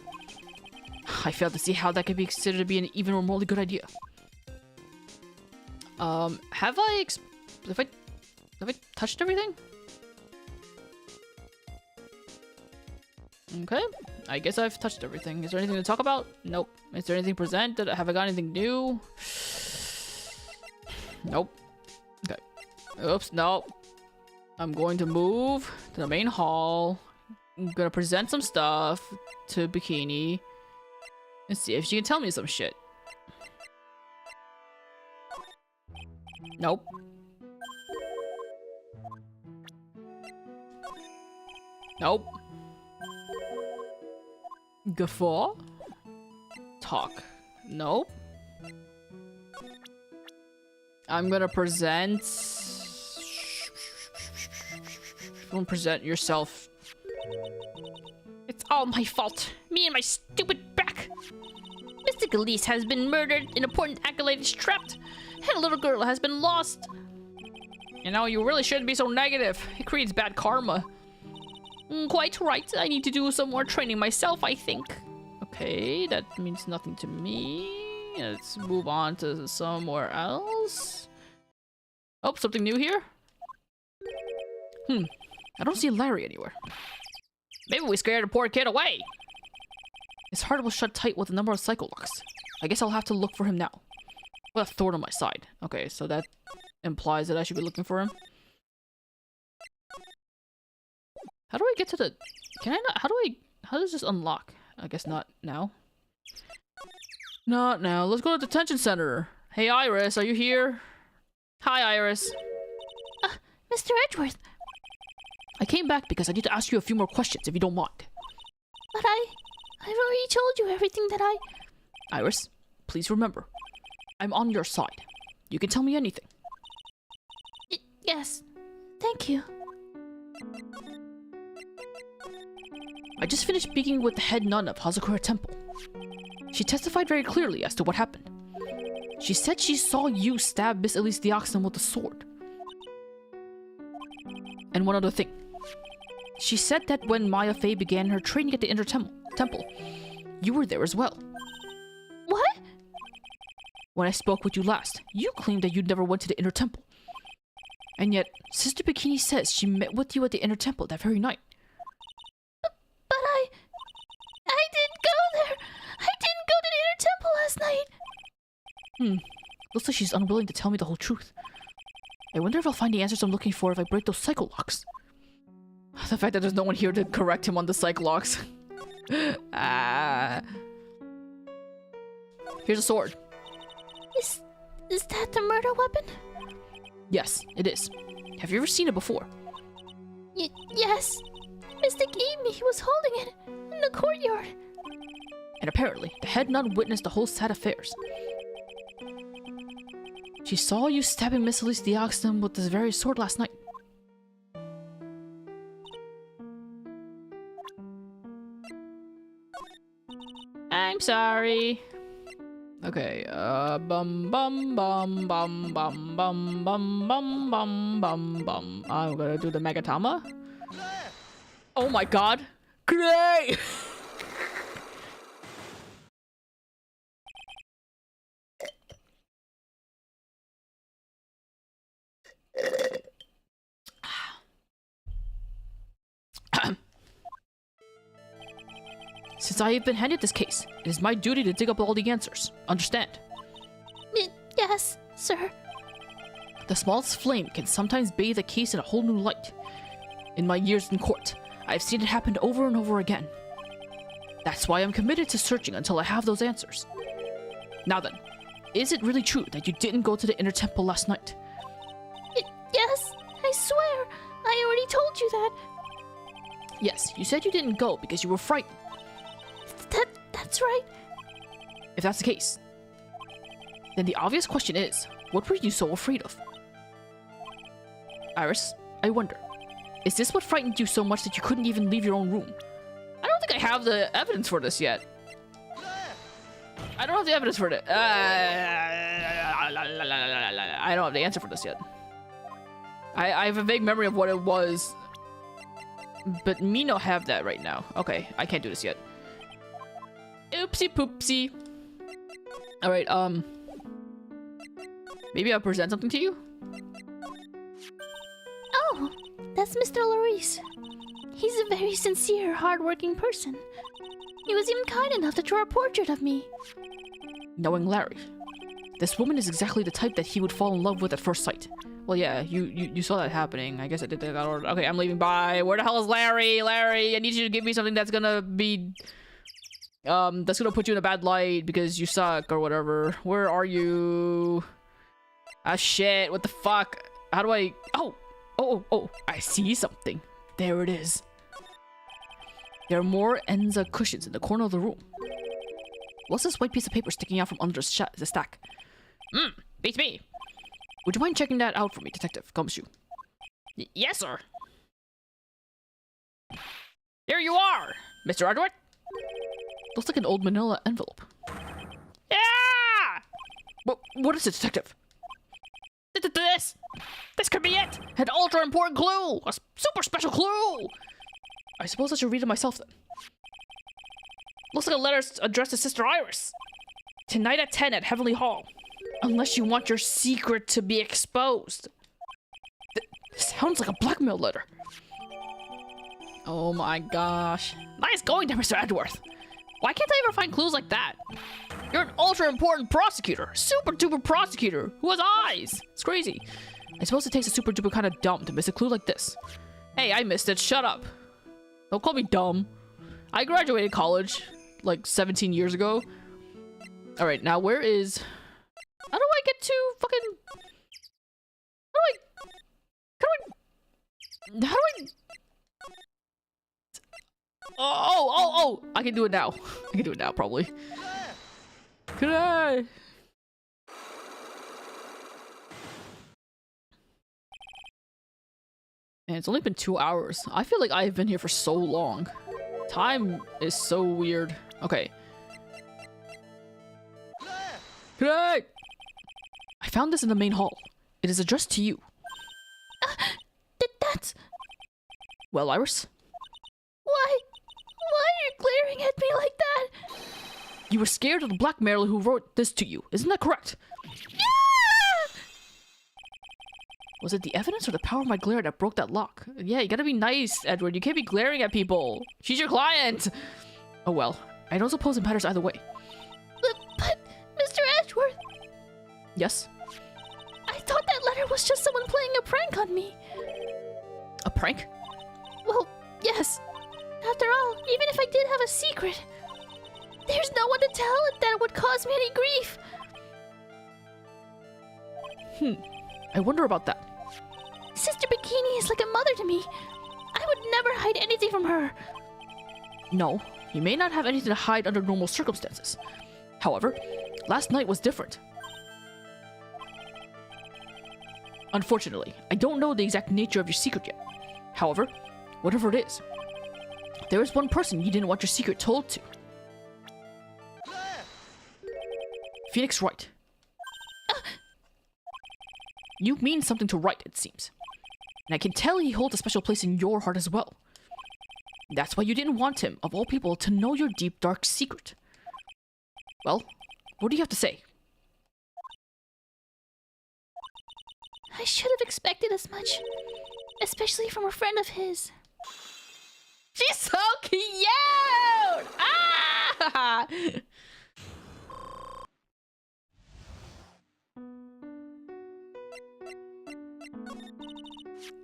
I fail to see how that could be considered to be an even remotely good idea. Have I touched everything? Okay, I guess I've touched everything. Is there anything to talk about? Nope. Is there anything to present? Have I got anything new? Nope. Okay. Oops, no. I'm going to move to the main hall. I'm gonna present some stuff to Bikini. Let's see if she can tell me some shit. Nope. Nope. Guffaw? Talk. Nope. I'm gonna present... Don't present yourself.
It's all my fault. Me and my stupid back. Mr. Galice has been murdered, an important accolade is trapped, and a little girl has been lost.
You know, you really shouldn't be so negative. It creates bad karma.
Quite right. I need to do some more training myself, I think.
Okay, that means nothing to me. Let's move on to somewhere else. Oh, something new here? I don't see Larry anywhere.
Maybe we scared the poor kid away.
His heart was shut tight with a number of cycle locks. I guess I'll have to look for him now. With a thorn on my side. Okay, so that implies that I should be looking for him. How do I get to the... Can I not... How does this unlock? I guess not now. Not now. Let's go to the detention center. Hey, Iris, are you here? Hi, Iris.
Mr. Edgeworth.
I came back because I need to ask you a few more questions, if you don't mind.
But I've already told you everything that I...
Iris, please remember. I'm on your side. You can tell me anything.
Yes. Thank you.
I just finished speaking with the head nun of Hazakura Temple. She testified very clearly as to what happened. She said she saw you stab Miss Elise Dioxin with a sword. And one other thing. She said that when Maya Fey began her training at the Inner Temple, you were there as well.
What?
When I spoke with you last, you claimed that you never went to the Inner Temple. And yet, Sister Bikini says she met with you at the Inner Temple that very night.
But I didn't go there. I didn't go to the Inner Temple last night.
Looks like she's unwilling to tell me the whole truth. I wonder if I'll find the answers I'm looking for if I break those cycle locks. The fact that there's no one here to correct him on the cycle locks. Here's a sword.
Is that the murder weapon?
Yes, it is. Have you ever seen it before?
Yes. Mystic Amy was holding it in the courtyard.
And apparently, the head nun witnessed the whole sad affairs. She saw you stabbing Miss Elise Dioxin with this very sword last night.
I'm sorry.
Okay, bum bum bum bum bum bum bum bum bum bum bum. I'm gonna do the Megatama. Oh my god! Great! Since I have been handed this case, it is my duty to dig up all the answers. Understand?
Yes, sir.
The smallest flame can sometimes bathe a case in a whole new light. In my years in court, I've seen it happen over and over again. That's why I'm committed to searching until I have those answers. Now then, is it really true that you didn't go to the inner temple last night?
Yes, I swear. I already told you that.
Yes, you said you didn't go because you were frightened.
That's right.
If that's the case, then the obvious question is, what were you so afraid of? Iris, I wonder, is this what frightened you so much that you couldn't even leave your own room? I don't think I have the evidence for this yet. I don't have the evidence for it. I don't have the answer for this yet. I have a vague memory of what it was, but me not have that right now. Okay, I can't do this yet. Oopsie poopsie. Alright, maybe I'll present something to you?
Oh, that's Mr. Larice. He's a very sincere, hardworking person. He was even kind enough to draw a portrait of me.
Knowing Larry, this woman is exactly the type that he would fall in love with at first sight. Well, yeah, you saw that happening. I guess I did that order. Okay, I'm leaving. Bye. Where the hell is Larry? Larry, I need you to give me something that's gonna be... that's gonna put you in a bad light because you suck or whatever. Where are you? Ah, shit. What the fuck? How do I... Oh, I see something. There it is. There are more Enza cushions in the corner of the room. What's this white piece of paper sticking out from under the stack?
Beats me.
Would you mind checking that out for me, Detective Gumshoe?
Yes, sir. Here you are, Mr. Edward.
Looks like an old manila envelope.
Yeah!
What is it, Detective?
This could be it.
An ultra important clue! A super special clue! I suppose I should read it myself then. Looks like a letter addressed to Sister Iris. Tonight at 10 at Heavenly Hall. Unless you want your secret to be exposed. This sounds like a blackmail letter. Oh my gosh.
Nice going there, Mr. Edgeworth. Why can't I ever find clues like that? You're an ultra important prosecutor. Super duper prosecutor who has eyes.
It's crazy. I suppose it takes a super duper kind of dumb to miss a clue like this. Hey, I missed it. Shut up. Don't call me dumb. I graduated college like 17 years ago. Alright, now where is... How do I get to fucking... How do I... Oh! I can do it now. I can do it now, probably. Could I? And it's only been 2 hours. I feel like I've been here for so long. Time is so weird. Okay. Could I found this in the main hall. It is addressed to you.
That's...
Well, Iris?
Why are you glaring at me like that?
You were scared of the blackmailer who wrote this to you. Isn't that correct?
Yeah!
Was it the evidence or the power of my glare that broke that lock? Yeah, you gotta be nice, Edward. You can't be glaring at people. She's your client. Oh well. I don't suppose it matters either way.
But Mr. Edgeworth...
Yes?
I thought that letter was just someone playing a prank on me.
A prank?
Well, yes. After all, even if I did have a secret, there's no one to tell it that would cause me any grief.
I wonder about that.
Sister Bikini is like a mother to me. I would never hide anything from her.
No, you may not have anything to hide under normal circumstances. However, last night was different. Unfortunately, I don't know the exact nature of your secret yet. However, whatever it is, there is one person you didn't want your secret told to. Phoenix Wright. You mean something to Wright, it seems. And I can tell he holds a special place in your heart as well. That's why you didn't want him, of all people, to know your deep, dark secret. Well, what do you have to say?
I should have expected as much. Especially from a friend of his.
She's so cute! Ah!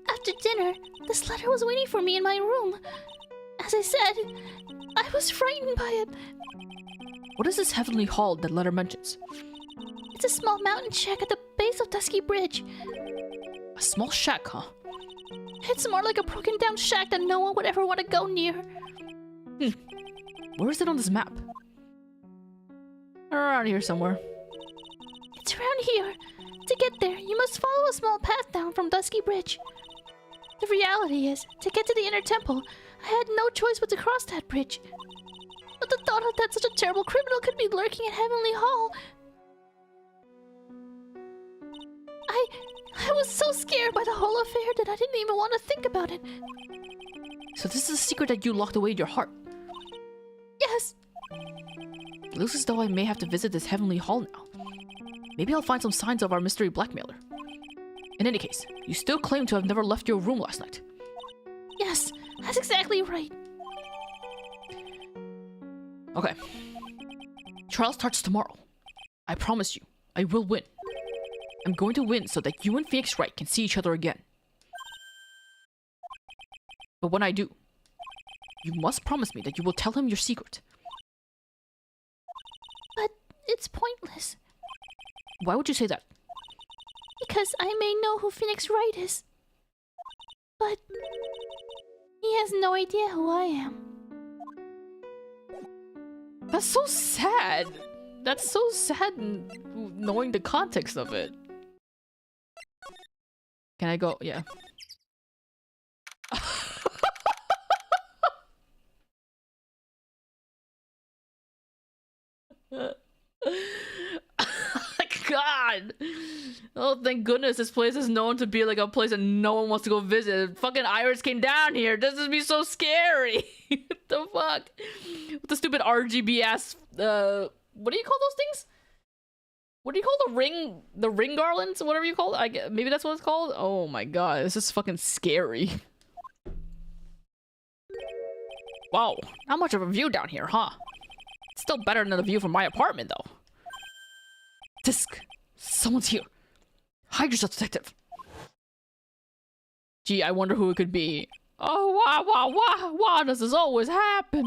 After dinner, this letter was waiting for me in my room. As I said, I was frightened by it.
What is this heavenly hall that letter mentions?
It's a small mountain shack at the base of Dusky Bridge.
A small shack, huh?
It's more like a broken down shack that no one would ever want to go near.
Where is it on this map? Around here somewhere.
It's around here. To get there, you must follow a small path down from Dusky Bridge. The reality is, to get to the inner temple, I had no choice but to cross that bridge. But the thought of that such a terrible criminal could be lurking at Heavenly Hall... I was so scared by the whole affair that I didn't even want to think about it.
So this is a secret that you locked away in your heart?
Yes.
It looks as though I may have to visit this heavenly hall now. Maybe I'll find some signs of our mystery blackmailer. In any case, you still claim to have never left your room last night.
Yes, that's exactly right.
Okay. Trial starts tomorrow. I promise you, I will win. I'm going to win so that you and Phoenix Wright can see each other again. But when I do, you must promise me that you will tell him your secret.
But it's pointless.
Why would you say that?
Because I may know who Phoenix Wright is. But he has no idea who I am.
That's so sad. That's so sad knowing the context of it. Can I go? Yeah. God! Oh, thank goodness this place is known to be like a place that no one wants to go visit. Fucking Iris came down here. This is be so scary. What the fuck? With the stupid RGB ass. What do you call those things? What do you call the ring garlands? Whatever you call it. Maybe that's what it's called. Oh my god, this is fucking scary. Wow, not much of a view down here, huh? It's still better than the view from my apartment, though. Tisk! Someone's here! Hide yourself, detective! Gee, I wonder who it could be. Oh, why does this always happen?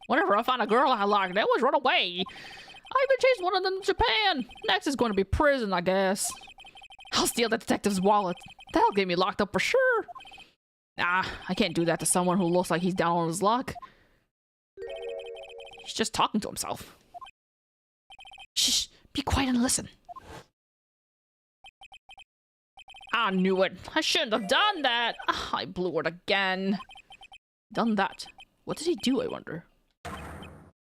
Whenever I find a girl I like, they always run away. I even chased one of them to Japan. Next is going to be prison, I guess. I'll steal the detective's wallet. That'll get me locked up for sure. Nah, I can't do that to someone who looks like he's down on his luck. He's just talking to himself. Shh, be quiet and listen. I knew it. I shouldn't have done that. I blew it again. Done that. What did he do, I wonder?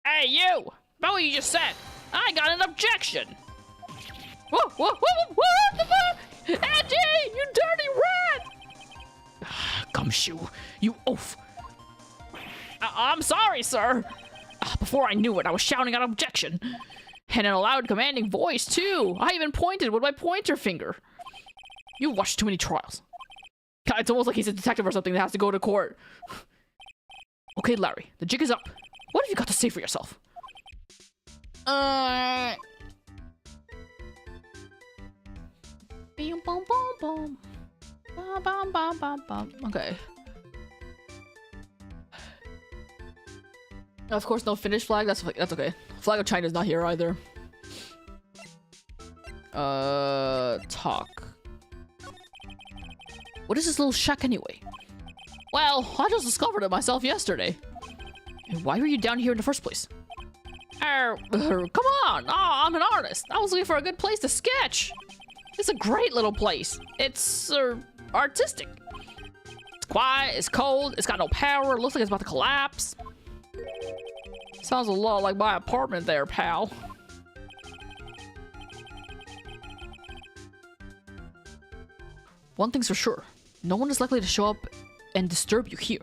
Hey, you! About what you just said. I got an objection. Whoa, what the fuck? Angie, you dirty rat! Gumshoe, you oaf. I'm sorry, sir. Before I knew it, I was shouting out objection. And in a loud, commanding voice, too. I even pointed with my pointer finger. You watched too many trials. God, it's almost like he's a detective or something that has to go to court. Okay, Larry, the jig is up. What have you got to say for yourself? Okay. Of course, no Finnish flag. That's okay. Flag of China's not here either. Talk. What is this little shack anyway? Well, I just discovered it myself yesterday. And why were you down here in the first place? Come on! Oh, I'm an artist. I was looking for a good place to sketch. It's a great little place. It's artistic. It's quiet. It's cold. It's got no power. It looks like it's about to collapse. Sounds a lot like my apartment there, pal. One thing's for sure. No one is likely to show up and disturb you here.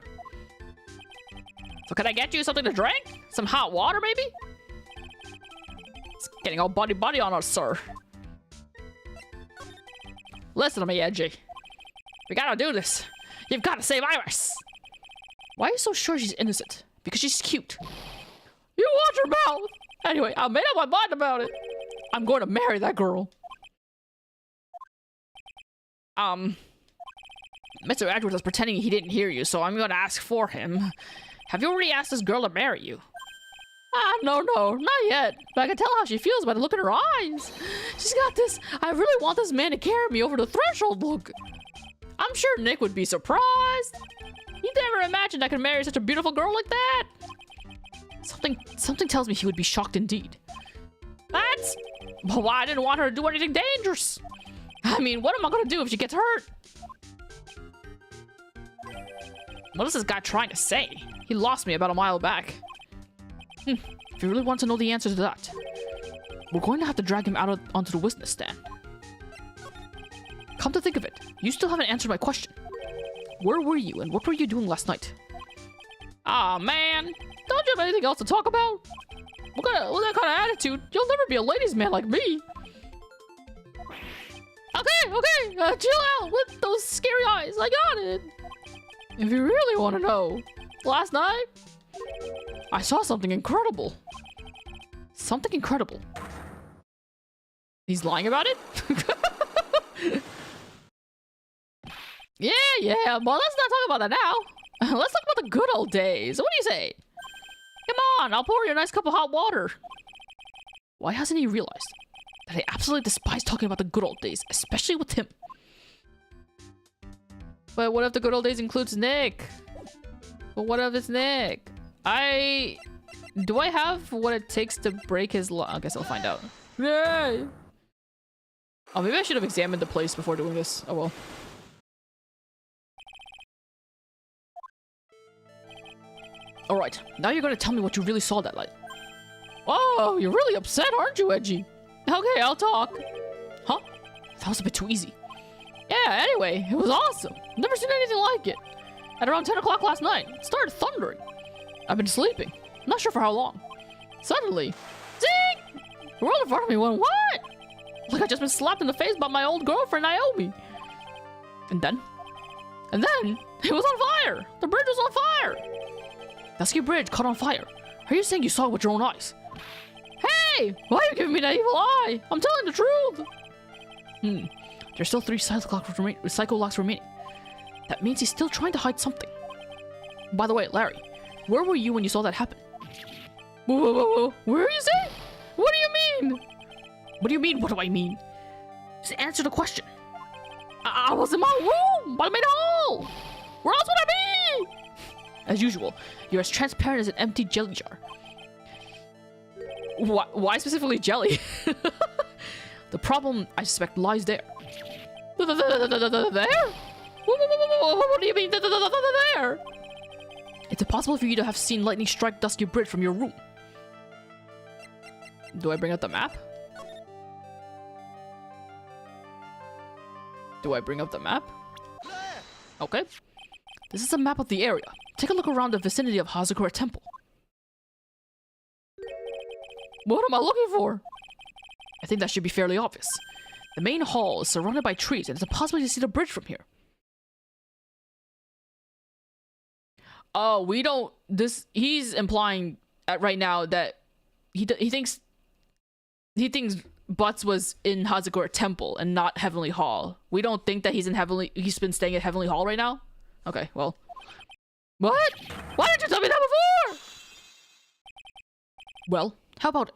So can I get you something to drink? Some hot water, maybe? It's getting all buddy-buddy on us, sir. Listen to me, Edgy. We gotta do this. You've gotta save Iris.
Why are you so sure she's innocent? Because she's cute.
You watch your mouth! Anyway, I made up my mind about it.
I'm going to marry that girl.
Mr. Edwards is pretending he didn't hear you, so I'm gonna ask for him. Have you already asked this girl to marry you?
No, not yet. But I can tell how she feels by the look in her eyes. She's got this, I really want this man to carry me over the threshold look. I'm sure Nick would be surprised. He never imagined I could marry such a beautiful girl like that. Something tells me he would be shocked indeed.
That's why I didn't want her to do anything dangerous.
I mean, what am I gonna do if she gets hurt?
What is this guy trying to say?
He lost me about a mile back. If you really want to know the answer to that, we're going to have to drag him out onto the witness stand. Come to think of it, you still haven't answered my question. Where were you and what were you doing last night?
Aw, man.
Don't you have anything else to talk about? With that kind of attitude, you'll never be a ladies' man like me. Okay, chill out with those scary eyes. I got it. If you really want to know, last night, I saw something incredible. Something incredible. He's lying about it? Yeah, but let's not talk about that now. Let's talk about the good old days. What do you say? Come on, I'll pour you a nice cup of hot water. Why hasn't he realized that I absolutely despise talking about the good old days, especially with him? But what if the good old days includes Nick? But what if it's Nick? Do I have what it takes to break his law? I guess I'll find out. Yay! Oh, maybe I should have examined the place before doing this. Oh well. Alright, now you're gonna tell me what you really saw that night. Oh, you're really upset, aren't you, Edgy? Okay, I'll talk. Huh? That was a bit too easy. Yeah, anyway, it was awesome. Never seen anything like it. At around 10 o'clock last night, it started thundering. I've been sleeping, not sure for how long. Suddenly, zing! The world in front of me went, what? Like I'd just been slapped in the face by my old girlfriend, Naomi. And then, it was on fire. The bridge was on fire. Dusky Bridge caught on fire. Are you saying you saw it with your own eyes? Hey! Why are you giving me that evil eye? I'm telling the truth! There's still 3 cycle locks remaining. That means he's still trying to hide something. By the way, Larry, where were you when you saw that happen? Whoa. Where is it? What do you mean? What do you mean, what do I mean? Just answer the question. I was in my room by the main hall. Where else would I be? As usual, you're as transparent as an empty jelly jar. Why specifically jelly? The problem, I suspect, lies there. There? What do you mean, there? It's impossible for you to have seen lightning strike Dusky Bridge from your room. Do I bring up the map? Okay. This is a map of the area. Take a look around the vicinity of Hazakura Temple. What am I looking for? I think that should be fairly obvious. The main hall is surrounded by trees and it's impossible to see the bridge from here. Oh, we don't... He's implying right now that he thinks Butts was in Hazakura Temple and not Heavenly Hall. We don't think that he's been staying at Heavenly Hall right now? Okay, well... What? Why didn't you tell me that before? Well, how about it?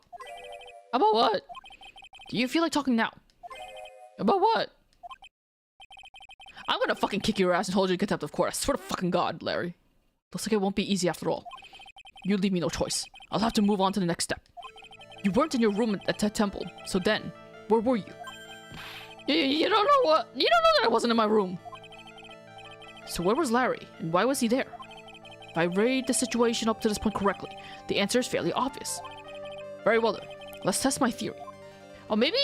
About what? Do you feel like talking now? About what? I'm gonna fucking kick your ass and hold you in contempt of court. I swear to fucking God, Larry. Looks like it won't be easy after all. You leave me no choice. I'll have to move on to the next step. You weren't in your room at the temple, so then, where were you? You don't know what? You don't know that I wasn't in my room. So where was Larry, and why was he there? If I read the situation up to this point correctly, the answer is fairly obvious. Very well then, let's test my theory. Oh, maybe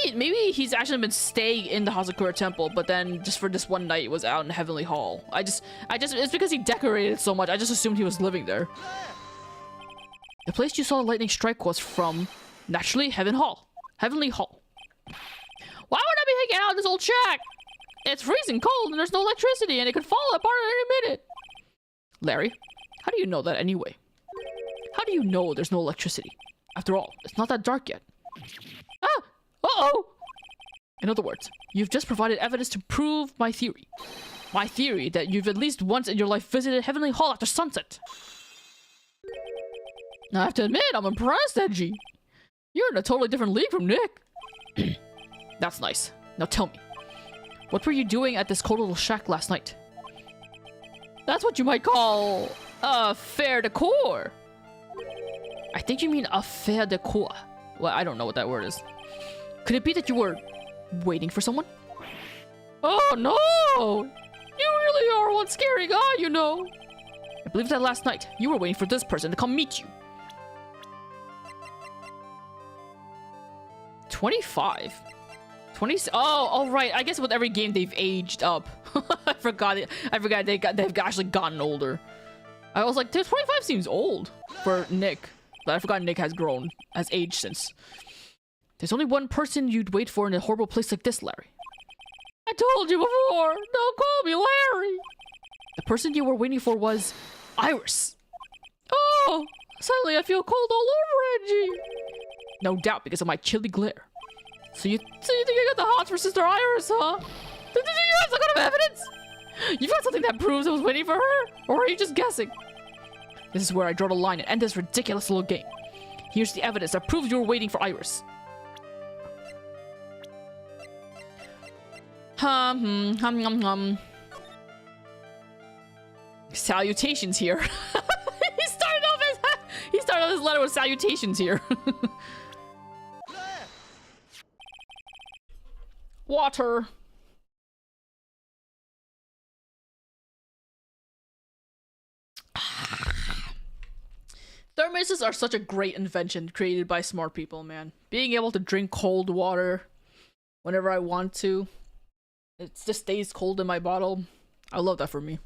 he's actually been staying in the Hazakura Temple, but then just for this one night was out in Heavenly Hall. I just, it's because he decorated so much. I just assumed he was living there. The place you saw the lightning strike was from, naturally, Heavenly Hall. Why would I be hanging out in this old shack? It's freezing cold and there's no electricity and it could fall apart at any minute. Larry, how do you know that anyway? How do you know there's no electricity? After all, it's not that dark yet. Ah! Uh-oh! In other words, you've just provided evidence to prove my theory. My theory that you've at least once in your life visited Heavenly Hall after sunset. Now, I have to admit, I'm impressed, Edgy. You're in a totally different league from Nick. That's nice. Now tell me, what were you doing at this cold little shack last night? That's what you might call a fair decor. I think you mean a fair decor. Well, I don't know what that word is. Could it be that you were waiting for someone? Oh no! You really are one scary guy, you know. I believe that last night you were waiting for this person to come meet you. 25. 20. Oh, all right. I guess with every game they've aged up. I forgot they've actually gotten older. I was like, 25 seems old for Nick, but I forgot Nick has aged since. There's only one person you'd wait for in a horrible place like this, Larry. I told you before. Don't call me Larry. The person you were waiting for was Iris. Oh, suddenly I feel cold all over, Angie. No doubt because of my chilly glare. So you think I got the hots for Sister Iris, huh? Did you have some kind of evidence? You've got something that proves I was waiting for her? Or are you just guessing? This is where I draw the line and end this ridiculous little game. Here's the evidence that proves you were waiting for Iris. Salutations here. He started off his letter with salutations here. Water. Thermoses are such a great invention created by smart people, man. Being able to drink cold water whenever I want to. It just stays cold in my bottle. I love that for me.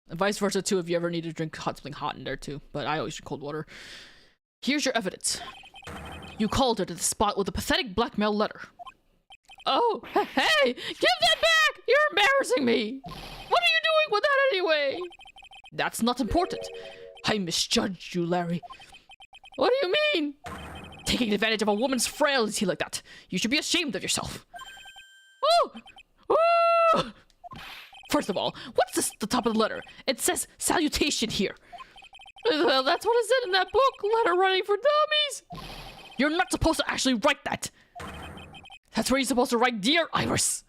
And vice versa too, if you ever need to drink something hot in there too. But I always drink cold water. Here's your evidence. You called her to the spot with a pathetic blackmail letter. Oh, hey! Give that back! You're embarrassing me! What are you doing with that anyway? That's not important. I misjudged you, Larry. What do you mean? Taking advantage of a woman's frailty like that. You should be ashamed of yourself. Oh! Oh! First of all, what's this at the top of the letter? It says salutation here. Well, that's what it said in that book, Letter Writing for Dummies. You're not supposed to actually write that. That's where you're supposed to write, Dear Iris.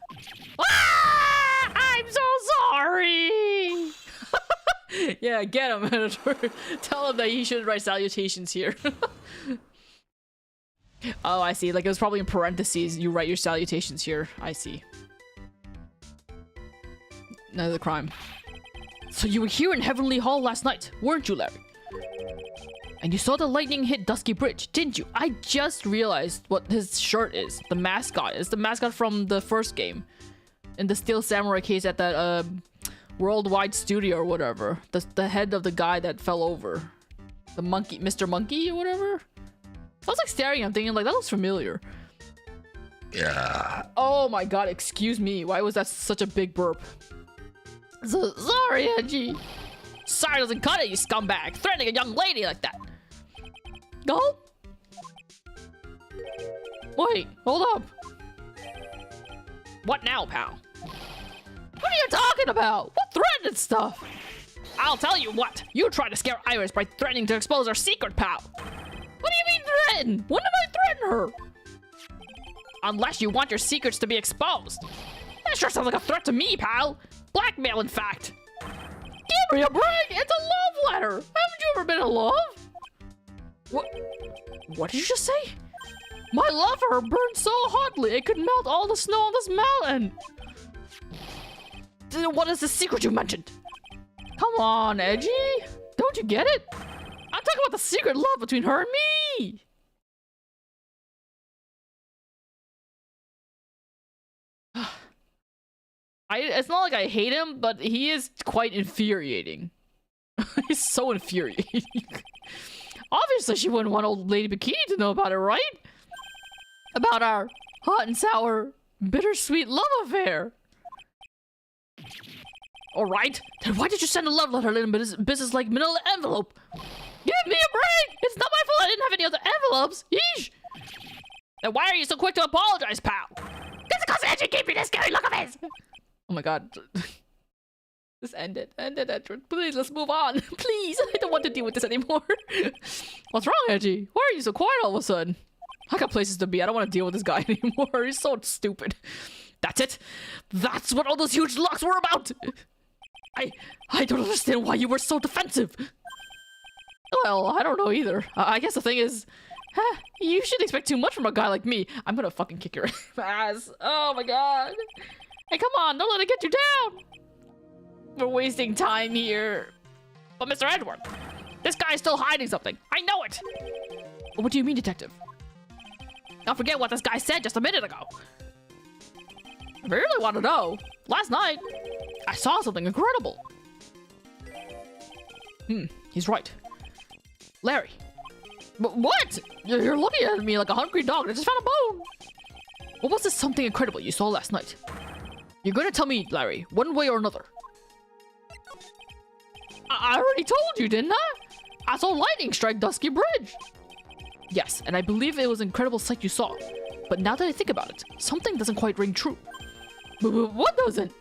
Ah! I'm so sorry. Yeah, get him, editor. Tell him that he should write salutations here. Oh, I see. Like, it was probably in parentheses. You write your salutations here. I see. Another crime. So you were here in Heavenly Hall last night, weren't you, Larry? And you saw the lightning hit Dusky Bridge, didn't you? I just realized what his shirt is. The mascot. It's the mascot from the first game. In the Steel Samurai case at that, Worldwide Studio or whatever. The head of the guy that fell over. The monkey, Mr. Monkey or whatever. I was like staring at him thinking like, that looks familiar. Yeah. Oh my god, excuse me. Why was that such a big burp? So, sorry, Angie. Sorry doesn't cut it, you scumbag. Threatening a young lady like that. No? Wait, hold up. What now, pal? What are you talking about? What threatened stuff? I'll tell you what. You tried to scare Iris by threatening to expose her secret, pal. What do you mean threaten? When did I threaten her? Unless you want your secrets to be exposed. That sure sounds like a threat to me, pal. Blackmail, in fact. Give me a break! It's a love letter! Haven't you ever been in love? What did you just say? My love for her burned so hotly it could melt all the snow on this mountain. What is the secret you mentioned? Come on, Edgy. Don't you get it? I'm talking about the secret love between her and me. It's not like I hate him, but he is quite infuriating. He's so infuriating. Obviously, she wouldn't want old Lady Bikini to know about it, right? About our hot and sour, bittersweet love affair. Alright, then why did you send a love letter in a business-like manila envelope? Give me a break! It's not my fault I didn't have any other envelopes! Yeesh! Then why are you so quick to apologize, pal?
It's because Edgy gave me this scary look of his!
Oh my god. Just end it. End it, Edward. Please, let's move on. Please, I don't want to deal with this anymore. What's wrong, Edgy? Why are you so quiet all of a sudden? I got places to be. I don't want to deal with this guy anymore. He's so stupid. That's it. That's what all those huge locks were about. I don't understand why you were so defensive. Well, I don't know either. I guess the thing is, you shouldn't expect too much from a guy like me. I'm gonna fucking kick your ass. Oh my god. Hey, come on, don't let it get you down. We're wasting time here.
But Mr. Edward, this guy's still hiding something. I know it.
What do you mean, detective?
Don't forget what this guy said just a minute ago.
I really want to know. Last night, I saw something incredible. He's right. Larry. What? You're looking at me like a hungry dog that just found a bone. What was this something incredible you saw last night? You're going to tell me, Larry, one way or another. I already told you, didn't I? I saw lightning strike Dusky Bridge. Yes, and I believe it was an incredible sight you saw. But now that I think about it, something doesn't quite ring true. What doesn't?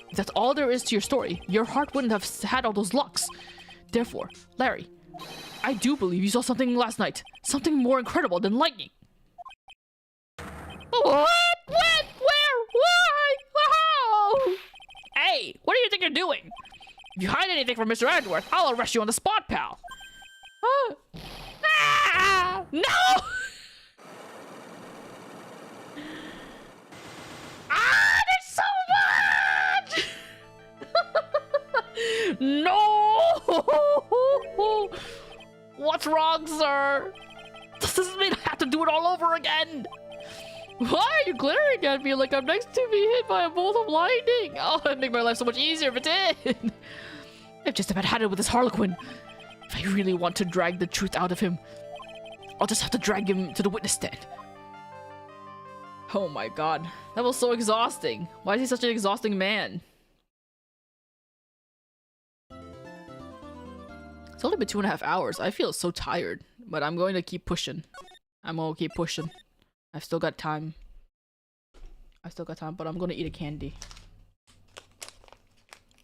If that's all there is to your story, your heart wouldn't have had all those locks. Therefore, Larry, I do believe you saw something last night. Something more incredible than lightning.
What? When? Where? Why? How? Hey, what do you think you're doing? If you hide anything from Mr. Edward, I'll arrest you on the spot, pal. No! There's so much!
No! What's wrong, sir? Does this mean I have to do it all over again? Why are you glaring at me like I'm next to be hit by a bolt of lightning? Oh, that'd make my life so much easier if it did. I've just about had it with this Harlequin. If I really want to drag the truth out of him, I'll just have to drag him to the witness stand. Oh my god. That was so exhausting. Why is he such an exhausting man? It's only been 2.5 hours. I feel so tired, but I'm going to keep pushing. I'm gonna keep pushing. I've still got time. But I'm gonna eat a candy.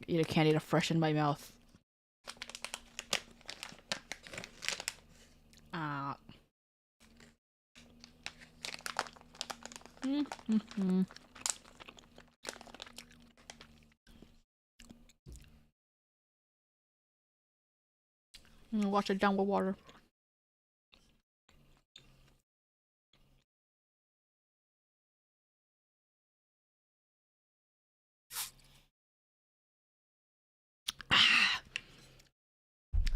Eat a candy to freshen my mouth. I'm gonna wash it down with water.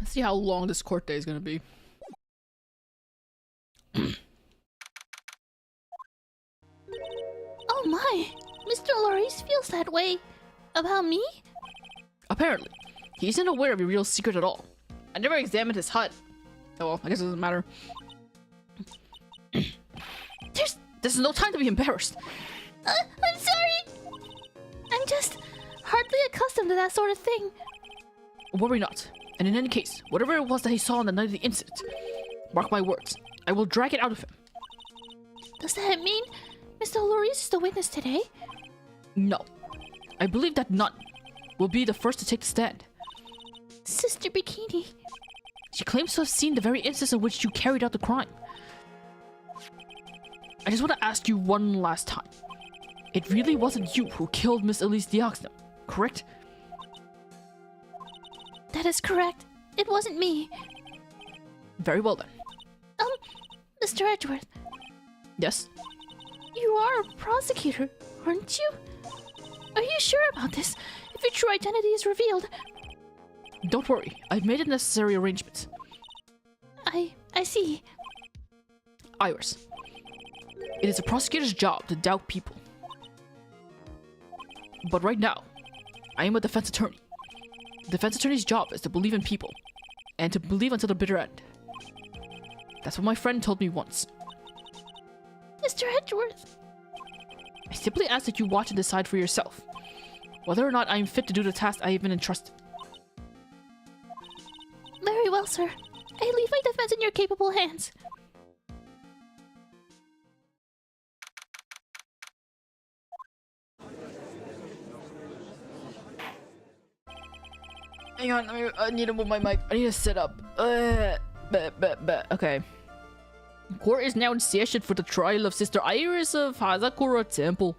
Let's see how long this court day is gonna be.
Oh my! Mr. Lorries feels that way. About me?
Apparently, he isn't aware of your real secret at all. I never examined his hut. Oh well, I guess it doesn't matter. There's no time to be embarrassed.
I'm sorry! I'm just hardly accustomed to that sort of thing.
Worry not. And in any case, whatever it was that he saw on the night of the incident, mark my words, I will drag it out of him.
Does that mean Mr. Lorries is the witness today?
No. I believe that none will be the first to take the stand.
Sister Bikini.
She claims to have seen the very instance in which you carried out the crime. I just want to ask you one last time. It really wasn't you who killed Miss Elise Dioxnam, correct?
That is correct. It wasn't me.
Very well then.
Mr. Edgeworth.
Yes?
You are a prosecutor, aren't you? Are you sure about this? If your true identity is revealed.
Don't worry, I've made the necessary arrangements.
I see.
Iris, it is a prosecutor's job to doubt people. But right now, I am a defense attorney. The defense attorney's job is to believe in people, and to believe until the bitter end. That's what my friend told me once.
Mr. Edgeworth.
I simply ask that you watch and decide for yourself whether or not I am fit to do the task I have been entrusted.
Very well, sir. I leave my defense in your capable hands.
Hang on, I need to move my mic. I need to sit up. Okay. Court is now in session for the trial of Sister Iris of Hazakura Temple.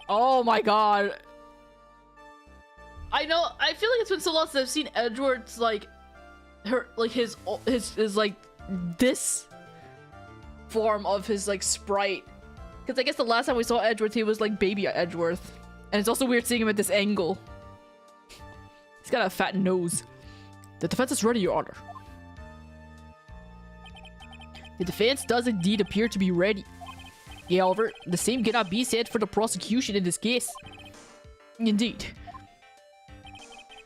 Oh my god. I know, I feel like it's been so long since I've seen Edward's, like, his like, this form of his, like, sprite. Because I guess the last time we saw Edgeworth, he was, like, baby Edgeworth. And it's also weird seeing him at this angle. He's got a fat nose. The defense is ready, Your Honor. The defense does indeed appear to be ready. However, the same cannot be said for the prosecution in this case. Indeed.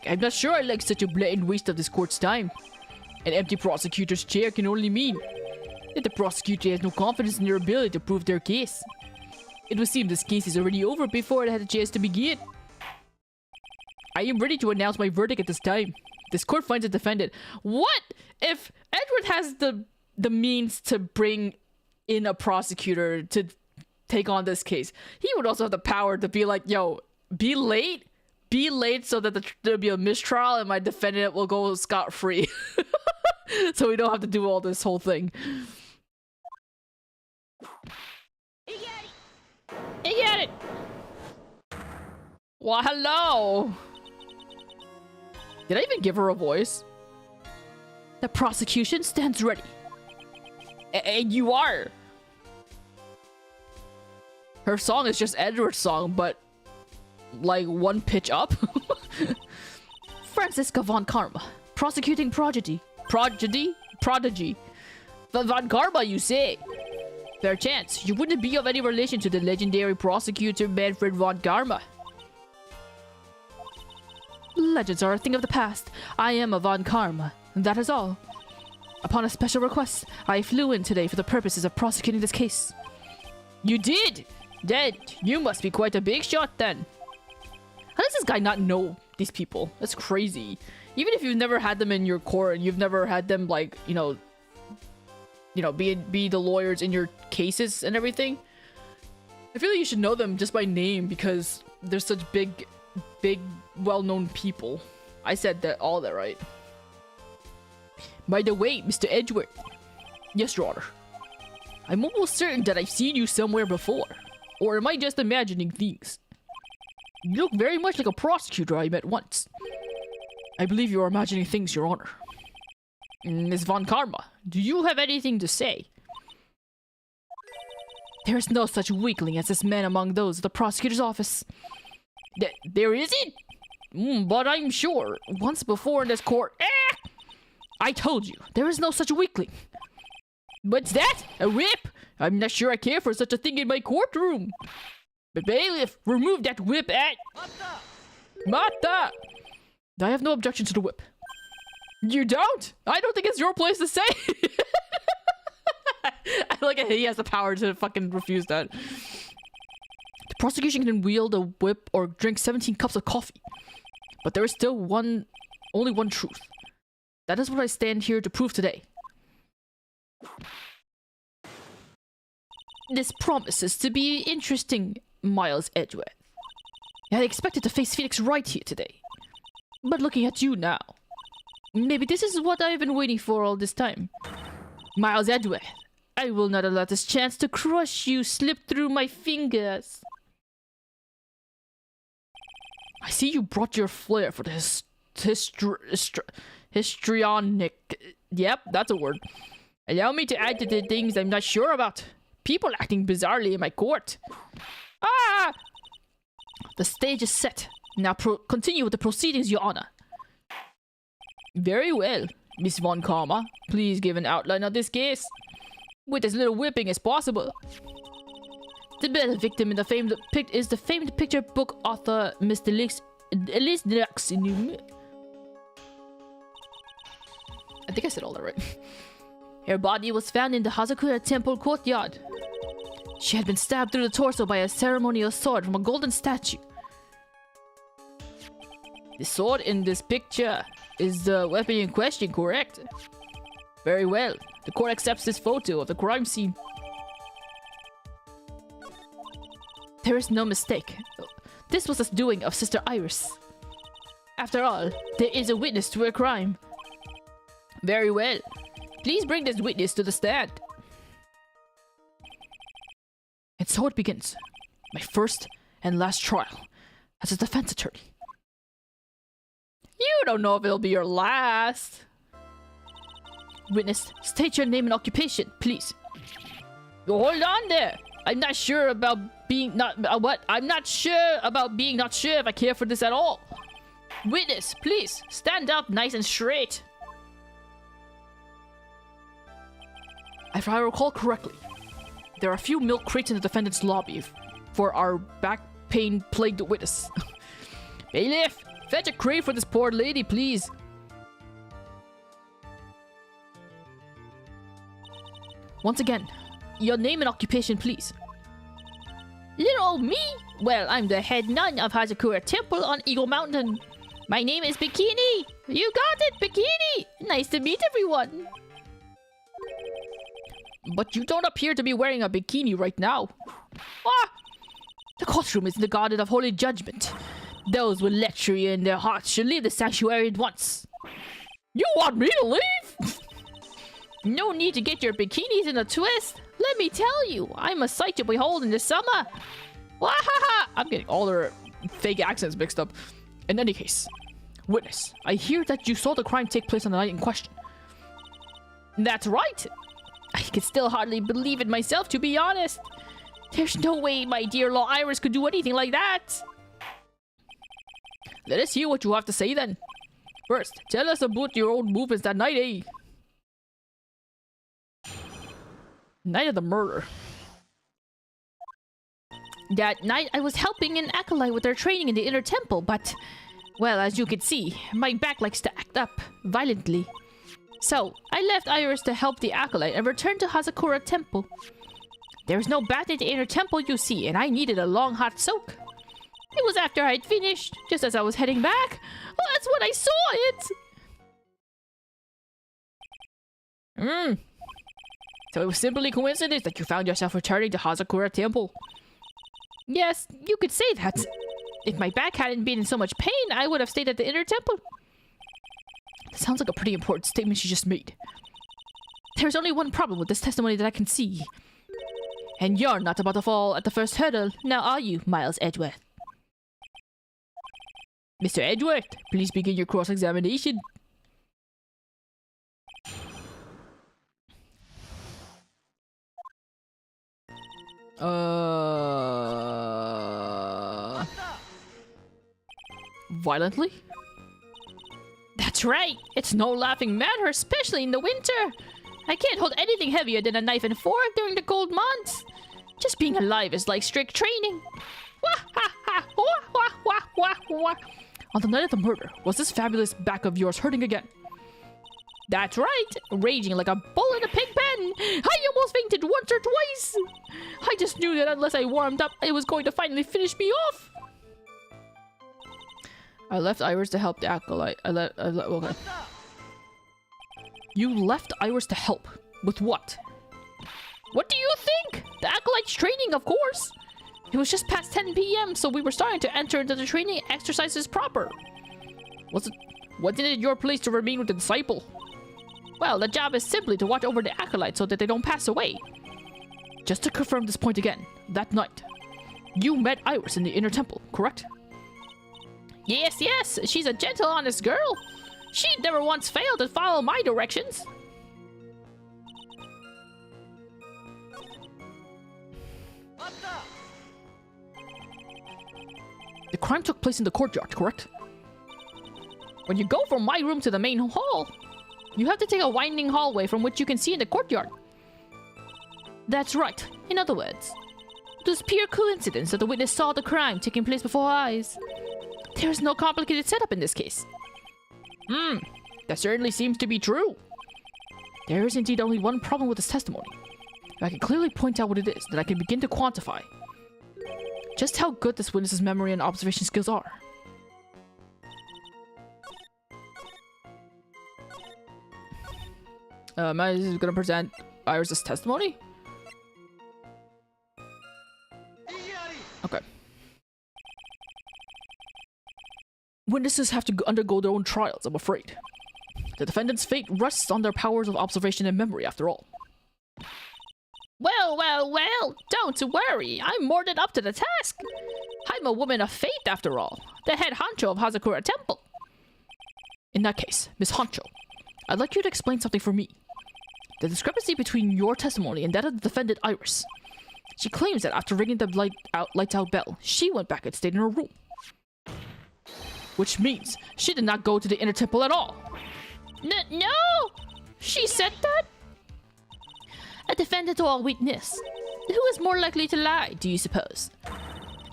I'm not sure I like such a blatant waste of this court's time. An empty prosecutor's chair can only mean that the prosecutor has no confidence in their ability to prove their case. It would seem this case is already over before it had a chance to begin. I am ready to announce my verdict at this time. This court finds a defendant. What if Edward has the means to bring in a prosecutor to take on this case? He would also have the power to be like, yo, be late so that there'll be a mistrial and my defendant will go scot-free. So we don't have to do all this whole thing.
You got it!
Well, hello! Did I even give her a voice?
The prosecution stands ready.
And you are! Her song is just Edward's song, but like one pitch up.
Francisca von Karma, prosecuting prodigy.
Prodigy. Von Karma, you say? Fair chance, you wouldn't be of any relation to the legendary prosecutor Manfred von Karma.
Legends are a thing of the past. I am a von Karma, and that is all. Upon a special request, I flew in today for the purposes of prosecuting this case.
You did? Then you must be quite a big shot then. How does this guy not know these people? That's crazy. Even if you've never had them in your court and you've never had them, like, you know, be the lawyers in your cases and everything, I feel like you should know them just by name because they're such big, well-known people. I said all that right. By the way, Mr. Edgeworth. Yes, Your Honor. I'm almost certain that I've seen you somewhere before. Or am I just imagining things? You look very much like a prosecutor I met once. I believe you are imagining things, Your Honor. Ms. von Karma, do you have anything to say?
There is no such weakling as this man among those of the prosecutor's office.
There isn't? But I'm sure, once before in this court...
I told you, there is no such weakling.
What's that? A whip? I'm not sure I care for such a thing in my courtroom. But bailiff, remove that whip at... Mata!
I have no objection to the whip.
You don't? I don't think it's your place to say. I like it. He has the power to fucking refuse that.
The prosecution can wield a whip or drink 17 cups of coffee. But there is still only one truth. That is what I stand here to prove today. This promises to be interesting, Miles Edgeworth. I had expected to face Felix right here today. But looking at you now, maybe this is what I've been waiting for all this time. Miles Edgeworth, I will not allow this chance to crush you slip through my fingers. I see you brought your flair for the histrionic. Yep, that's a word. Allow me to add to the things I'm not sure about. People acting bizarrely in my court. Ah! The stage is set. Now continue with the proceedings, Your Honor.
Very well, Miss von Karma. Please give an outline of this case. With as little whipping as possible.
The better victim in the is the famed picture book author Mr. Elise Deluxe. I think I said all that right. Her body was found in the Hazakura temple courtyard. She had been stabbed through the torso by a ceremonial sword from a golden statue. The sword in this picture is the weapon in question, correct? Very well. The court accepts this photo of the crime scene. There is no mistake. This was the doing of Sister Iris. After all, there is a witness to a crime. Very well. Please bring this witness to the stand. And so it begins. My first and last trial as a defense attorney. You don't know if it'll be your last. Witness, state your name and occupation, please. Hold on there. I'm not sure about being I'm not sure about being not sure if I care for this at all. Witness, please stand up nice and straight. If I recall correctly, there are a few milk crates in the defendant's lobby for our back pain plagued witness. Bailiff, fetch a crate for this poor lady, please. Once again, your name and occupation, please. Little old me? Well, I'm the head nun of Hazakura Temple on Eagle Mountain. My name is Bikini. You got it, Bikini. Nice to meet everyone. But you don't appear to be wearing a bikini right now. Ah! The courtroom is the garden of holy judgment. Those with lechery in their hearts should leave the sanctuary at once. You want me to leave? No need to get your bikinis in a twist. Let me tell you, I'm a sight to behold in the summer. Wahaha! I'm getting all their fake accents mixed up. In any case, witness, I hear that you saw the crime take place on the night in question. That's right. I can still hardly believe it myself, to be honest. There's no way my dear Law Iris could do anything like that. Let us hear what you have to say then. First, tell us about your own movements that night, eh? Night of the murder. That night, I was helping an acolyte with their training in the inner temple, but, well, as you can see, my back likes to act up violently. So, I left Iris to help the acolyte and returned to Hazakura Temple. There's no bath in the inner temple, you see, and I needed a long hot soak. It was after I'd finished, just as I was heading back. Well, that's when I saw it! So it was simply coincidence that you found yourself returning to Hazakura Temple. Yes, you could say that. If my back hadn't been in so much pain, I would have stayed at the inner temple. That sounds like a pretty important statement she just made. There's only one problem with this testimony that I can see. And you're not about to fall at the first hurdle, now are you, Miles Edgeworth? Mr. Edgeworth, please begin your cross-examination. Violently? That's right. It's no laughing matter, especially in the winter. I can't hold anything heavier than a knife and fork during the cold months. Just being alive is like strict training. Wah, ha, ha, wah, wah, wah, wah, wah. On the night of the murder, was this fabulous back of yours hurting again? That's right, raging like a bull in a pig pen. I almost fainted once or twice. I just knew that unless I warmed up, it was going to finally finish me off. I left Iris to help the acolyte. Okay. You left Iris to help? With what? What do you think? The acolyte's training, of course. It was just past 10 p.m., so we were starting to enter into the training exercises proper. Wasn't it your place to remain with the disciple? Well, the job is simply to watch over the acolyte so that they don't pass away. Just to confirm this point again, that night, you met Iris in the inner temple, correct? Yes, she's a gentle, honest girl. She never once failed to follow my directions. The crime took place in the courtyard, correct? When you go from my room to the main hall, you have to take a winding hallway from which you can see in the courtyard. That's right. In other words, was pure coincidence that the witness saw the crime taking place before her eyes. There is no complicated setup in this case.
That certainly seems to be true.
There is indeed only one problem with this testimony. If I can clearly point out what it is, then I can begin to quantify just how good this witness's memory and observation skills are.
Am I gonna present Iris' testimony? Okay.
Witnesses have to undergo their own trials, I'm afraid. The defendant's fate rests on their powers of observation and memory, after all.
Well, don't worry. I'm more than up to the task. I'm a woman of faith, after all. The head honcho of Hazakura Temple.
In that case, Miss Honcho, I'd like you to explain something for me. The discrepancy between your testimony and that of the defendant Iris. She claims that after ringing the lights out bell, she went back and stayed in her room. Which means she did not go to the inner temple at all.
No! She said that? A defendant or a witness? Who is more likely to lie, do you suppose?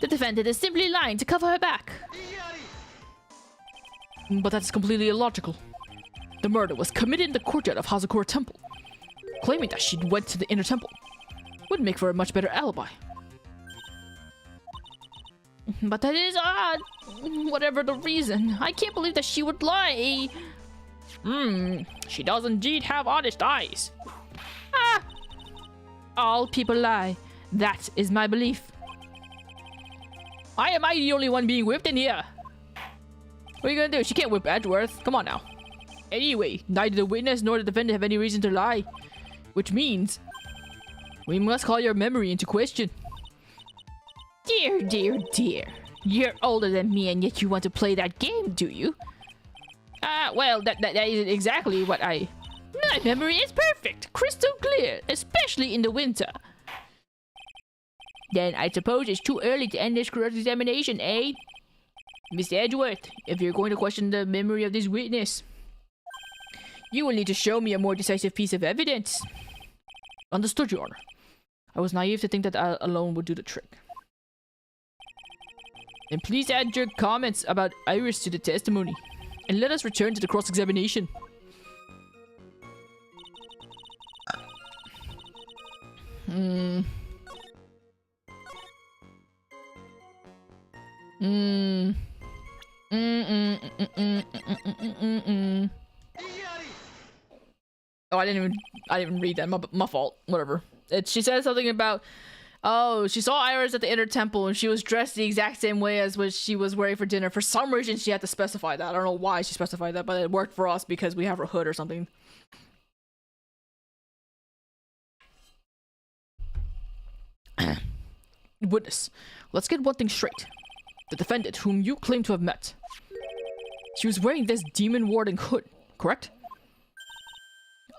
The defendant is simply lying to cover her back.
But that's completely illogical. The murder was committed in the courtyard of Hazakura Temple. Claiming that she went to the inner temple would make for a much better alibi.
But that is odd. Whatever the reason, I can't believe that she would lie.
She does indeed have honest eyes.
All people lie. That is my belief.
Why am I the only one being whipped in here? What are you gonna do? She can't whip Edgeworth. Come on now. Anyway, neither the witness nor the defendant have any reason to lie. Which means we must call your memory into question.
Dear. You're older than me and yet you want to play that game, do you?
Well, that isn't exactly what I...
My memory is perfect, crystal clear, especially in the winter.
Then I suppose it's too early to end this cross-examination, eh? Mr. Edgeworth, if you're going to question the memory of this witness, you will need to show me a more decisive piece of evidence.
Understood, Your Honor. I was naive to think that alone would do the trick.
And please add your comments about Iris to the testimony. And let us return to the cross-examination. Oh, I didn't even read that. My fault. Whatever. She said something about, oh, she saw Iris at the inner temple and she was dressed the exact same way as what she was wearing for dinner. For some reason, she had to specify that. I don't know why she specified that, but it worked for us because we have her hood or something.
Witness, let's get one thing straight. The defendant, whom you claim to have met, she was wearing this demon-warding hood, correct?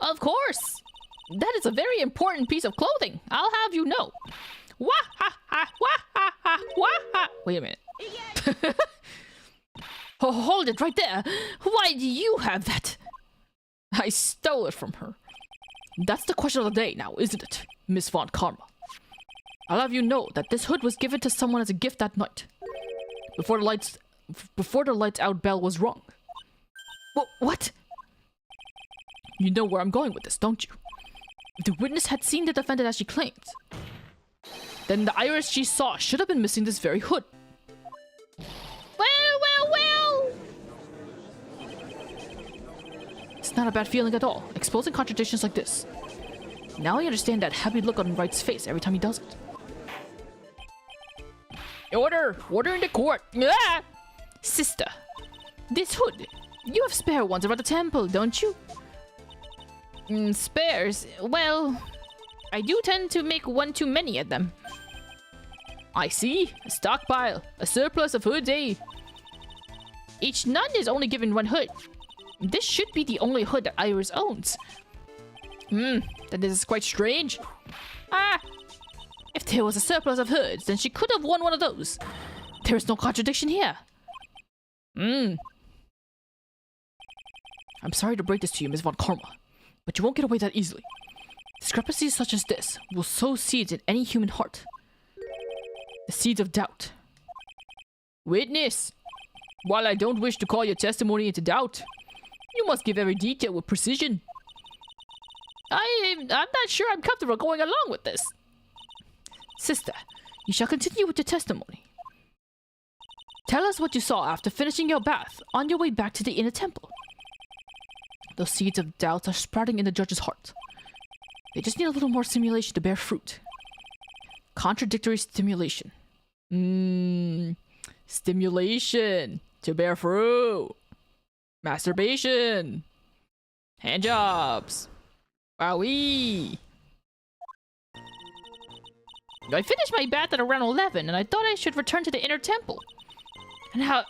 Of course! That is a very important piece of clothing, I'll have you know. Wah ha ha, wah ha ha, wah ha.
Wait a minute.
Oh, hold it right there!
Why do you have that?
I stole it from her.
That's the question of the day now, isn't it, Miss Von Karma? I'll have you know that this hood was given to someone as a gift that night. Before the lights out bell was rung.
What?
You know where I'm going with this, don't you? If the witness had seen the defendant as she claims, then the Iris she saw should have been missing this very hood.
Well!
It's not a bad feeling at all, exposing contradictions like this. Now I understand that happy look on Wright's face every time he does it.
Order in the court.
Ah! Sister, this hood, you have spare ones around the temple, don't you? Spares? Well, I do tend to make one too many of them.
I see. A stockpile. A surplus of hoods, eh?
Each nun is only given one hood. This should be the only hood that Iris owns.
That is quite strange.
If there was a surplus of hoods, then she could have worn one of those. There is no contradiction here.
I'm sorry to break this to you, Ms. Von Karma, but you won't get away that easily. Discrepancies such as this will sow seeds in any human heart. The seeds of doubt. Witness! While I don't wish to call your testimony into doubt, you must give every detail with precision. I'm not sure I'm comfortable going along with this. Sister, you shall continue with your testimony. Tell us what you saw after finishing your bath on your way back to the inner temple. Those seeds of doubt are sprouting in the judge's heart. They just need a little more stimulation to bear fruit. Contradictory stimulation. Stimulation to bear fruit. Masturbation. Handjobs. Wowee. I finished my bath at around 11 and I thought I should return to the inner temple. And as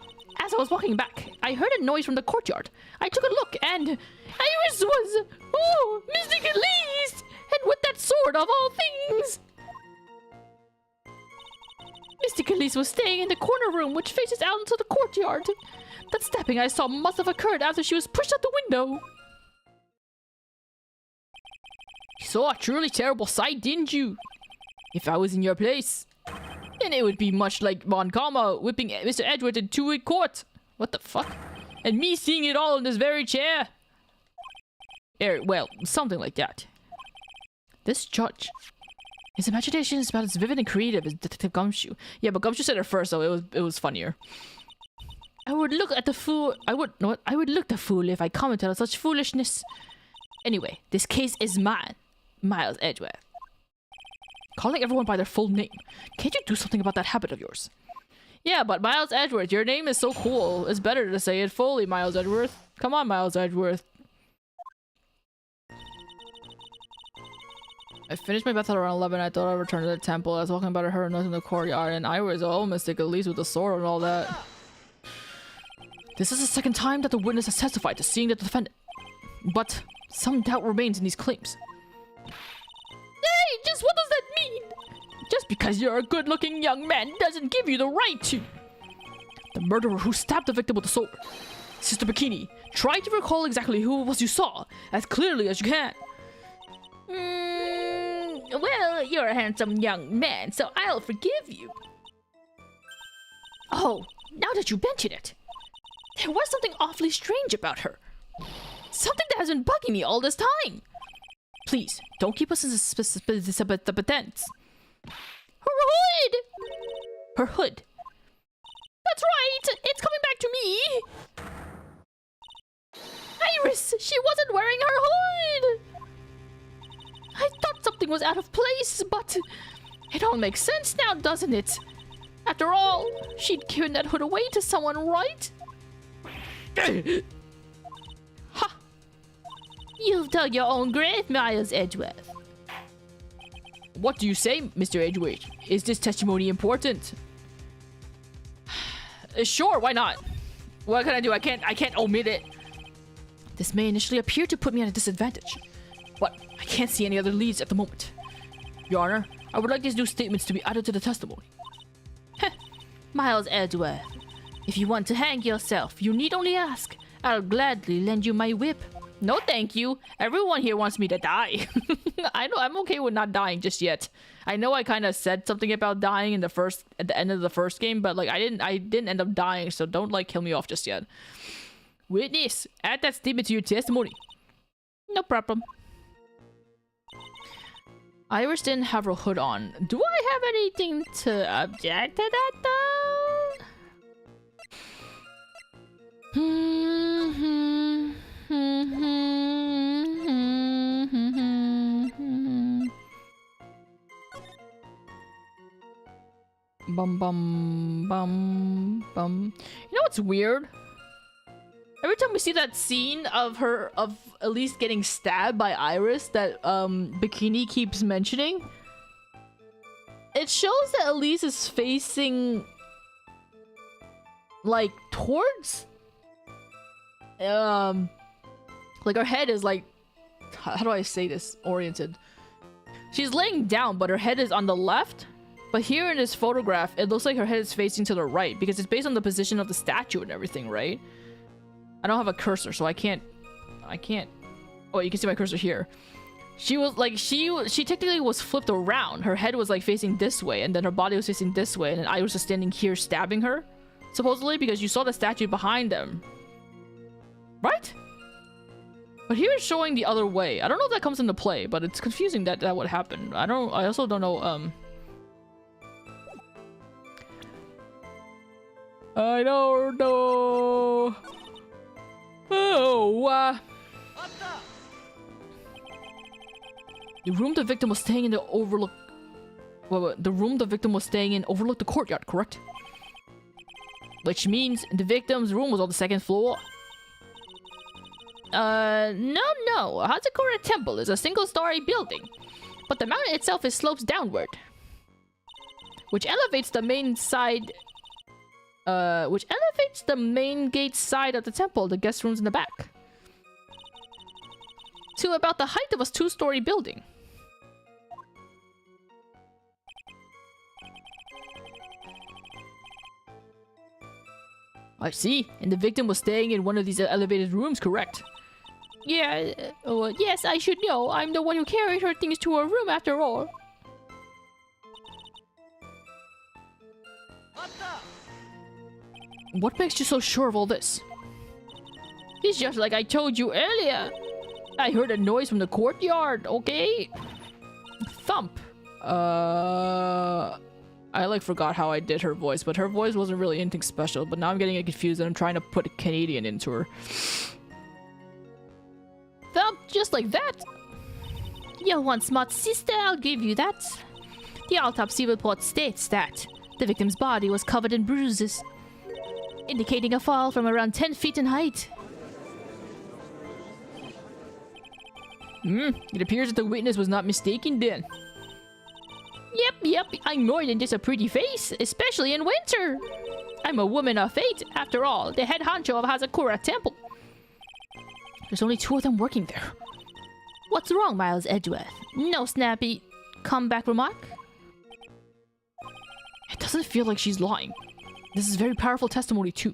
I was walking back, I heard a noise from the courtyard. I took a look and Iris was, oh, Mystic Elise! And with that sword of all things! Mystic Elise was staying in the corner room which faces out into the courtyard. That stabbing I saw must have occurred after she was pushed out the window. You saw a truly terrible sight, didn't you? If I was in your place, then it would be much like Mon Kama whipping Mr. Edward in 2-week court. What the fuck? And me seeing it all in this very chair. Well, something like that. This judge. His imagination is about as vivid and creative as Detective Gumshoe. Yeah, but Gumshoe said it first, so it was funnier. I would look the fool if I commented on such foolishness. Anyway, this case is mine, Miles Edgeworth. Calling everyone by their full name. Can't you do something about that habit of yours? Yeah, but Miles Edgeworth, your name is so cool. It's better to say it fully, Miles Edgeworth. Come on, Miles Edgeworth. I finished my bath at around 11. I thought I'd return to the temple. I was walking about her in the courtyard, and Iris, oh, Mystic Elise with the sword and all that. This is the second time that the witness has testified to seeing the defendant. But some doubt remains in these claims. Hey, just what does that mean? Just because you're a good-looking young man doesn't give you the right to. The murderer who stabbed the victim with the sword. Sister Bikini, try to recall exactly who it was you saw, as clearly as you can. Well, you're a handsome young man, so I'll forgive you. Oh, now that you mention it, there was something awfully strange about her. Something that has been bugging me all this time. Please, don't keep us in suspense. Her hood! Her hood. That's right! It's coming back to me! Iris! She wasn't wearing her hood! I thought something was out of place, but it all makes sense now, doesn't it? After all, she'd given that hood away to someone, right? Ha! You've dug your own grave, Miles Edgeworth. What do you say, Mr. Edgeworth? Is this testimony important? Sure, why not? What can I do? I can't omit it. This may initially appear to put me at a disadvantage, but I can't see any other leads at the moment. Your Honor, I would like these new statements to be added to the testimony. Heh, Miles Edgeworth. If you want to hang yourself, you need only ask. I'll gladly lend you my whip. No thank you. Everyone here wants me to die. I know I'm okay with not dying just yet. I know I kind of said something about dying at the end of the first game, but like I didn't end up dying, so don't like kill me off just yet. Witness, add that statement to your testimony. No problem. Iris didn't have her hood on. Do I have anything to object to that though? Bum bum bum bum. You know what's weird? Every time we see that scene of Elise getting stabbed by Iris that Bikini keeps mentioning, it shows that Elise is facing like towards like her head is like, how do I say this, oriented. She's laying down but her head is on the left, but here in this photograph it looks like her head is facing to the right because it's based on the position of the statue and everything, right? I don't have a cursor, so I can't. Oh, you can see my cursor here. She was like, she technically was flipped around. Her head was like facing this way, and then her body was facing this way, and then I was just standing here stabbing her, supposedly, because you saw the statue behind them. Right? But here it's showing the other way. I don't know if that comes into play, but it's confusing that that would happen. I also don't know, I don't know. Oh, the room the victim was staying in the overlook... Wait, the room the victim was staying in overlooked the courtyard, correct? Which means the victim's room was on the second floor. No. Hazakura Temple is a single-story building, but the mountain itself slopes downward, which elevates the main side... which elevates the main gate side of the temple, the guest rooms in the back, to about the height of a two-story building. I see, and the victim was staying in one of these elevated rooms, correct? Yeah, yes, I should know. I'm the one who carried her things to her room after all. What makes you so sure of all this? It's just like I told you earlier. I heard a noise from the courtyard, okay? Thump. I like forgot how I did her voice, but her voice wasn't really anything special, but now I'm getting it confused and I'm trying to put a Canadian into her. Thump, just like that. You're one smart sister, I'll give you that. The autopsy report states that the victim's body was covered in bruises, indicating a fall from around 10 feet in height. It appears that the witness was not mistaken then. Yep, I'm more than just a pretty face, especially in winter. I'm a woman of fate, after all, the head honcho of Hazakura Temple. There's only 2 of them working there. What's wrong, Miles Edgeworth? No snappy comeback remark? It doesn't feel like she's lying. This is very powerful testimony too.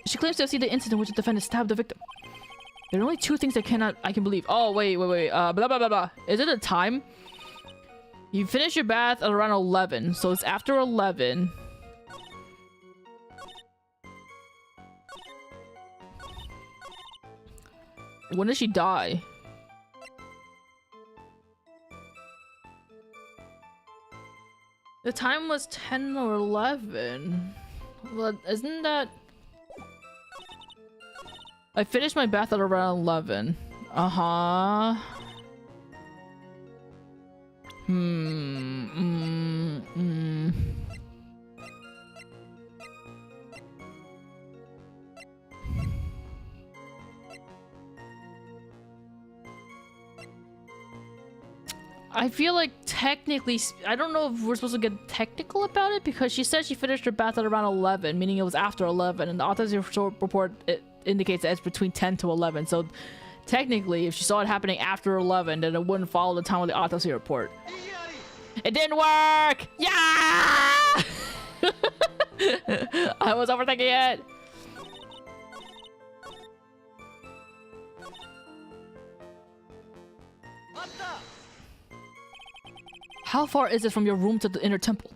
She claims to have seen the incident in which the defendant stabbed the victim. There are only 2 things I can believe. Oh, wait. Blah, blah, blah, blah. Is it a time? You finish your bath at around 11, so it's after 11. When did she die? The time was 10 or 11. But isn't that... I finished my bath at around 11. Uh-huh. I feel like technically, I don't know if we're supposed to get technical about it, because she said she finished her bath at around 11, meaning it was after 11, and the autopsy report it indicates that it's between 10 to 11, so technically, if she saw it happening after 11, then it wouldn't follow the time of the autopsy report. It didn't work! Yeah! I was overthinking it! How far is it from your room to the inner temple?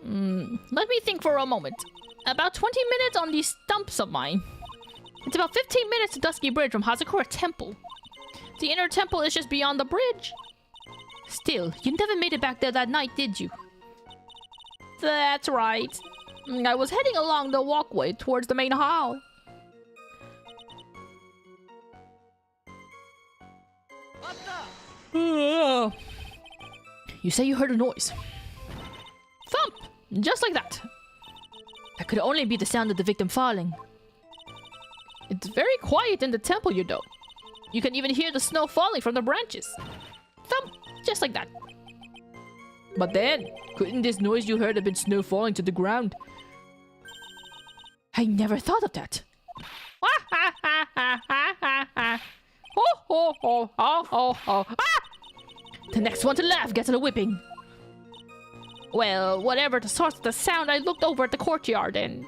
Let me think for a moment. About 20 minutes on these stumps of mine. It's about 15 minutes to Dusky Bridge from Hazakura Temple. The inner temple is just beyond the bridge. Still, you never made it back there that night, did you? That's right. I was heading along the walkway towards the main hall. You say you heard a noise. Thump! Just like that. That could only be the sound of the victim falling. It's very quiet in the temple, you know. You can even hear the snow falling from the branches. Thump! Just like that. But then, couldn't this noise you heard have been snow falling to the ground? I never thought of that. The next one to laugh gets a whipping. Well, whatever the source of the sound, I looked over at the courtyard and...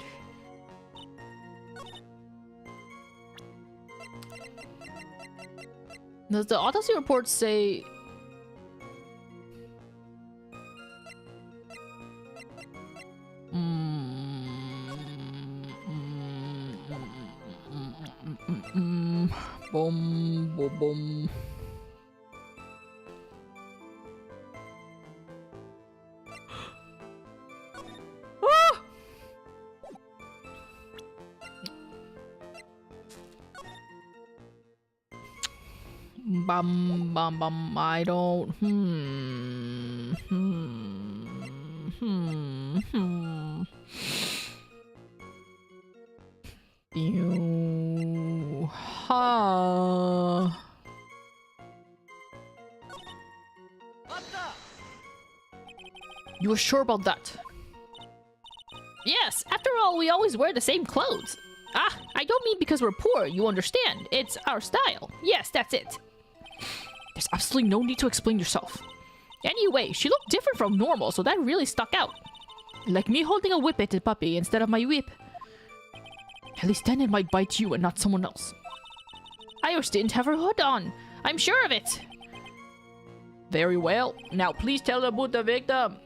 Does the autopsy report say... Boom, boom, boom. Bum bum bum. I don't. You. Ha. You were sure about that?
Yes, after all, we always wear the same clothes. Ah, I don't mean because we're poor, you understand. It's our style. Yes, that's it.
There's absolutely no need to explain yourself.
Anyway, she looked different from normal, so that really stuck out.
Like me holding a whippet puppy instead of my whip. At least then it might bite you and not someone else.
Iris didn't have her hood on. I'm sure of it.
Very well. Now please tell about the victim.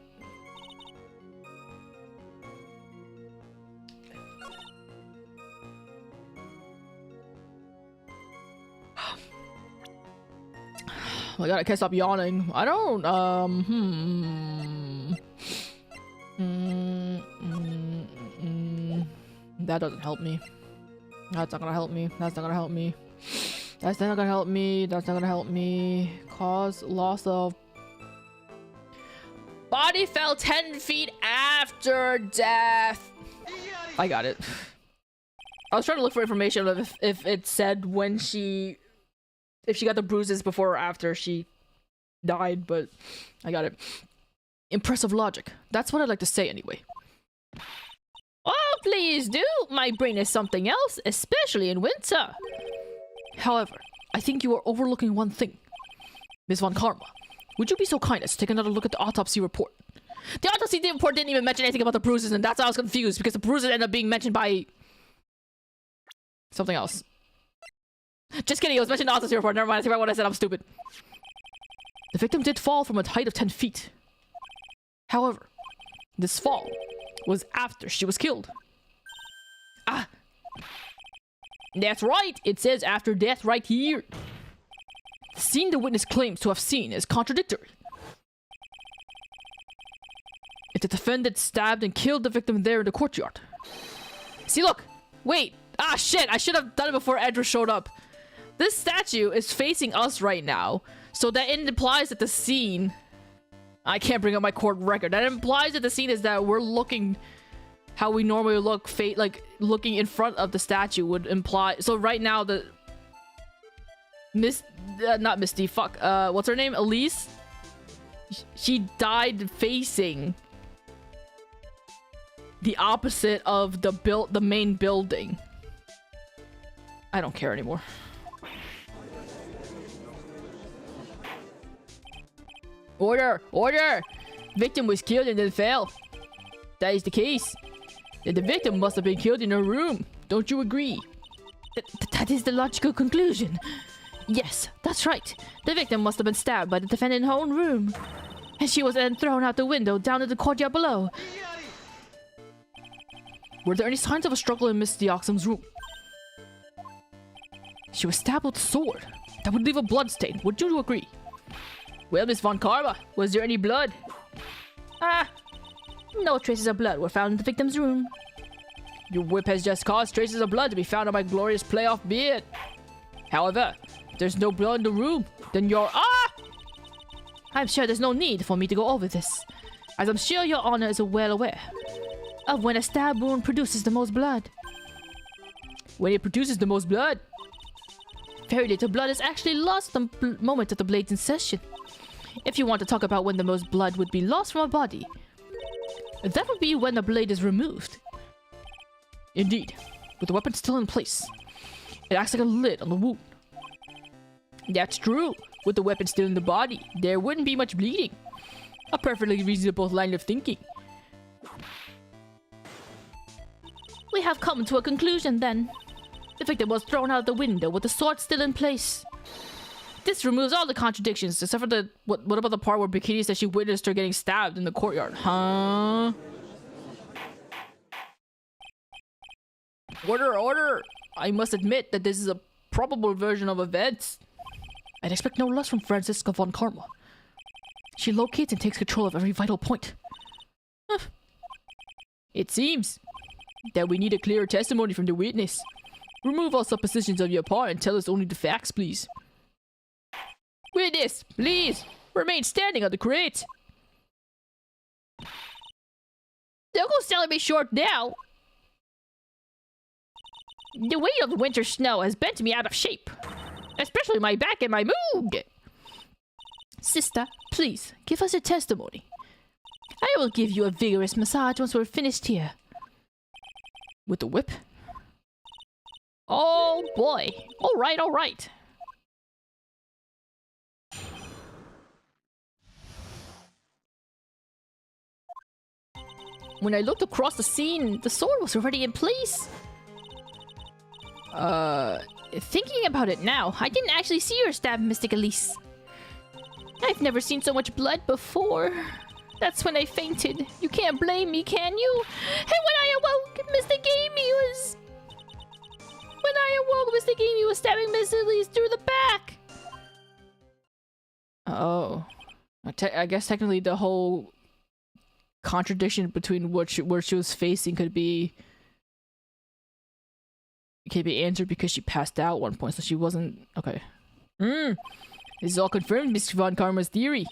Oh my god, I can't stop yawning. I don't, That doesn't help me. That's not gonna help me. That's not gonna help me. That's not gonna help me. That's not gonna help me. Cause loss of...
Body fell 10 feet after death. I got it. I was trying to look for information of if it said when she... if she got the bruises before or after she died, but I got it.
Impressive logic. That's what I'd like to say anyway.
Oh, please do. My brain is something else, especially in winter.
However, I think you are overlooking one thing. Miss Von Karma, would you be so kind as to take another look at the autopsy report?
The autopsy report didn't even mention anything about the bruises, and that's why I was confused, because the bruises ended up being mentioned by... something else. Just kidding, it was mentioned in the autopsy report. Never mind, I think about what I said, I'm stupid.
The victim did fall from a height of 10 feet. However, this fall was after she was killed.
Ah! That's right! It says after death right here.
The scene the witness claims to have seen is contradictory. If the defendant stabbed and killed the victim there in the courtyard.
See, look! Wait! Ah, shit! I should have done it before Edra showed up. This statue is facing us right now, so that it implies that the scene... I can't bring up my court record. That implies that the scene is that we're looking how we normally look, like looking in front of the statue would imply. So right now the not Misty, fuck, what's her name? Elise? She died facing the opposite of the main building. I don't care anymore. Order! Order! Victim was killed and then fell. That is the case. Then the victim must have been killed in her room. Don't you agree?
That is the logical conclusion. Yes, that's right. The victim must have been stabbed by the defendant in her own room. And she was then thrown out the window down to the courtyard below.
Were there any signs of a struggle in Miss Deoxam's room? She was stabbed with a sword. That would leave a blood stain. Would you agree?
Well, Miss Von Karma, was there any blood?
Ah, no traces of blood were found in the victim's room.
Your whip has just caused traces of blood to be found on my glorious playoff beard. However, if there's no blood in the room, then you're... Ah!
I'm sure there's no need for me to go over this, as I'm sure your honor is well aware of when a stab wound produces the most blood.
When it produces the most blood?
Very little blood is actually lost the moment of the blade's insertion. If you want to talk about when the most blood would be lost from a body, that would be when the blade is removed.
Indeed, with the weapon still in place, it acts like a lid on the wound.
That's true. With the weapon still in the body, there wouldn't be much bleeding. A perfectly reasonable line of thinking.
We have come to a conclusion then. The victim was thrown out the window with the sword still in place.
This removes all the contradictions, except for the what about the part where Bikini said she witnessed her getting stabbed in the courtyard? Huh? Order, order! I must admit that this is a probable version of events. I'd expect no less from Franziska von Karma. She locates and takes control of every vital point. Huh. It seems that we need a clearer testimony from the witness. Remove all suppositions on your part and tell us only the facts, please. Witness, please, remain standing on the crate.
Don't go selling me short now. The weight of the winter snow has bent me out of shape. Especially my back and my mood.
Sister, please, give us your testimony. I will give you a vigorous massage once we're finished here. With the whip?
Oh boy. Alright, alright.
When I looked across the scene, the sword was already in place.
Thinking about it now, I didn't actually see her stab Mystic Elise. I've never seen so much blood before. That's when I fainted. You can't blame me, can you? And when I awoke, Mystic Amy was... When I awoke, Mystic Amy was stabbing Miss Elise through the back.
Oh. I guess technically the whole contradiction between where she was facing could be answered because she passed out at one point, so she wasn't... Okay. This is all confirmed, Miss Von Karma's theory.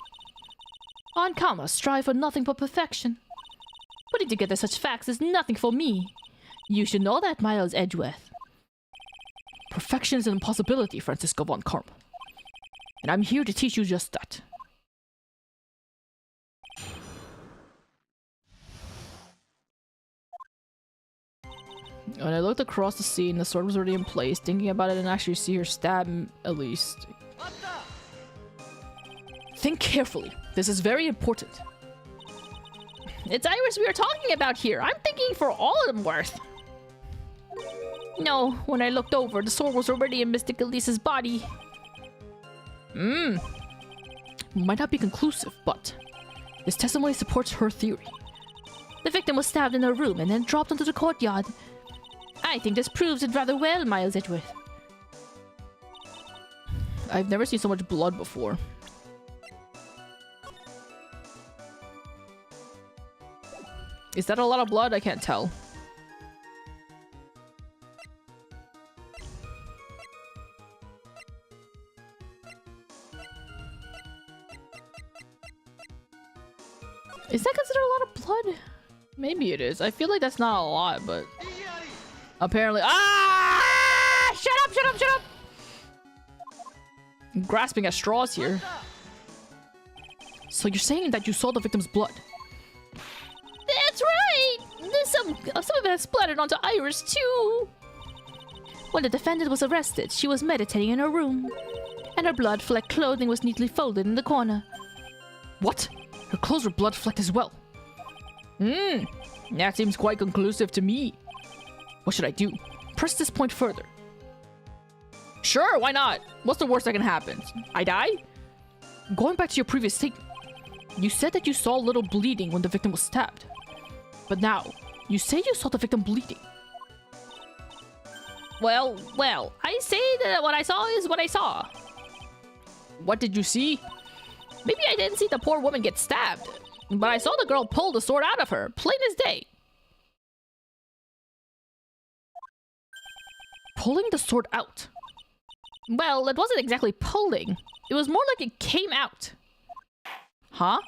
Von Karma strive for nothing but perfection. Putting together such facts is nothing for me. You should know that, Miles Edgeworth. Perfection is an impossibility, Franziska Von Karma. And I'm here to teach you just that. When I looked across the scene, the sword was already in place. Thinking about it and actually see her stab Elise. Think carefully. This is very important.
It's Iris we are talking about here. I'm thinking for all of them worth. No, when I looked over, the sword was already in Mystic Elise's body.
Might not be conclusive, but this testimony supports her theory. The victim was stabbed in her room and then dropped onto the courtyard.
I think this proves it rather well, Miles Edgeworth.
I've never seen so much blood before. Is that a lot of blood? I can't tell. Is that considered a lot of blood? Maybe it is. I feel like that's not a lot, but... Apparently... Ah! Shut up, shut up, shut up! I'm grasping at straws here. So you're saying that you saw the victim's blood?
That's right! There's some of it has splattered onto Iris, too!
When the defendant was arrested, she was meditating in her room. And her blood-flecked clothing was neatly folded in the corner. What? Her clothes were blood-flecked as well. That seems quite conclusive to me. What should I do? Press this point further. Sure, why not? What's the worst that can happen? I die? Going back to your previous statement, you said that you saw a little bleeding when the victim was stabbed. But now, you say you saw the victim bleeding.
Well, I say that what I saw is what I saw.
What did you see?
Maybe I didn't see the poor woman get stabbed, but I saw the girl pull the sword out of her, plain as day.
Pulling the sword out?
Well, it wasn't exactly pulling. It was more like it came out.
Huh?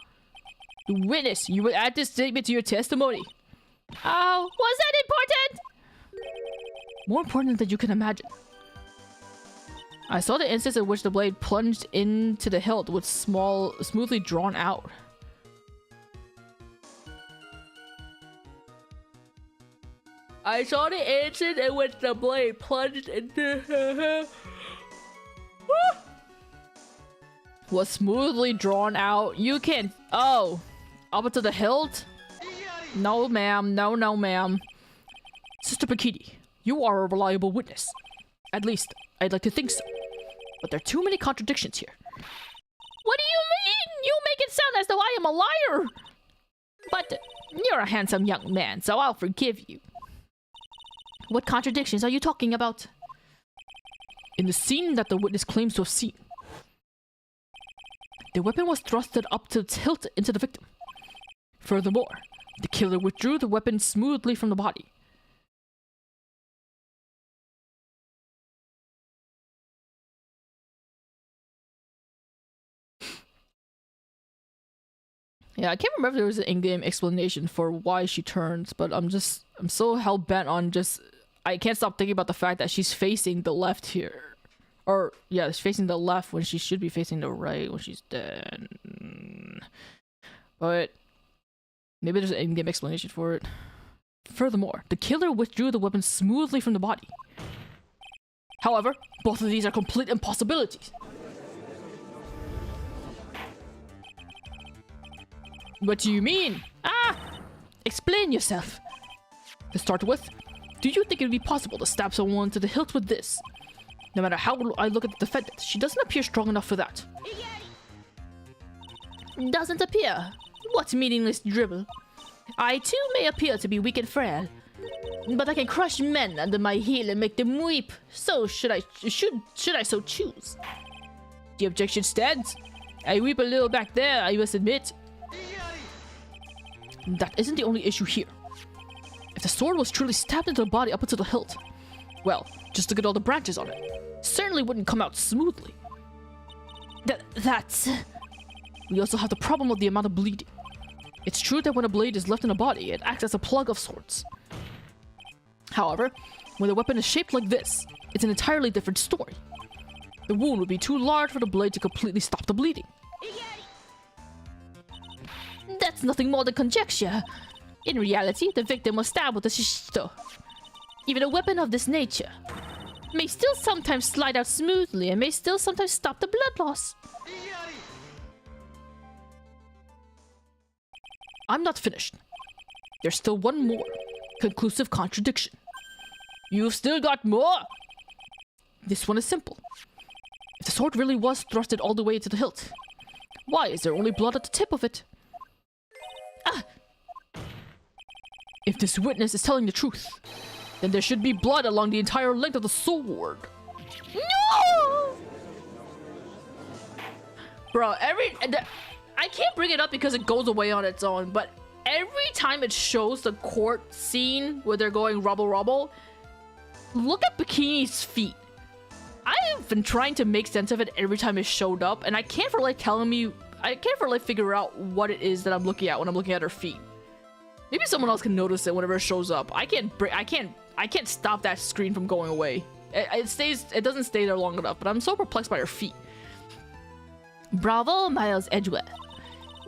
Witness, you would add this statement to your testimony.
Oh, was that important?
More important than you can imagine. I saw the instance in which the blade plunged into the hilt with smoothly drawn out. I saw the instance in which the blade plunged into was smoothly drawn out. You can... Oh. Up into the hilt? No, ma'am. No, no, ma'am. Sister Bikini, you are a reliable witness. At least, I'd like to think so. But there are too many contradictions here.
What do you mean? You make it sound as though I am a liar. But you're a handsome young man, so I'll forgive you.
What contradictions are you talking about? In the scene that the witness claims to have seen, the weapon was thrusted up to its hilt into the victim. Furthermore, the killer withdrew the weapon smoothly from the body. Yeah, I can't remember if there was an in-game explanation for why she turns, but I'm so hell-bent on I can't stop thinking about the fact that she's facing the left here. Or, yeah, she's facing the left when she should be facing the right when she's dead. But maybe there's an in-game explanation for it. Furthermore, the killer withdrew the weapon smoothly from the body. However, both of these are complete impossibilities. What do you mean? Explain yourself. To start with, do you think it would be possible to stab someone to the hilt with this? No matter how I look at the defendant, she doesn't appear strong enough for that.
Doesn't appear? What meaningless dribble? I too may appear to be weak and frail, but I can crush men under my heel and make them weep. So should I so choose?
The objection stands. I weep a little back there, I must admit. That isn't the only issue here. If the sword was truly stabbed into the body up until the hilt, well, just look at all the branches on it. Certainly wouldn't come out smoothly.
That's...
We also have the problem of the amount of bleeding. It's true that when a blade is left in a body, it acts as a plug of sorts. However, when the weapon is shaped like this, it's an entirely different story. The wound would be too large for the blade to completely stop the bleeding.
That's nothing more than conjecture. In reality, the victim was stabbed with a shishito. Even a weapon of this nature may still sometimes slide out smoothly and may still sometimes stop the blood loss.
I'm not finished. There's still one more conclusive contradiction. You've still got more? This one is simple. If the sword really was thrusted all the way to the hilt, why is there only blood at the tip of it? If this witness is telling the truth, then there should be blood along the entire length of the sword.
No!
Bro, I can't bring it up because it goes away on its own, but every time it shows the court scene where they're going rubble rubble, look at Bikini's feet. I have been trying to make sense of it every time it showed up, and I can't for figure out what it is that I'm looking at when I'm looking at her feet. Maybe someone else can notice it whenever it shows up. I can't stop that screen from going away. It doesn't stay there long enough, but I'm so perplexed by her feet.
Bravo, Miles Edgeworth.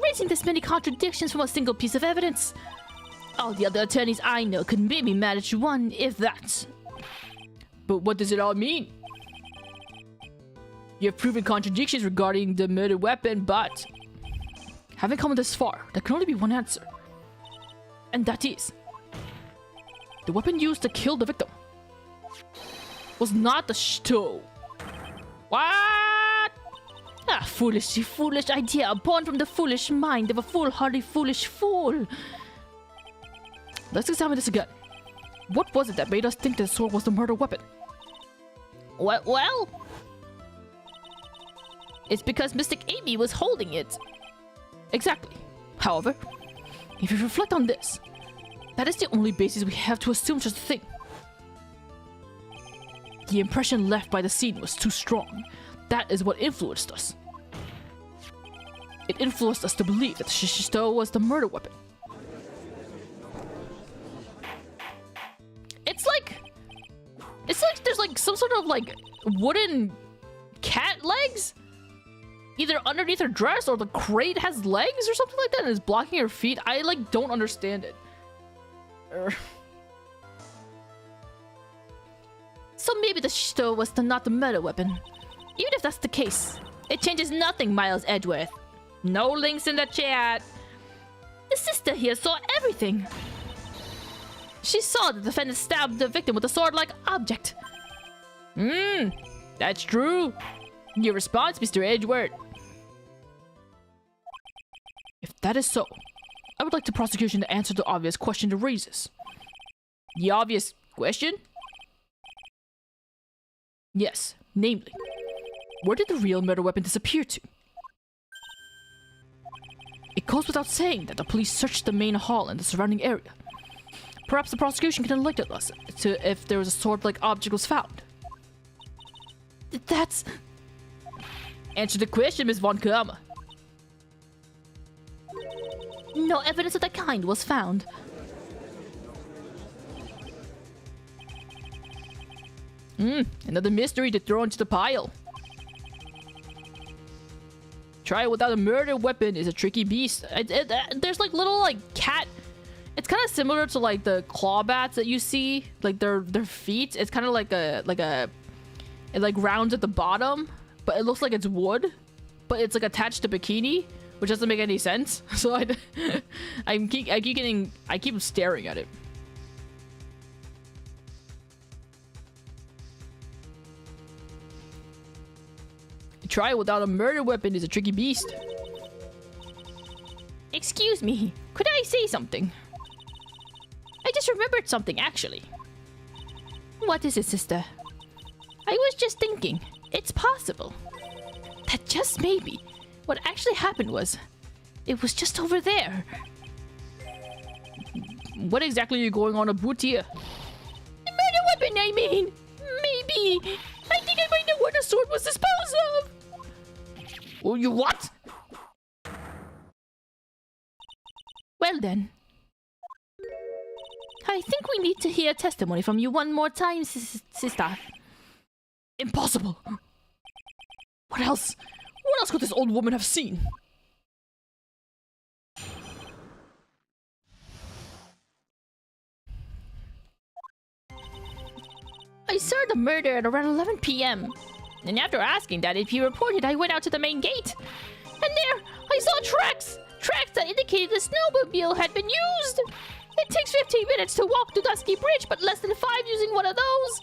Raising this many contradictions from a single piece of evidence. All the other attorneys I know could maybe manage one, if that.
But what does it all mean? You have proven contradictions regarding the murder weapon, but having come this far, there can only be one answer. And that is, the weapon used to kill the victim was not the shito.
What? Ah, foolish idea, born from the foolish mind of a foolhardy foolish fool.
Let's examine this again. What was it that made us think the sword was the murder weapon?
Well, it's because Mystic Amy was holding it.
Exactly. However, if you reflect on this, that is the only basis we have to assume such a thing. The impression left by the scene was too strong. That is what influenced us. It influenced us to believe that the shishito was the murder weapon. It's like there's like some sort of like wooden cat legs either underneath her dress, or the crate has legs or something like that and is blocking her feet. I like don't understand it.
So maybe the shishito was not the murder weapon. Even if that's the case, it changes nothing, Miles Edgeworth. No links in the chat. The sister here saw everything. She saw the defendant stab the victim with a sword-like object.
That's true. Your response, Mr. Edgeworth? If that is so, I would like the prosecution to answer the obvious question it raises. The obvious question? Yes, namely, where did the real murder weapon disappear to? It goes without saying that the police searched the main hall and the surrounding area. Perhaps the prosecution can enlighten us to if there was a sword-like object was found. That's... Answer the question, Miss Von Kama. No evidence of that kind was found. Another mystery to throw into the pile. Try it without a murder weapon is a tricky beast. There's like little like cat. It's kind of similar to like the claw bats that you see, like their feet. It's kind of like it like rounds at the bottom, but it looks like it's wood, but it's like attached to bikini, which doesn't make any sense. So I keep staring at it. Try it without a murder weapon is a tricky beast. Excuse me, could I say something? I just remembered something, actually. What is it, sister? I was just thinking, it's possible that just maybe what actually happened was, it was just over there. What exactly are you going on about here? The murder weapon, I mean! Maybe! I think I might know where the sword was disposed of! Oh, you what? Well then. I think we need to hear testimony from you one more time, sister. Impossible! What else? What else could this old woman have seen? I saw the murder at around 11 p.m. And after asking that if he reported, I went out to the main gate. And there, I saw tracks! Tracks that indicated the snowmobile had been used! It takes 15 minutes to walk to Dusky Bridge, but less than 5 using one of those.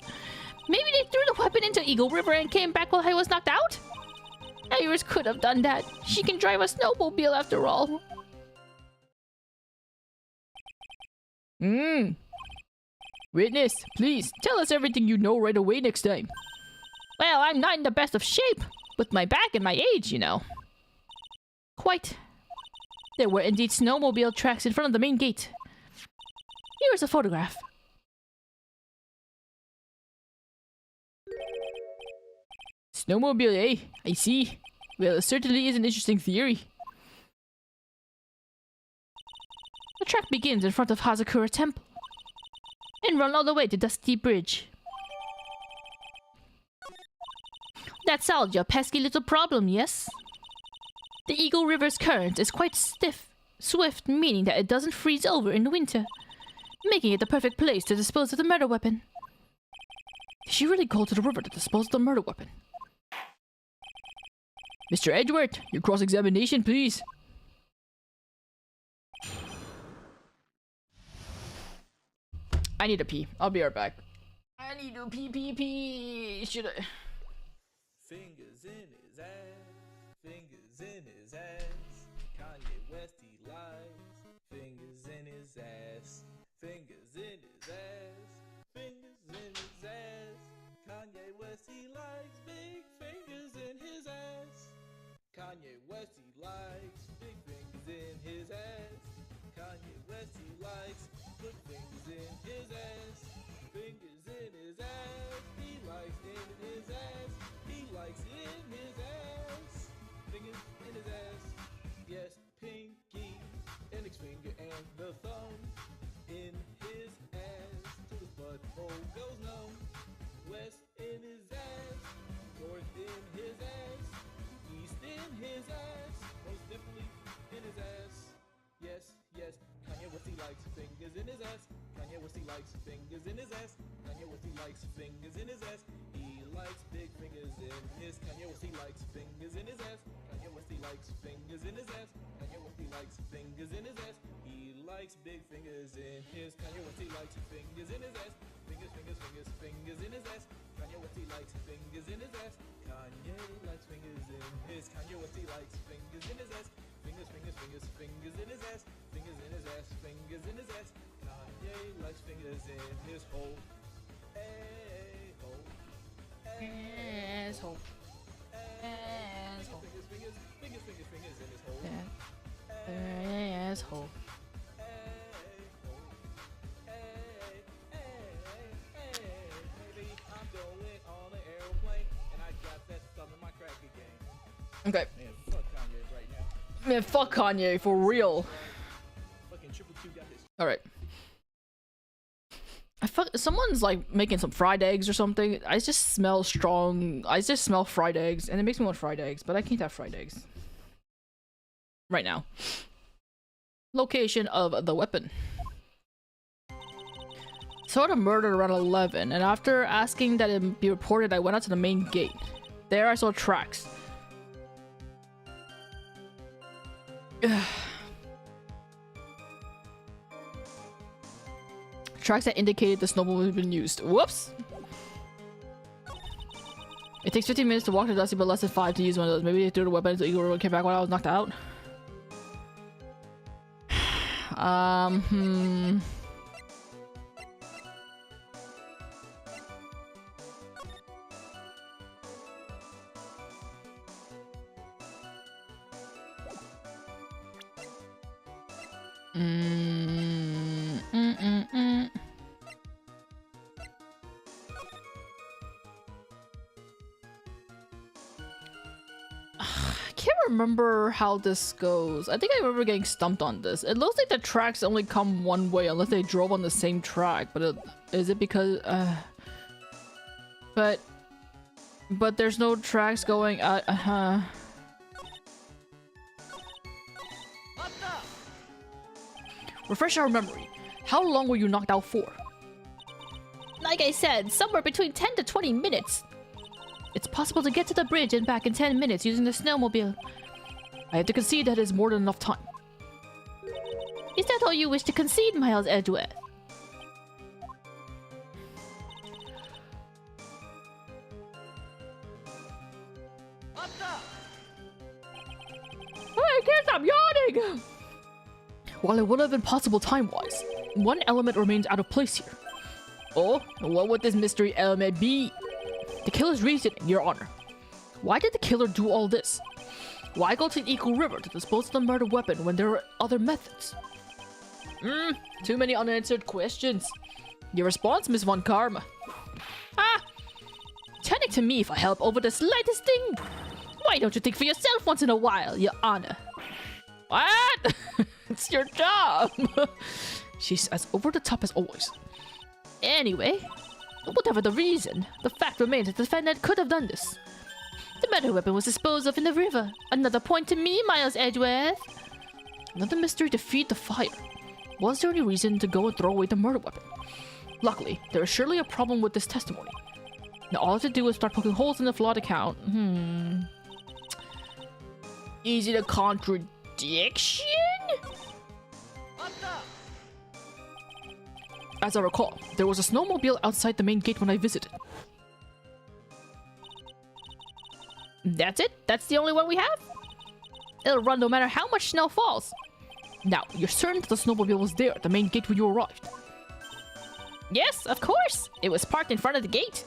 Maybe they threw the weapon into Eagle River and came back while I was knocked out? Iris could have done that. She can drive a snowmobile after all. Witness, please, tell us everything you know right away next time. Well, I'm not in the best of shape, with my back and my age, you know. Quite. There were indeed snowmobile tracks in front of the main gate. Here is a photograph. Snowmobile, eh? I see. Well, it certainly is an interesting theory. The track begins in front of Hazakura Temple and run all the way to Dusty Bridge. That solved your pesky little problem, yes? The Eagle River's current is quite swift, meaning that it doesn't freeze over in the winter, making it the perfect place to dispose of the murder weapon. Did she really go to the river to dispose of the murder weapon? Mr. Edgeworth, your cross-examination, please. I need to pee. I'll be right back. I need to pee. Should I?
Fingers in his ass, fingers in his ass. Kanye West, he lies. Fingers in his ass, fingers in his ass, fingers in his ass. Kanye West, he likes big fingers in his ass. Kanye West, he likes big fingers in his ass. Kanye West, he likes good fingers in his ass. Fingers in his ass, he likes in his ass. He likes in his ass. Fingers in his ass. Yes, pinky, index finger and the thumb in his ass. To his butthole goes numb. West in his ass, north in his ass, east in his ass, most definitely in his ass. Yes, yes, Kanye West, he likes fingers in his ass. Kanye West, he likes fingers in his ass. Kanye West, he likes fingers in his ass. He likes big fingers in his. Kanye West, he likes fingers in his ass. Kanye West, he likes fingers in his ass. Kanye West, he likes fingers in his ass. He likes big fingers in his. Kanye West, he likes fingers in his ass. Fingers, fingers, fingers, fingers in his ass. Kanye what he likes, fingers in his ass. Kanye likes fingers in his. Kanye what he likes, fingers in his ass. Fingers, fingers, fingers, fingers in his ass. Fingers in his ass, fingers in his ass. Kanye likes fingers in his hole. Hey, hole.
Asshole. Asshole.
Fingers, fingers, fingers, fingers, fingers in his hole.
Asshole.
Maybe I'm going on an airplane and I got that thumb in my crack again.
Okay.
Man, fuck Kanye right now.
Man, fuck Kanye, for real.
Fucking Triple Two got this.
Alright. Someone's like making some fried eggs or something. I just smell strong. I just smell fried eggs and it makes me want fried eggs, but I can't have fried eggs. Right now. Location of the weapon. Saw the murder around 11, and after asking that it be reported, I went out to the main gate. There I saw tracks. Tracks that indicated the snowball had been used. Whoops! It takes 15 minutes to walk to Dusty, but less than 5 to use one of those. Maybe they threw the weapon until Eagle came back when I was knocked out. I can't remember how this goes. I think I remember getting stumped on this. It looks like the tracks only come one way unless they drove on the same track. But is it because but there's no tracks going Refresh our memory. How long were you knocked out for?
Like I said, somewhere between 10 to 20 minutes.
It's possible to get to the bridge and back in 10 minutes using the snowmobile. I have to concede that is more than enough time.
Is that all you wish to concede, Miles Edgeworth?
I can't stop yawning! While it would have been possible time-wise, one element remains out of place here.
Oh, what would this mystery element be?
The killer's reasoning, Your Honor. Why did the killer do all this? Why go to the Eagle River to dispose of the murder weapon when there are other methods?
Too many unanswered questions. Your response, Miss Von Karma?
Turn it to me if I help over the slightest thing. Why don't you think for yourself once in a while, Your Honor?
What? It's your job.
She's as over the top as always. Anyway, whatever the reason, the fact remains that the defendant could have done this. The murder weapon was disposed of in the river. Another point to me, Miles Edgeworth. Another mystery to feed the fire. Was there any reason to go and throw away the murder weapon? Luckily, there is surely a problem with this testimony. Now all I have to do is start poking holes in the flawed account.
Is it a contradiction?
As I recall, there was a snowmobile outside the main gate when I visited.
That's it? That's the only one we have? It'll run no matter how much snow falls.
Now, you're certain that the snowmobile was there at the main gate when you arrived?
Yes, of course. It was parked in front of the gate.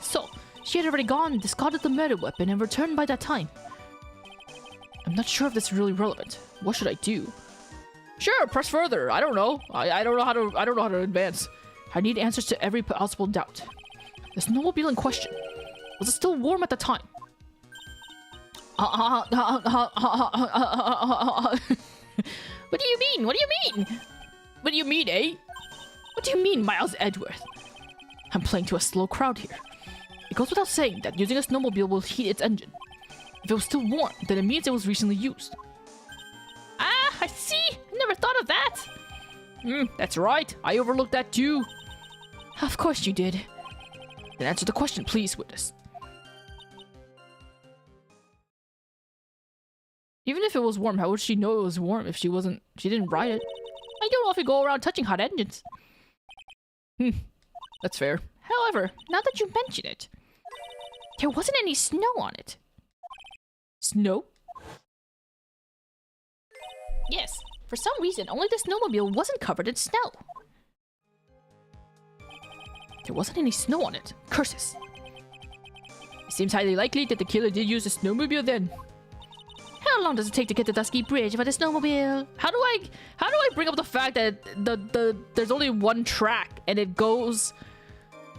So, she had already gone, discarded the murder weapon, and returned by that time. I'm not sure if this is really relevant. What should I do?
Sure, press further. I don't know. I don't know how to advance.
I need answers to every possible doubt. The snowmobile in question. Was it still warm at the time?
What do you mean? What do you mean?
What do you mean, eh?
What do you mean, Miles Edgeworth? I'm playing to a slow crowd here. It goes without saying that using a snowmobile will heat its engine. If it was still warm, then it means it was recently used.
Ah, I see! Never thought of that!
That's right. I overlooked that too.
Of course you did. Then answer the question, please, witness.
Even if it was warm, how would she know it was warm if she didn't ride it?
I don't often go around touching hot engines.
That's fair.
However, now that you mention it, there wasn't any snow on it.
Snow?
Yes, for some reason, only the snowmobile wasn't covered in snow.
There wasn't any snow on it. Curses. It seems highly likely that the killer did use a snowmobile then.
How long does it take to get to Dusky Bridge by the snowmobile?
How do I bring up the fact that there's only one track and it goes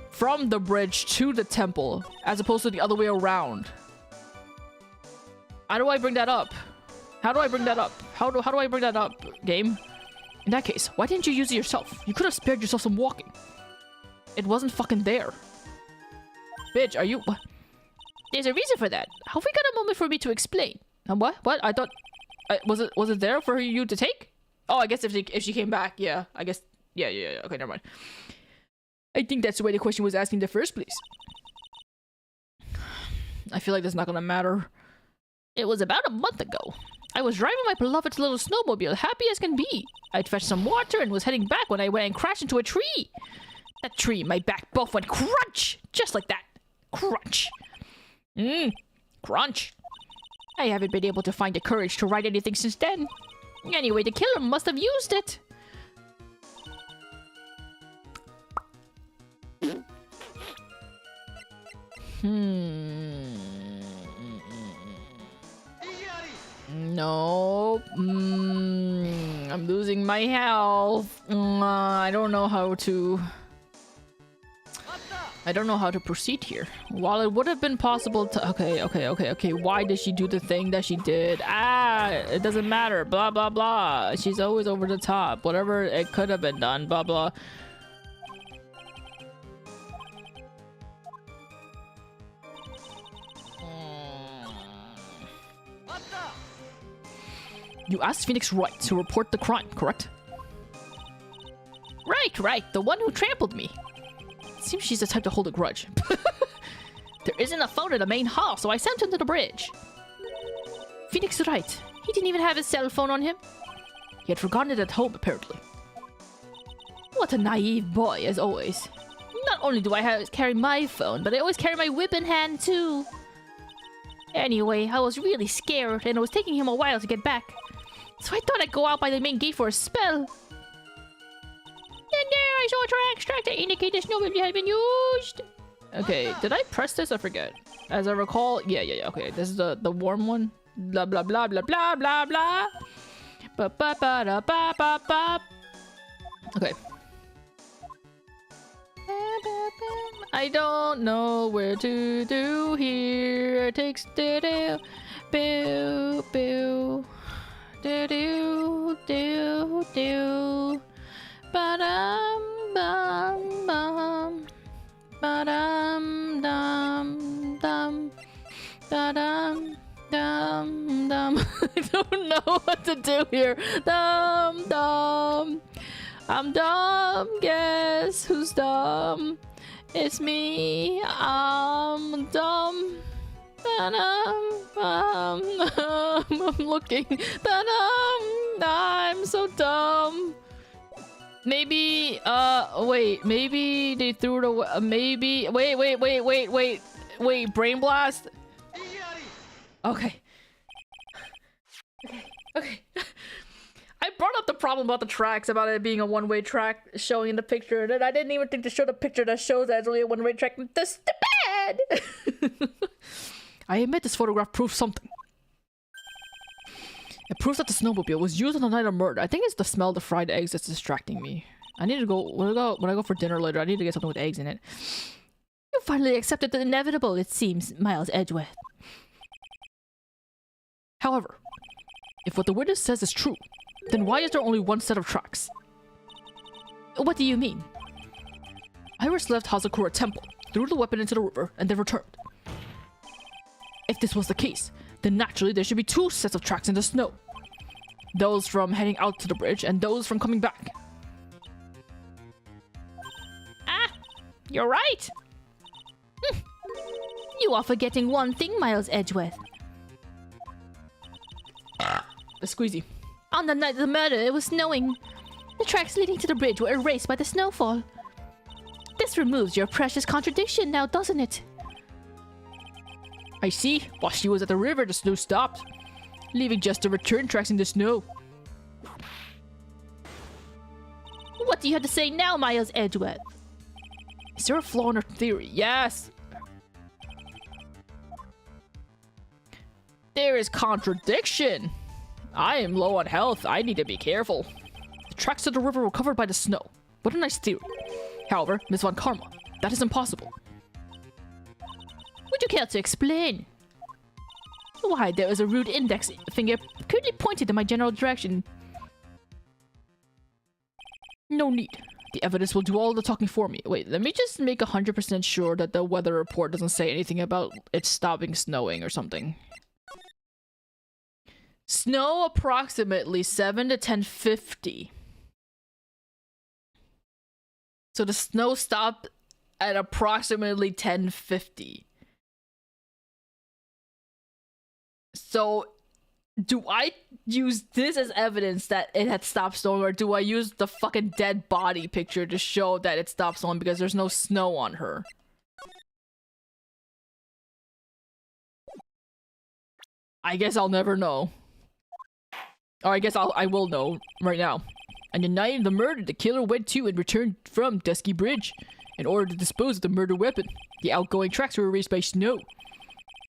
from the bridge to the temple as opposed to the other way around? How do I bring that up? How do I bring that up? How do I bring that up, game? In that case, why didn't you use it yourself? You could have spared yourself some walking. It wasn't fucking there. Bitch, are you... What?
There's a reason for that. Have we got a moment for me to explain?
What? What? I thought... was it there for you to take? Oh, I guess if she came back, yeah. I guess... Yeah. Okay, never mind. I think that's the way the question was asking in the first place. I feel like that's not gonna matter.
It was about a month ago. I was driving my beloved little snowmobile, happy as can be. I'd fetched some water and was heading back when I went and crashed into a tree. That tree and my back both went crunch! Just like that. Crunch.
Crunch.
I haven't been able to find the courage to write anything since then. Anyway, the killer must have used it.
No. I'm losing my health. I don't know how to... I don't know how to proceed here. While it would have been possible to... Okay. Why did she do the thing that she did? It doesn't matter. Blah, blah, blah. She's always over the top. Whatever it could have been done. Blah, blah. You asked Phoenix Wright to report the crime, correct?
Right. The one who trampled me.
It seems she's the type to hold a grudge.
There isn't a phone in the main hall, so I sent him to the bridge.
Phoenix Wright.
He didn't even have his cell phone on him.
He had forgotten it at home, apparently. What a naive boy, as always.
Not only do I carry my phone, but I always carry my whip in hand, too. Anyway, I was really scared, and it was taking him a while to get back. So I thought I'd go out by the main gate for a spell. And there I saw a track that indicated the snowmobile had been used.
Okay, did I press this? I forget. As I recall, yeah. Okay, this is the warm one. Blah blah blah blah blah blah blah. Ba ba ba da ba ba ba. Okay. I don't know where to do here. It takes do do boo boo do do do do ba dum bum bum ba dum dum dum ba dum dum dum. I don't know what to do here. Dum dum. I'm dumb. Guess who's dumb? It's me. I'm dumb. I'm looking. I'm so dumb. Maybe, wait. Maybe they threw it away. Maybe. Wait. Brain blast. Okay. I brought up the problem about the tracks, about it being a one-way track showing in the picture, and I didn't even think to show the picture that shows that it's only a one-way track. That's bad! I admit this photograph proves something. It proves that the snowmobile was used on the night of murder. I think it's the smell of the fried eggs that's distracting me. I need to go, when I go for dinner later, I need to get something with eggs in it.
You finally accepted the inevitable, it seems, Miles Edgeworth.
However, if what the witness says is true, then why is there only one set of tracks?
What do you mean?
Iris left Hazakura Temple, threw the weapon into the river, and then returned. If this was the case, then naturally there should be two sets of tracks in the snow. Those from heading out to the bridge, and those from coming back.
You're right! You are forgetting one thing, Miles Edgeworth.
The squeezy.
On the night of the murder, it was snowing. The tracks leading to the bridge were erased by the snowfall.
This removes your precious contradiction now, doesn't it?
I see. While she was at the river, the snow stopped, leaving just the return tracks in the snow.
What do you have to say now, Miles Edgeworth?
Is there a flaw in her theory? Yes! There is contradiction! I am low on health. I need to be careful. The tracks to the river were covered by the snow. What a nice theory. However, Miss Von Karma, that is impossible.
Would you care to explain? Why, there was a rude index finger clearly pointed in my general direction.
No need. The evidence will do all the talking for me. Wait, let me just make 100% sure that the weather report doesn't say anything about it stopping snowing or something. Snow approximately 7 to 10:50. So the snow stopped at approximately 10:50. So do I use this as evidence that it had stopped snowing, or do I use the fucking dead body picture to show that it stopped snowing because there's no snow on her? I guess I'll never know. Or I guess I will know right now. On the night of the murder, the killer went to and returned from Dusky Bridge in order to dispose of the murder weapon. The outgoing tracks were erased by snow.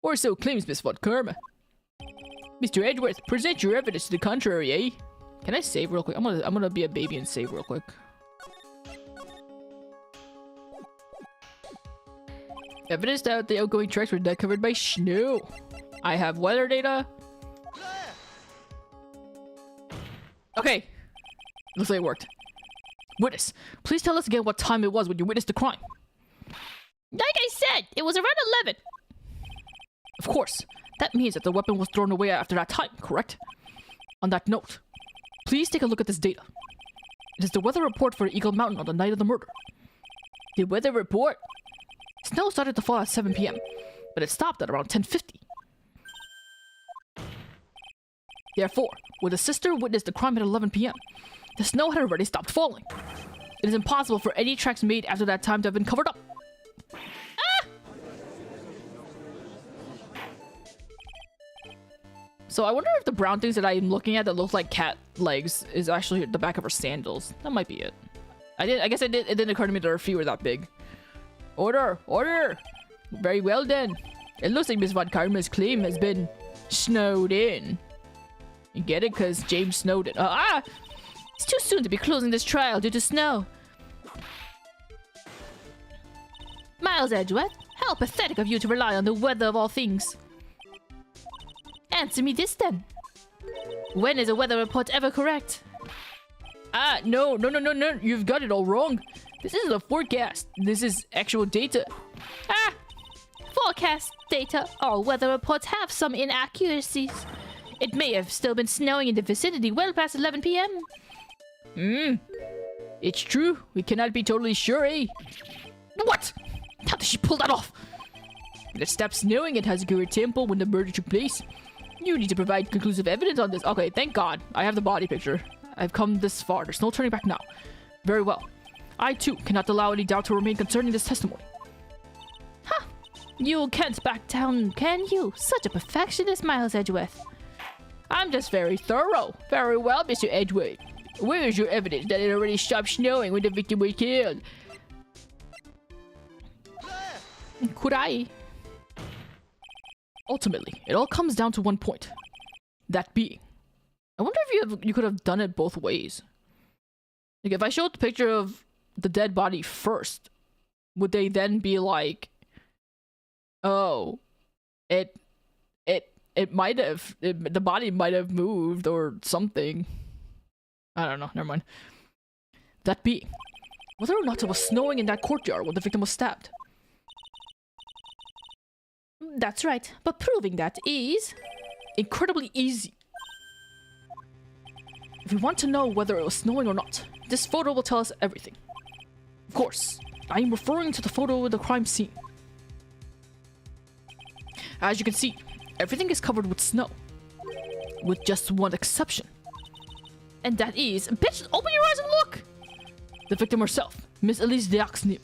Or so claims Miss Von Karma. Mr. Edgeworth, present your evidence to the contrary, eh? Can I save real quick? I'm gonna be a baby and save real quick. Evidence that the outgoing tracks were not covered by snow. I have weather data. Okay. Looks like it worked. Witness, please tell us again what time it was when you witnessed the crime.
Like I said, it was around 11.
Of course. That means that the weapon was thrown away after that time, correct? On that note, please take a look at this data. It is the weather report for Eagle Mountain on the night of the murder.
The weather report?
Snow started to fall at 7 p.m., but it stopped at around 10:50. Therefore, when the sister witnessed the crime at 11 p.m., the snow had already stopped falling. It is impossible for any tracks made after that time to have been covered up. Ah! So I wonder if the brown things that I'm looking at that look like cat legs is actually the back of her sandals. That might be it. I guess it didn't occur to me that her feet were that big. Order! Order! Very well then. It looks like Miss Von Karma's claim has been snowed in. You get it? Because James Snowden.
It's too soon to be closing this trial due to snow. Miles Edgeworth, how pathetic of you to rely on the weather of all things. Answer me this then. When is a weather report ever correct?
No. You've got it all wrong. This isn't a forecast. This is actual data.
Forecast data. All weather reports have some inaccuracies. It may have still been snowing in the vicinity well past 11 p.m.
It's true. We cannot be totally sure, eh? What? How did she pull that off? It stopped snowing at Hazakura Temple when the murder took place. You need to provide conclusive evidence on this. Okay, thank God. I have the body picture. I've come this far. There's no turning back now. Very well. I, too, cannot allow any doubt to remain concerning this testimony.
Huh. You can't back down, can you? Such a perfectionist, Miles Edgeworth.
I'm just very thorough. Very well, Mr. Edgeworth. Where is your evidence that it already stopped snowing when the victim was killed?
Could I?
Ultimately, it all comes down to one point. That being, I wonder if you could have done it both ways. Like, if I showed the picture of the dead body first, would they then be like, oh, it might have, the body might have moved or something. I don't know, never mind. That being, whether or not it was snowing in that courtyard when the victim was stabbed.
That's right, but proving that is
incredibly easy. If you want to know whether it was snowing or not, this photo will tell us everything. Of course, I am referring to the photo of the crime scene. As you can see, everything is covered with snow, with just one exception. And that is, bitch, open your eyes and look! The victim herself, Miss Elise Deoxney.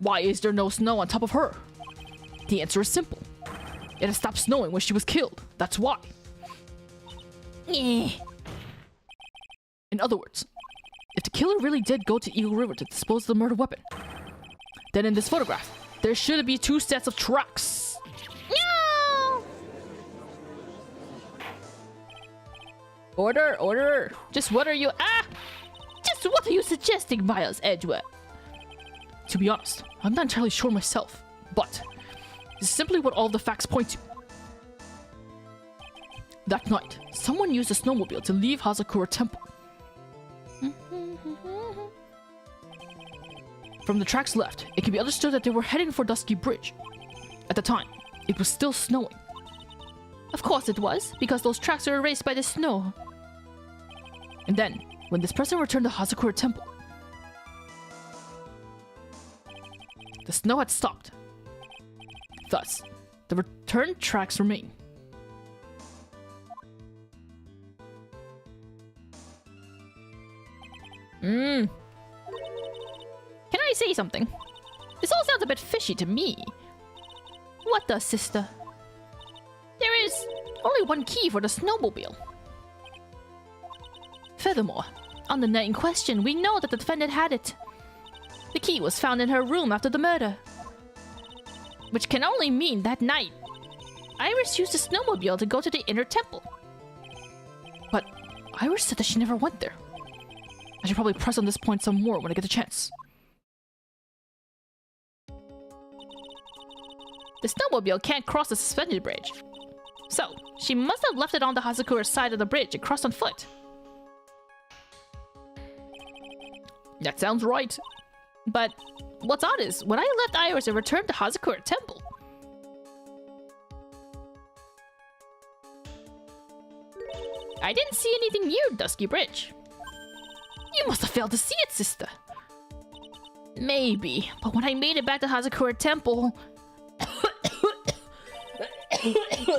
Why is there no snow on top of her? The answer is simple. It had stopped snowing when she was killed. That's why.
Eh.
In other words, if the killer really did go to Eagle River to dispose of the murder weapon, then in this photograph, there should be 2 sets of tracks.
No!
Order, order.
Just what are you suggesting, Miles Edgeworth?
To be honest, I'm not entirely sure myself, but this is simply what all the facts point to. That night, someone used a snowmobile to leave Hazakura Temple. From the tracks left, it can be understood that they were heading for Dusky Bridge. At the time, it was still snowing.
Of course it was, because those tracks were erased by the snow.
And then, when this person returned to Hazakura Temple, the snow had stopped. Thus, the returned tracks remain.
Can I say something? This all sounds a bit fishy to me. What does, sister? There is only one key for the snowmobile. Furthermore, on the night in question, we know that the defendant had it. The key was found in her room after the murder. Which can only mean that night, Iris used the snowmobile to go to the inner temple.
But Iris said that she never went there. I should probably press on this point some more when I get the chance.
The snowmobile can't cross the suspended bridge. So, she must have left it on the Hazakura side of the bridge and crossed on foot.
That sounds right.
But what's odd is, when I left Iris and returned to Hazakura Temple, I didn't see anything near Dusky Bridge.
You must have failed to see it, sister.
Maybe, but when I made it back to Hazakura Temple...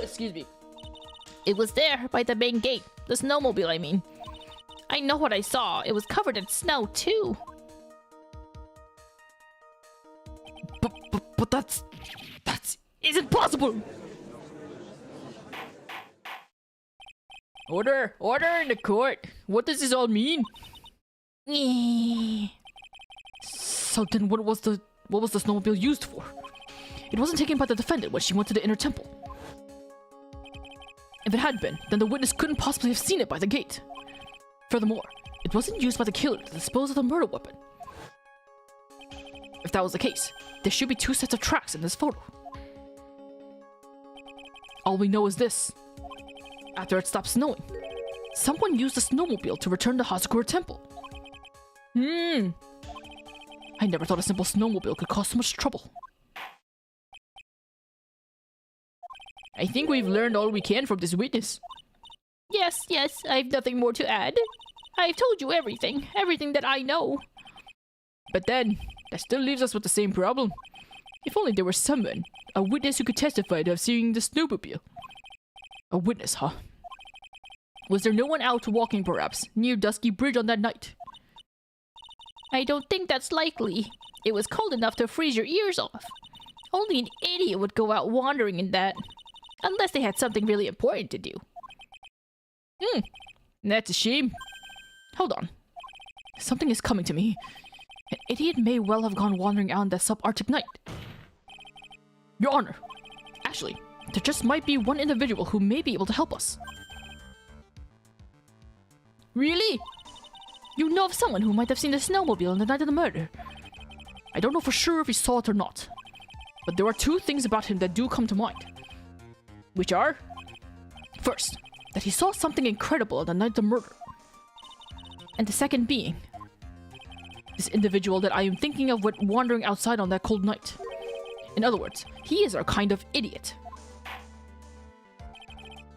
Excuse me.
It was there, by the main gate. The snowmobile, I mean. I know what I saw. It was covered in snow, too.
But that's isn't possible. Order in the court. What does this all mean? So then what was the snowmobile used for? It wasn't taken by the defendant when she went to the inner temple. If it had been, then the witness couldn't possibly have seen it by the gate. Furthermore, it wasn't used by the killer to dispose of the murder weapon. If that was the case, there should be 2 sets of tracks in this photo. All we know is this. After it stopped snowing, someone used the snowmobile to return to Hazakura Temple. I never thought a simple snowmobile could cause so much trouble. I think we've learned all we can from this witness.
Yes, I've nothing more to add. I've told you everything that I know.
But then, that still leaves us with the same problem. If only there was someone, a witness who could testify to have seen the snowmobile. A witness, huh? Was there no one out walking, perhaps, near Dusky Bridge on that night?
I don't think that's likely. It was cold enough to freeze your ears off. Only an idiot would go out wandering in that. Unless they had something really important to do.
That's a shame. Hold on. Something is coming to me. An idiot may well have gone wandering out on that subarctic night. Your Honor, actually, there just might be one individual who may be able to help us.
Really?
You know of someone who might have seen the snowmobile on the night of the murder. I don't know for sure if he saw it or not. But there are 2 things about him that do come to mind. Which are? First, that he saw something incredible on the night of the murder. And the second being, this individual that I am thinking of went wandering outside on that cold night. In other words, he is our kind of idiot.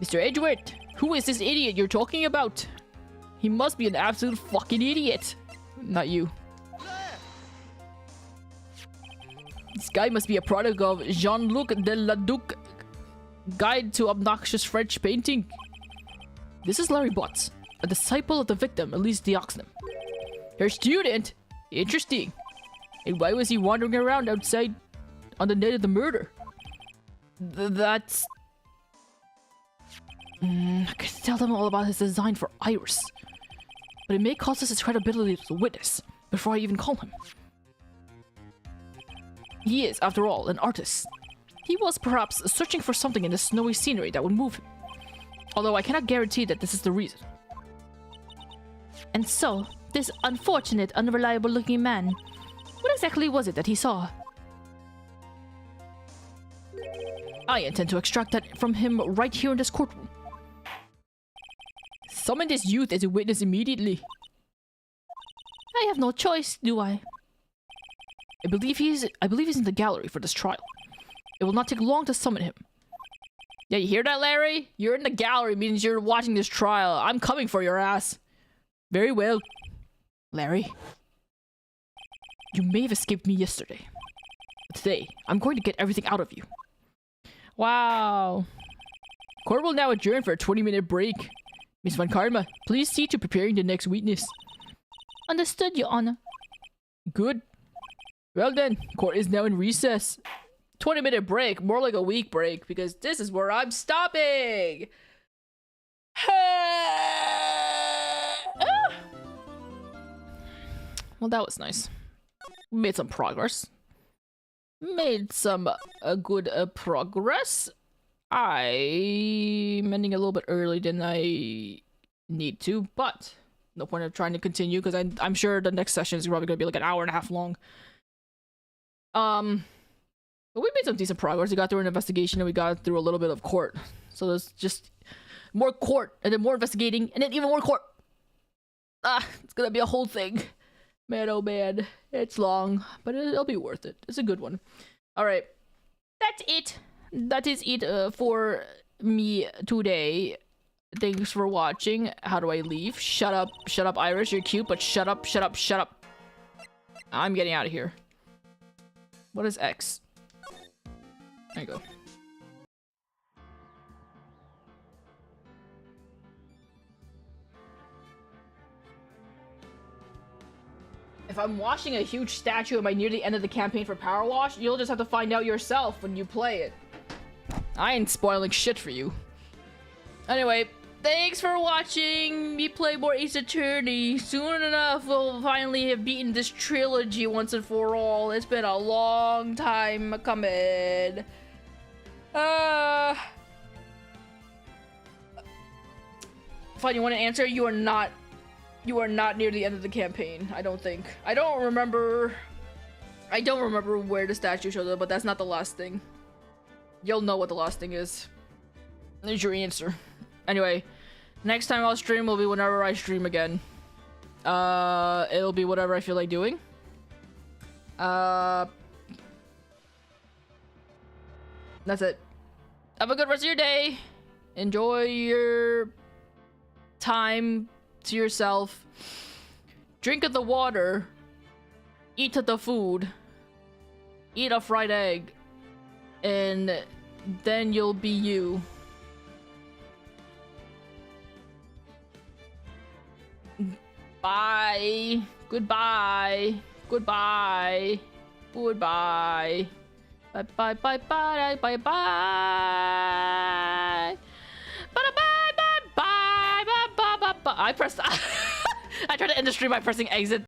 Mr. Edgeworth, who is this idiot you're talking about? He must be an absolute fucking idiot. Not you. This guy must be a product of Jean-Luc Deladuc Guide to Obnoxious French Painting. This is Larry Butts, a disciple of the victim Elise Dioxnam. Her student? Interesting. And why was he wandering around outside on the night of the murder? That's... I could tell them all about his design for Iris. But it may cost us his credibility as a witness before I even call him. He is, after all, an artist. He was perhaps searching for something in the snowy scenery that would move him. Although I cannot guarantee that this is the reason.
And so, this unfortunate, unreliable-looking man, what exactly was it that he saw?
I intend to extract that from him right here in this courtroom. Summon this youth as a witness immediately.
I have no choice, do I?
I believe he's in the gallery for this trial. It will not take long to summon him. Yeah, you hear that, Larry? You're in the gallery, means you're watching this trial. I'm coming for your ass. Very well. Larry, you may have escaped me yesterday. But today, I'm going to get everything out of you. Wow. Court will now adjourn for a 20-minute break. Miss Von Karma, please see to preparing the next witness.
Understood, Your Honor.
Good. Well then, court is now in recess. 20-minute break, more like a week break, because this is where I'm stopping. Well, that was nice. Made some progress. Made some good progress. I'm ending a little bit early than I need to, but no point of trying to continue because I'm sure the next session is probably going to be like an hour and a half long. But we made some decent progress. We got through an investigation and we got through a little bit of court. So there's just more court and then more investigating and then even more court. It's gonna be a whole thing. Man, oh man. It's long, but it'll be worth it. It's a good one. Alright. That's it. That is it for me today. Thanks for watching. How do I leave? Shut up, Iris. You're cute, but shut up. I'm getting out of here. What is X? There you go. If I'm washing a huge statue, am I near the end of the campaign for Power Wash? You'll just have to find out yourself when you play it. I ain't spoiling shit for you. Anyway, thanks for watching me play more Ace Attorney. Soon enough, we'll finally have beaten this trilogy once and for all. It's been a long time coming. Fine, you want to answer? You are not near the end of the campaign, I don't think. I don't remember where the statue shows up, but that's not the last thing. You'll know what the last thing is. There's your answer. Anyway, next time I'll stream will be whenever I stream again. It'll be whatever I feel like doing. That's it. Have a good rest of your day. Enjoy your time to yourself. Drink of the water. Eat of the food. Eat a fried egg. And then you'll be you. Bye. Goodbye. Goodbye. Goodbye. Bye bye bye bye bye bye. Bye bye bye bye bye bye bye. I pressed. I tried to end the stream by pressing exit.